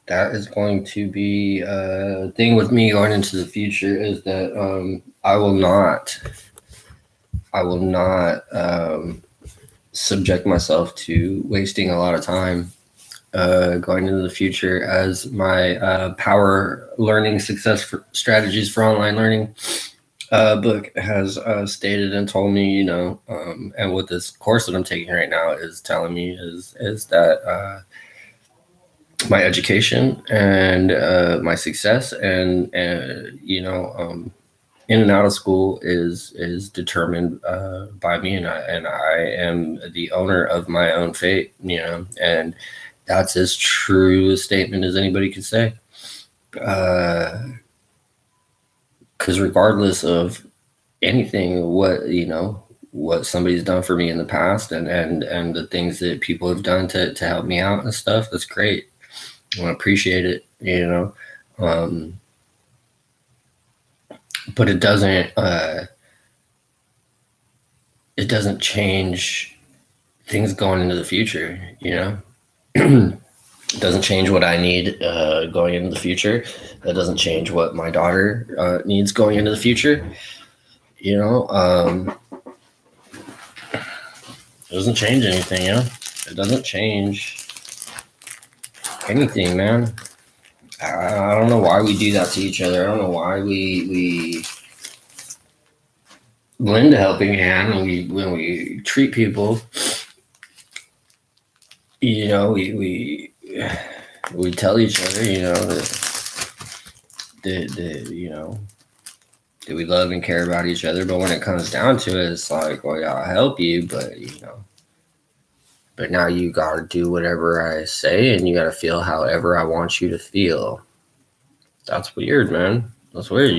That is going to be a thing with me going into the future, is that I will not subject myself to wasting a lot of time going into the future, as my Power Learning Success Strategies for Online Learning book has stated and told me, and what this course that I'm taking right now is telling me is that my education and my success and in and out of school is determined by me, and I am the owner of my own fate, and that's as true a statement as anybody could say. Because regardless of anything, what somebody's done for me in the past, and the things that people have done to help me out and stuff, that's great. I appreciate it, but it doesn't change things going into the future, It doesn't change what I need going into the future. That doesn't change what my daughter needs going into the future. It doesn't change anything, It doesn't change anything, man. I don't know why we do that to each other. I don't know why we lend a helping hand when we treat people. We tell each other, that we love and care about each other, but when it comes down to it, it's like, well, yeah, I'll help you, but but now you gotta do whatever I say, and you gotta feel however I want you to feel. That's weird, man. That's weird.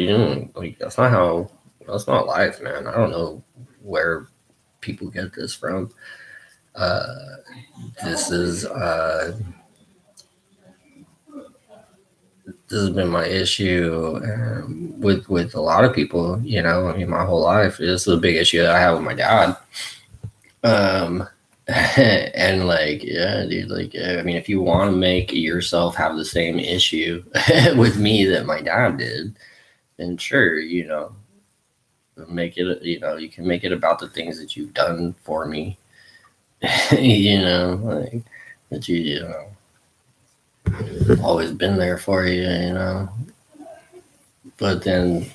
That's not life, man. I don't know where people get this from. This has been my issue with a lot of people, my whole life. This is a big issue that I have with my dad. And yeah, dude, if you want to make yourself have the same issue with me that my dad did, then sure, make it, you can make it about the things that you've done for me, that always been there for you, but then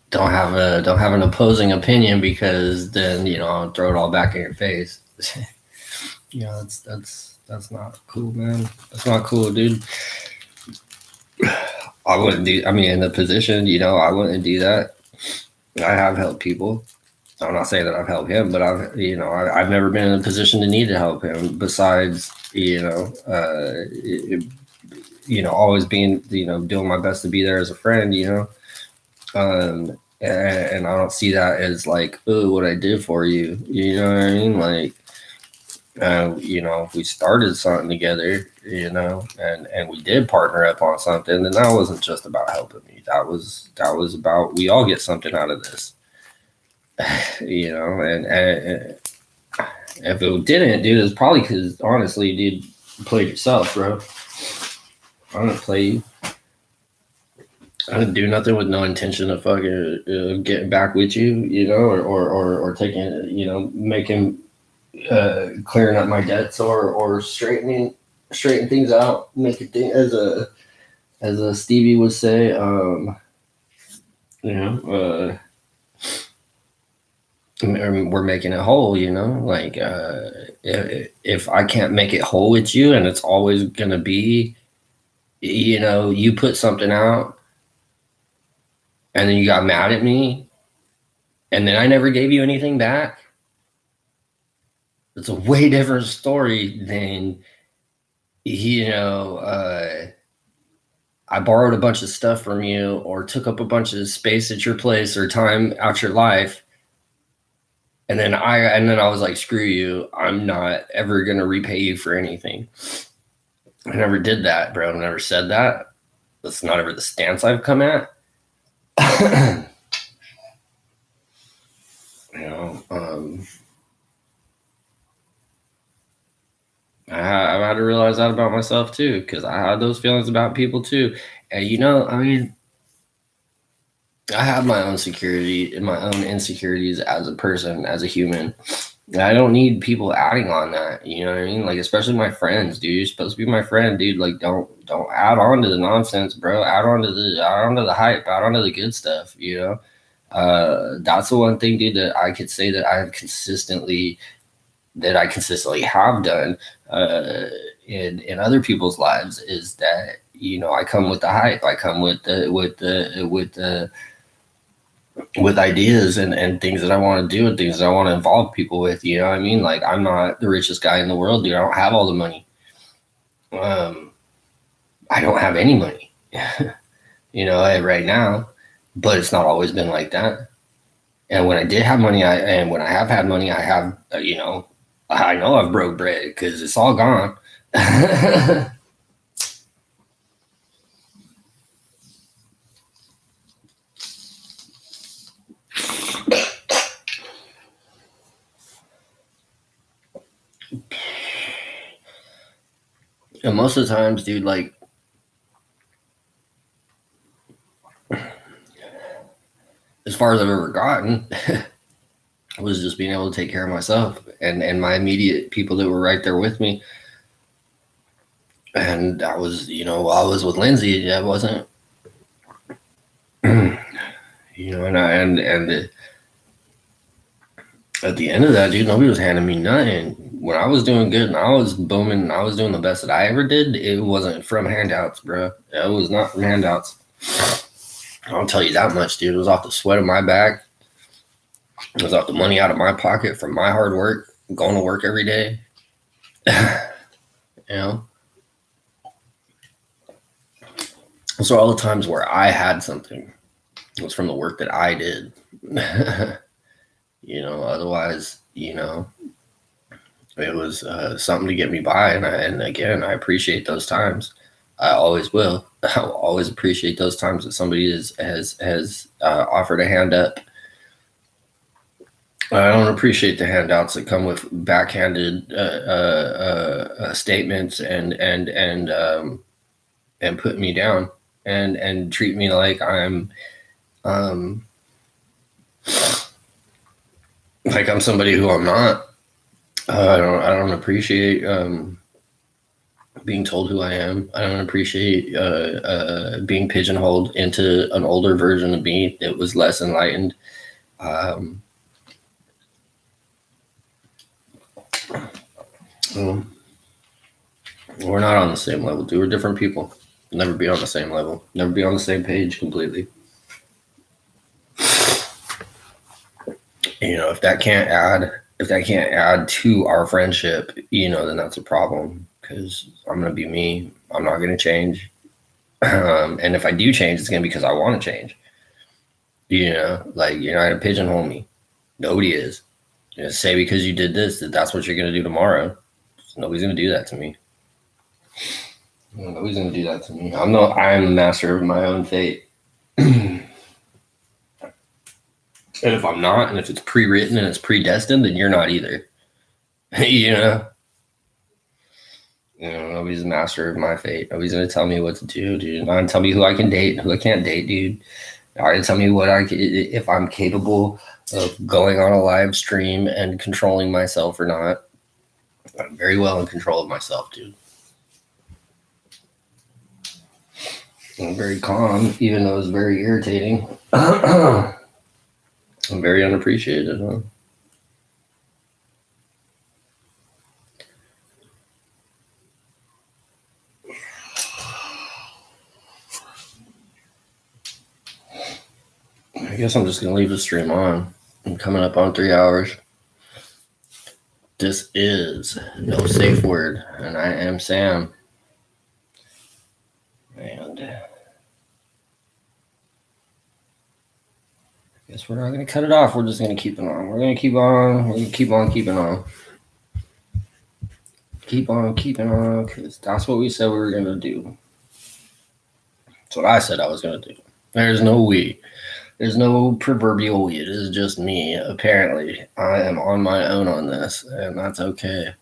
don't have an opposing opinion, because then, I'll throw it all back in your face. That's not cool, man. That's not cool, dude. I wouldn't do. I mean, in the position, I wouldn't do that. I have helped people. I'm not saying that I've helped him, but I've never been in a position to need to help him. Besides, always being, doing my best to be there as a friend. And I don't see that as like, oh, what I did for you. You know what I mean? Like, if we started something together, and we did partner up on something, then that wasn't just about helping me. That was about, we all get something out of this. And if it didn't, dude, it's probably because, honestly, dude, you played yourself, bro. I didn't play you. I didn't do nothing with no intention of fucking getting back with you, or taking, making, clearing up my debts or straighten things out, make it as a Stevie would say, we're making it whole, like, if I can't make it whole with you, and it's always gonna be, you put something out and then you got mad at me and then I never gave you anything back, it's a way different story than, I borrowed a bunch of stuff from you or took up a bunch of space at your place or time out your life. And then I was like, screw you. I'm not ever going to repay you for anything. I never did that, bro. I never said that. That's not ever the stance I've come at. I've had to realize that about myself too, because I had those feelings about people too. And I mean, I have my own security and my own insecurities as a person, as a human. And I don't need people adding on that. You know what I mean? Like, especially my friends, dude. You're supposed to be my friend, dude. Like, don't add on to the nonsense, bro. Add on to the hype. Add on to the good stuff. That's the one thing, dude, that I could say that I consistently have done in other people's lives is that I come with the hype. I come with ideas and things that I want to do and things that I want to involve people with. You know what I mean? Like, I'm not the richest guy in the world, dude. I don't have all the money. I don't have any money, right now, but it's not always been like that. And when I did have money, when I have had money, I have, I know I've broke bread because it's all gone. And most of the times, dude, like, as far as I've ever gotten, was just being able to take care of myself and my immediate people that were right there with me. And I was, while I was with Lindsay, I wasn't, and at the end of that, dude, nobody was handing me nothing. When I was doing good and I was booming and I was doing the best that I ever did, it wasn't from handouts, bro. It was not from handouts. I'll tell you that much, dude. It was off the sweat of my back. It was off the money out of my pocket from my hard work, going to work every day. So all the times where I had something, it was from the work that I did. Otherwise, it was something to get me by. And again, I appreciate those times. I always will. I'll always appreciate those times that somebody has offered a hand up. I don't appreciate the handouts that come with backhanded statements and put me down and treat me like I'm somebody who I'm not. I don't appreciate being told who I am. I don't appreciate being pigeonholed into an older version of me that was less enlightened. We're not on the same level, dude. We're different people. Never be on the same level. Never be on the same page completely. You know, if that can't add to our friendship, you know, then that's a problem, because I'm gonna be me. I'm not gonna change. And if I do change, it's gonna be because I want to change. You know, like, you're not gonna pigeonhole me. Nobody is. You know, say because you did this, that's what you're gonna do tomorrow. Nobody's gonna do that to me. Nobody's gonna do that to me. I'm the master of my own fate. And if I'm not, and if it's pre-written and it's predestined, then you're not either. You know? You know, nobody's the master of my fate. Nobody's gonna tell me what to do, dude. Not gonna tell me who I can date, who I can't date, dude. Not gonna tell me if I'm capable of going on a live stream and controlling myself or not. I'm very well in control of myself, dude. I'm very calm, even though it's very irritating. I'm very unappreciated, huh? I guess I'm just going to leave the stream on. I'm coming up on 3 hours. This is No Safe Word, and I am Sam. And I guess we're not going to cut it off. We're just going to keep it on. We're going to keep on. We're going to keep on keeping on. Keep on keeping on, because that's what we said we were going to do. That's what I said I was going to do. There's no we. There's no proverbial we. It is just me. Apparently, I am on my own on this, and that's okay.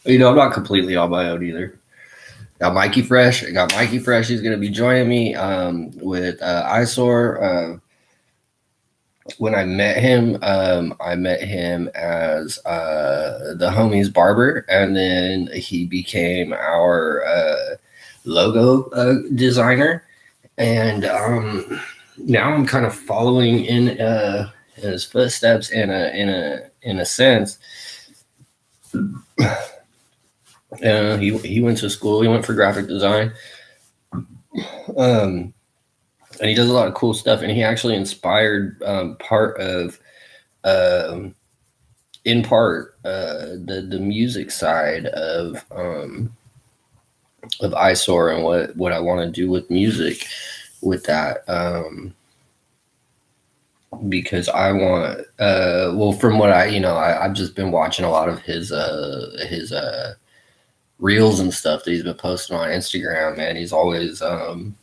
You know, I'm not completely on my own either. Got Mikey Fresh. I got Mikey Fresh. He's going to be joining me with Eyesore. When I met him as the homie's barber, and then he became our logo designer. And now I'm kind of following in his footsteps in a sense. He went to school. He went for graphic design, and he does a lot of cool stuff. And he actually inspired the music side of Eyesore, and what I want to do with music with that. Because I want from what I've just been watching a lot of his reels and stuff that he's been posting on Instagram, man. He's always on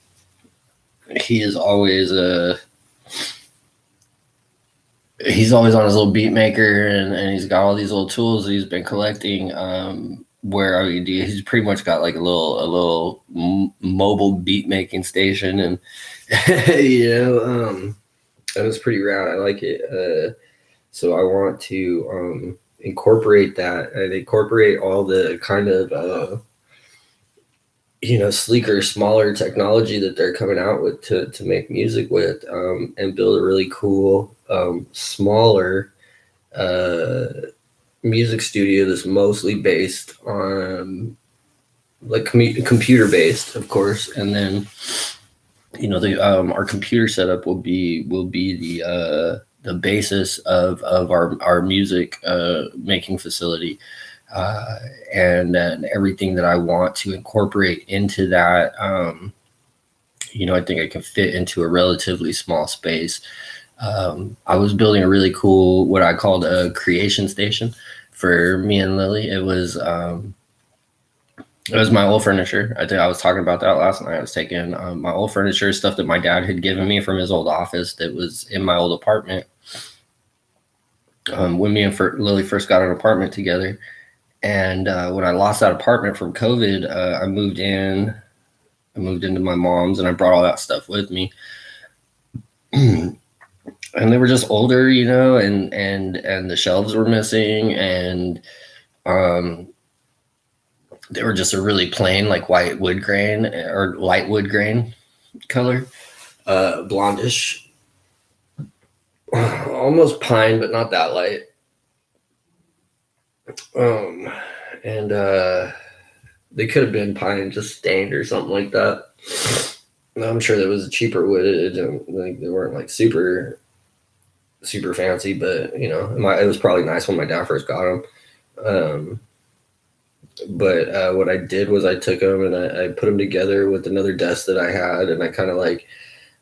his little beat maker, and he's got all these little tools that he's been collecting, where he's pretty much got like a little mobile beat making station, and that was pretty rad. I like it. So I want to incorporate that and incorporate all the kind of sleeker, smaller technology that they're coming out with to make music with, and build a really cool smaller music studio that's mostly based on like computer based, of course. And then our computer setup will be the basis of our music making facility, and then everything that I want to incorporate into that. I think I can fit into a relatively small space. I was building a really cool, what I called a creation station for me and Lily. It was my old furniture. I think I was talking about that last night. I was taking my old furniture, stuff that my dad had given me from his old office that was in my old apartment. When me and Lily first got an apartment together. And when I lost that apartment from COVID, I moved into my mom's, and I brought all that stuff with me. And they were just older, and the shelves were missing, and They were just a really plain, like white wood grain or light wood grain color, blondish, almost pine, but not that light. And they could have been pine, just stained or something like that. I'm sure there was a cheaper wood. They weren't like super fancy, but you know, it was probably nice when my dad first got them. But what I did was I took them and I put them together with another desk that I had, and I kind of like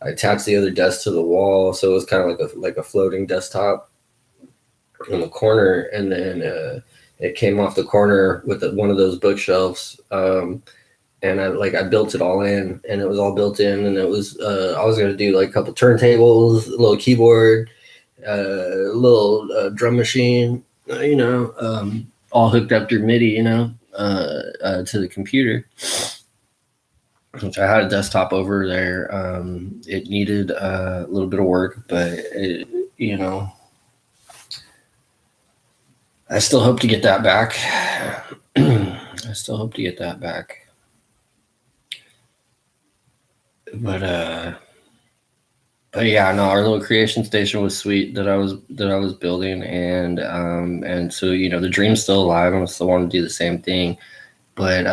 I attached the other desk to the wall, so it was kind of like a floating desktop in the corner, and then it came off the corner with one of those bookshelves. And I built it all in, and it was all built in, and it was I was gonna do like a couple turntables, a little keyboard, a little drum machine, all hooked up through MIDI, to the computer, which I had a desktop over there. It needed a little bit of work, but I still hope to get that back. I still hope to get that back. But yeah, no, our little creation station was sweet that I was building, and so the dream's still alive. I still want to do the same thing, but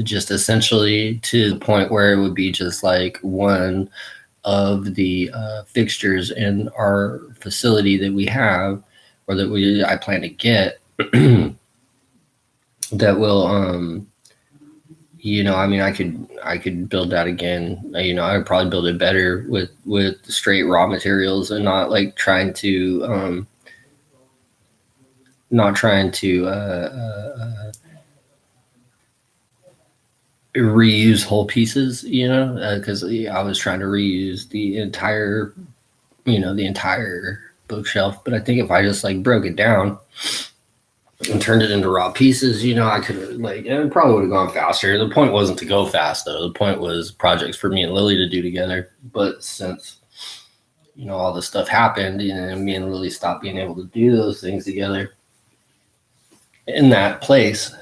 just essentially to the point where it would be just like one of the fixtures in our facility that we have, or that I plan to get, that will I could build that again. I would probably build it better with straight raw materials and not like trying to reuse whole pieces, because I was trying to reuse the entire bookshelf. But I think if I just like broke it down and turned it into raw pieces, I could it probably would have gone faster. The point wasn't to go fast though. The point was projects for me and Lily to do together. But since all this stuff happened, and me and Lily stopped being able to do those things together in that place,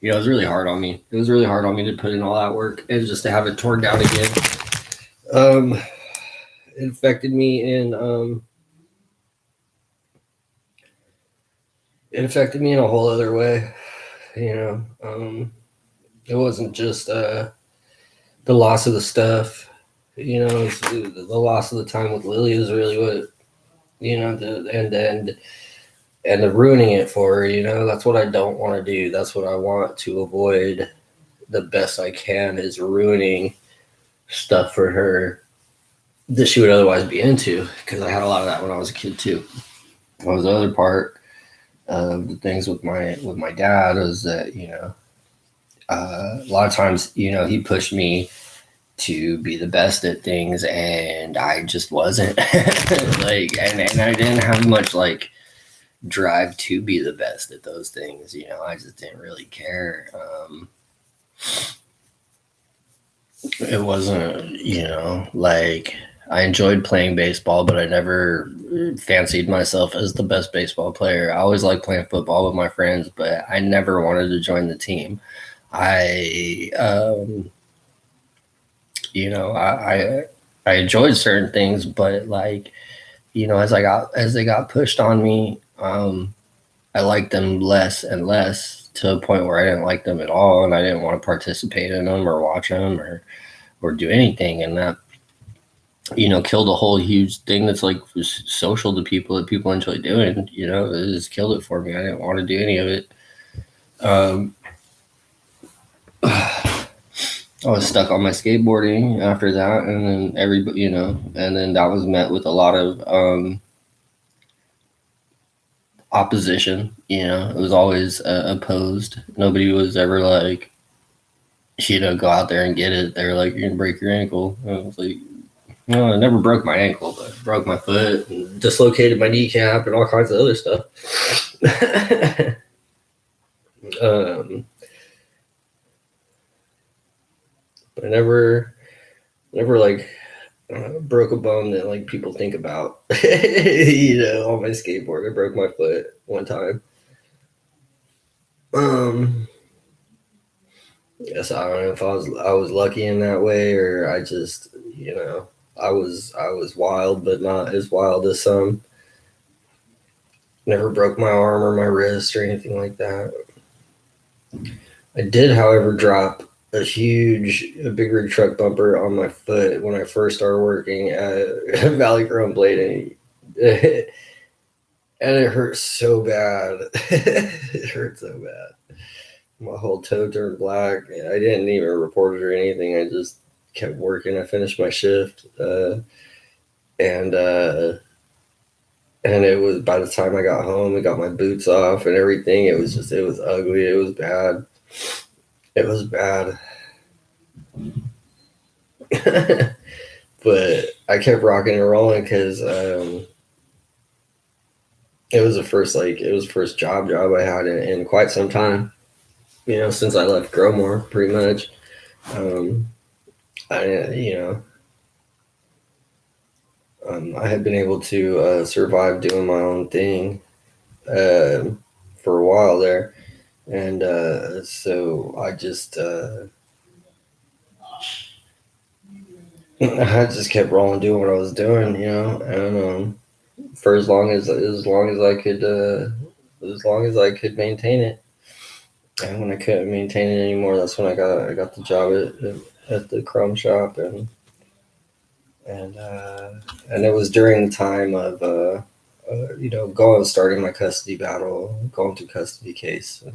it was really hard on me. It was really hard on me to put in all that work and just to have it torn down again. It affected me in a whole other way. It wasn't just the loss of the stuff. The loss of the time with Lily is really what and the ruining it for her. That's what I don't want to do. That's what I want to avoid the best I can, is ruining stuff for her that she would otherwise be into, because I had a lot of that when I was a kid too. What was the other part of the things with my dad was that a lot of times he pushed me to be the best at things, and I just wasn't. and I didn't have much drive to be the best at those things. I just didn't really care. It wasn't I enjoyed playing baseball, but I never fancied myself as the best baseball player. I always liked playing football with my friends, but I never wanted to join the team. I enjoyed certain things, but as they got pushed on me, I liked them less and less, to a point where I didn't like them at all, and I didn't want to participate in them or watch them or do anything. And that killed a whole huge thing that's social to people, that people enjoy doing. It just killed it for me. I didn't want to do any of it. I was stuck on my skateboarding after that, and then everybody, and then that was met with a lot of opposition. It was always opposed. Nobody was ever go out there and get it. They were like, you're gonna break your ankle. And I was like, no, I never broke my ankle, but I broke my foot and dislocated my kneecap and all kinds of other stuff. I never broke a bone that like people think about. You know, on my skateboard, I broke my foot one time. Yes, I don't know if I was lucky in that way, or I just, you know, I was wild, but not as wild as some. Never broke my arm or my wrist or anything like that. I did, however, drop a big rig truck bumper on my foot when I first started working at Valley Grown Blade, and it hurt so bad. It hurt so bad. My whole toe turned black. I didn't even report it or anything. I just kept working. I finished my shift, and and it was, by the time I got home and got my boots off and everything, it was ugly. It was bad. It was bad. But I kept rocking and rolling because it was the first job I had in quite some time. You know, since I left Growmore, pretty much. I you know I had been able to survive doing my own thing for a while there, and so I just I just kept rolling, doing what I was doing, you know, and for as long as I could, as long as I could maintain it. And when I couldn't maintain it anymore, that's when I got the job at the crumb shop, and it was during the time of you know, starting my custody battle, going through custody case, and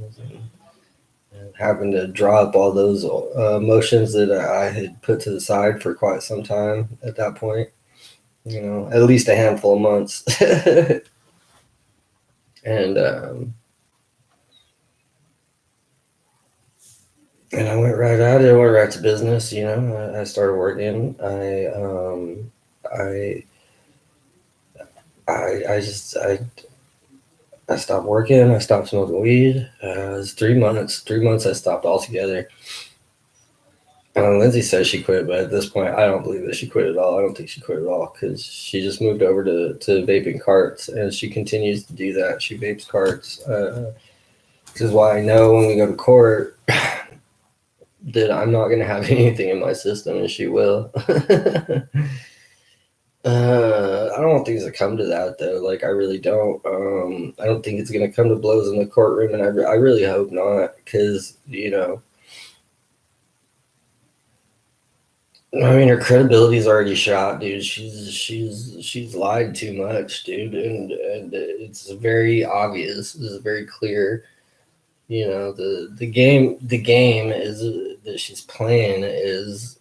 having to drop all those emotions that I had put to the side for quite some time at that point. You know, at least a handful of months, and I went right at it. I went right to business. You know, I started working. I stopped working. I stopped smoking weed. It was 3 months. 3 months I stopped altogether. Lindsay says she quit, but at this point, I don't believe that she quit at all. I don't think she quit at all because she just moved over to vaping carts, and she continues to do that. She vapes carts. This is why I know when we go to court that I'm not going to have anything in my system, and she will. I don't think it's gonna come to that though. Like I really don't. I don't think it's gonna come to blows in the courtroom, and I really hope not, because you know, I mean, her credibility's already shot, dude. She's lied too much, dude, and it's very obvious. This is very clear. You know, the game is that she's playing is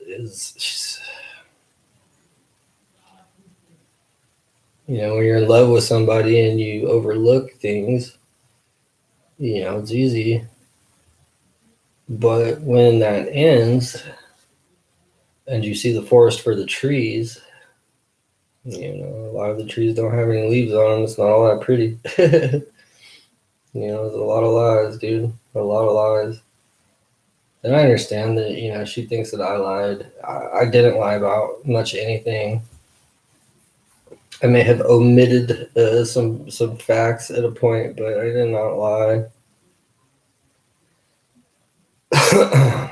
she's, you know, when you're in love with somebody and you overlook things, you know, it's easy. But when that ends and you see the forest for the trees, you know, a lot of the trees don't have any leaves on them. It's not all that pretty. You know, there's a lot of lies, dude. A lot of lies. And I understand that, you know, she thinks that I lied. I didn't lie about much anything. I may have omitted some facts at a point, but I did not lie. I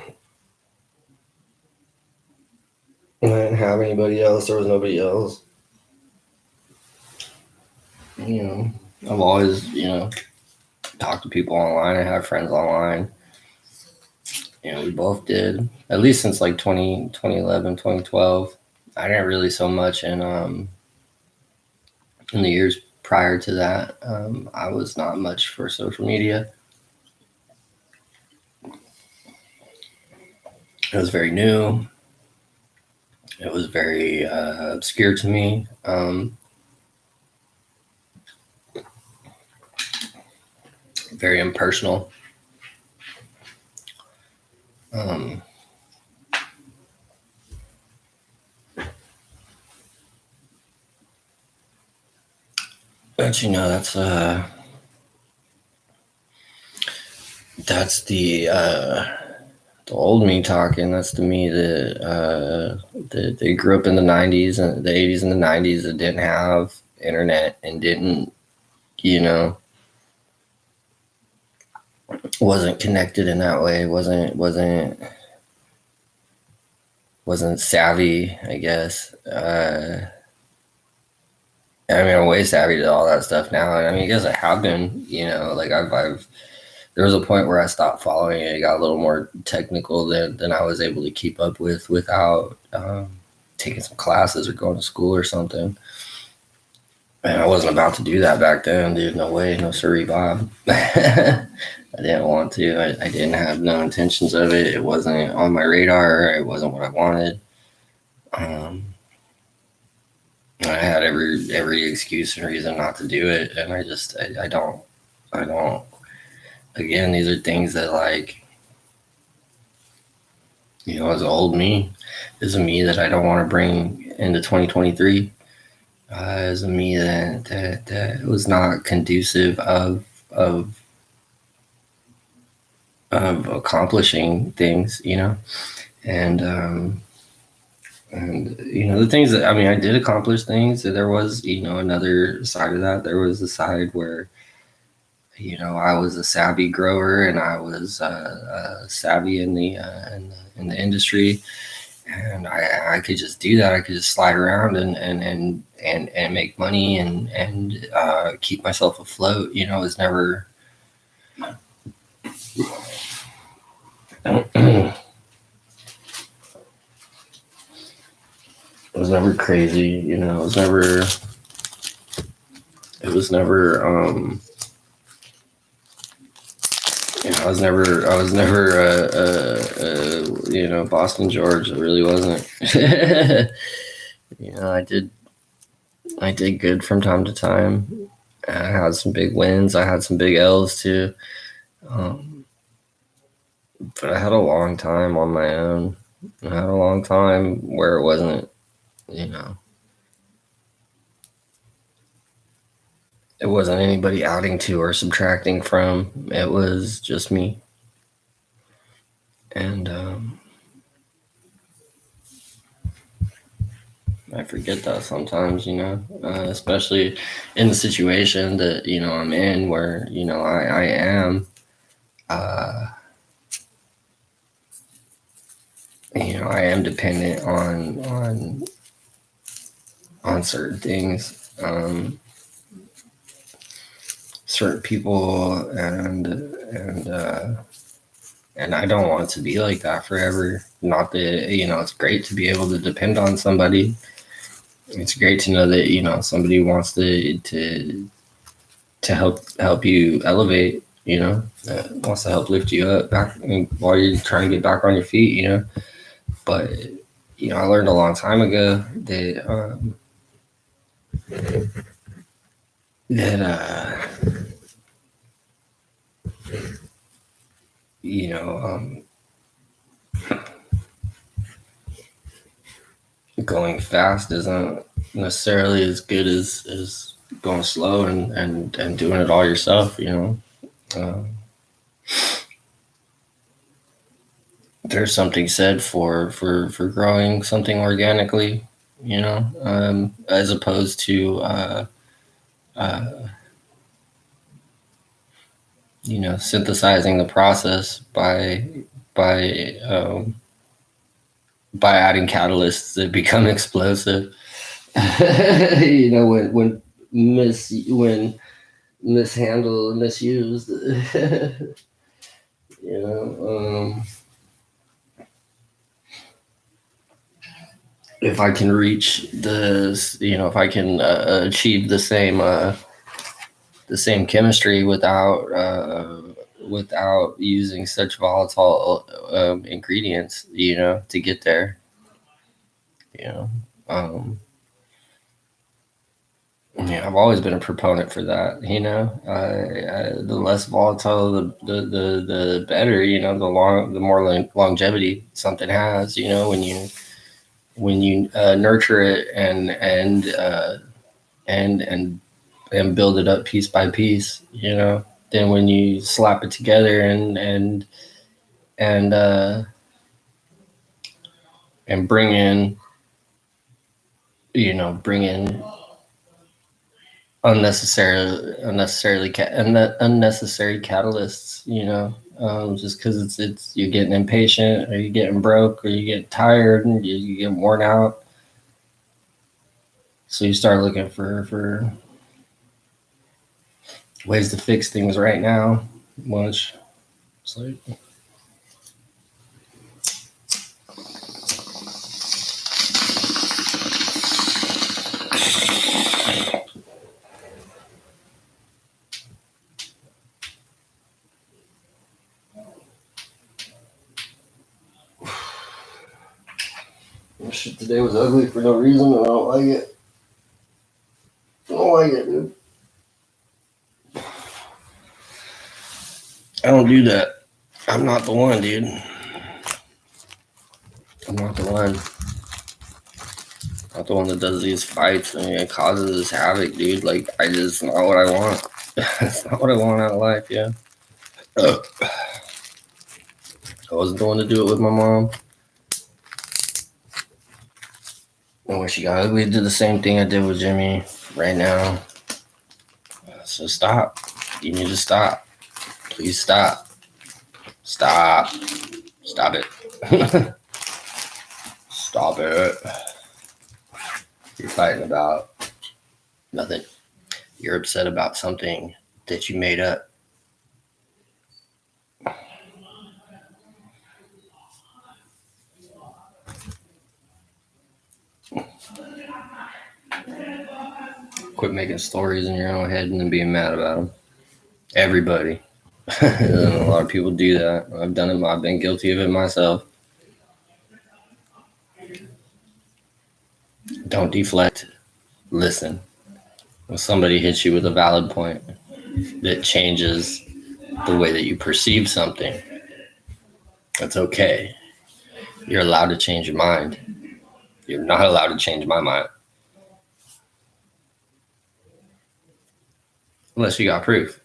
didn't have anybody else. There was nobody else. You know, I've always, you know, talked to people online. I have friends online. You know, we both did, at least since like 2011, 2012. I didn't really so much in the years prior to that. I was not much for social media. It was very new. It was very obscure to me. Very impersonal. But you know, that's the old me talking. That's the me that they grew up in the 90s and the 80s and the 90s that didn't have internet and didn't, you know, wasn't connected in that way, wasn't savvy, I guess. I mean, I'm way savvy to all that stuff now. I mean, I guess I have been, you know, like I've there was a point where I stopped following it. It got a little more technical than I was able to keep up with without taking some classes or going to school or something. And I wasn't about to do that back then, dude. No way, no siree, Bob. I didn't want to. I didn't have no intentions of it. It wasn't on my radar. It wasn't what I wanted. I had every excuse and reason not to do it, and I don't. Again, these are things that, like, you know, as old me, is a me that I don't want to bring into 2023. As a me that was not conducive of accomplishing things, you know, and you know, the things that, I mean, I did accomplish things. There was, you know, another side of that. There was a side where, you know, I was a savvy grower and I was savvy in the industry, and I could just do that. I could just slide around and make money and keep myself afloat. You know, it was never. It was never crazy, you know. It was never you know, I was never you know, Boston George. It really wasn't. You know, I did good from time to time. I had some big wins. I had some big L's too. But I had a long time on my own. I had a long time where it wasn't, you know, it wasn't anybody adding to or subtracting from. It was just me. And I forget that sometimes, you know, especially in the situation that, you know, I'm in, where, you know, I am, you know, I am dependent on certain things, certain people, and I don't want it to be like that forever. Not that, you know, it's great to be able to depend on somebody. It's great to know that, you know, somebody wants to help you elevate, you know, wants to help lift you up back while you're trying to get back on your feet, you know. But, you know, I learned a long time ago that you know, going fast isn't necessarily as good as going slow and doing it all yourself, you know. There's something said for growing something organically, you know, as opposed to you know, synthesizing the process by adding catalysts that become explosive. You know, when mishandled and misused. You know, if I can reach you know, if I can achieve the same chemistry without using such volatile ingredients, you know, to get there, you know. Yeah, I've always been a proponent for that, you know. The less volatile, the better, you know. The more longevity something has, you know, when you nurture it and build it up piece by piece, you know. Then when you slap it together and and bring in unnecessary catalysts, just because it's you're getting impatient, or you're getting broke, or you get tired, and you get worn out. So you start looking for ways to fix things right now, which it's like, shit today was ugly for no reason, and I don't like it. I don't like it, dude. I don't do that. I'm not the one, dude. I'm not the one. Not the one that does these fights and it causes this havoc, dude. Like, it's not what I want. It's not what I want out of life, yeah. I wasn't the one to do it with my mom. And when she got ugly, I did the same thing I did with Jimmy right now. So stop. You need to stop. Please stop. Stop. Stop it. Stop it. You're fighting about nothing. You're upset about something that you made up. Quit making stories in your own head and then being mad about them. Everybody. A lot of people do that. I've done it. I've been guilty of it myself. Don't deflect. Listen. When somebody hits you with a valid point that changes the way that you perceive something, that's okay. You're allowed to change your mind. You're not allowed to change my mind. Unless you got proof.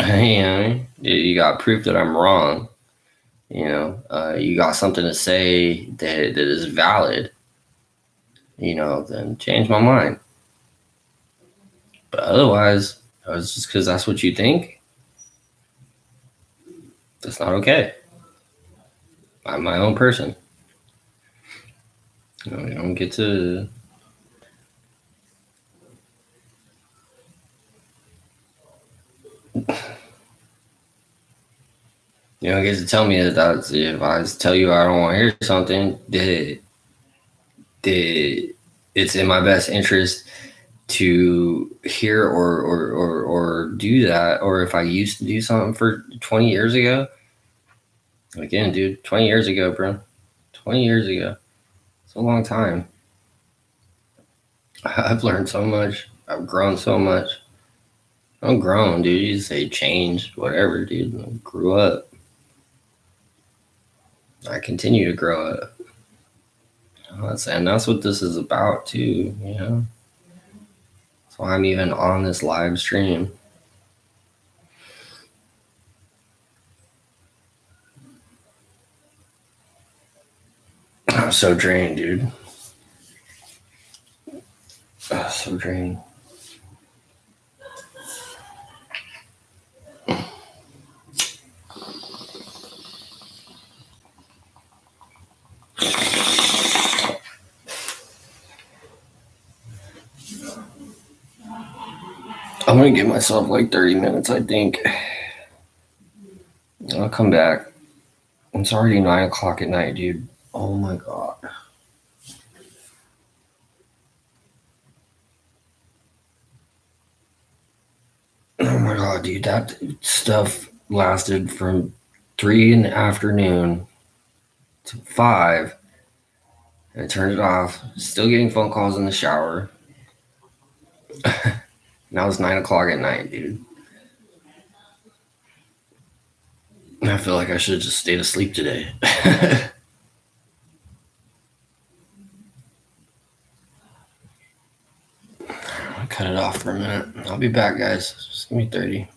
You got proof that I'm wrong. You got something to say that is valid. Then change my mind. But otherwise, it's just because that's what you think. That's not okay. I'm my own person. You don't get to. You don't get to tell me that if I tell you I don't want to hear something, that it's in my best interest to hear or do that. Or if I used to do something for 20 years ago, again, dude, 20 years ago, bro, 20 years ago, it's a long time. I've learned so much. I've grown so much. I'm grown, dude. You say change, whatever, dude. I grew up. I continue to grow up. And that's what this is about, too, That's why I'm even on this live stream. I'm so drained, dude. So drained. I'm gonna give myself like 30 minutes, I think. I'll come back. It's already 9 o'clock at night, dude. Oh my God. Oh my God, dude. That stuff lasted from 3 in the afternoon to 5. And I turned it off. Still getting phone calls in the shower. Now it's 9 o'clock at night, dude. I feel like I should have just stayed asleep today. I'll cut it off for a minute. I'll be back, guys. Just give me 30.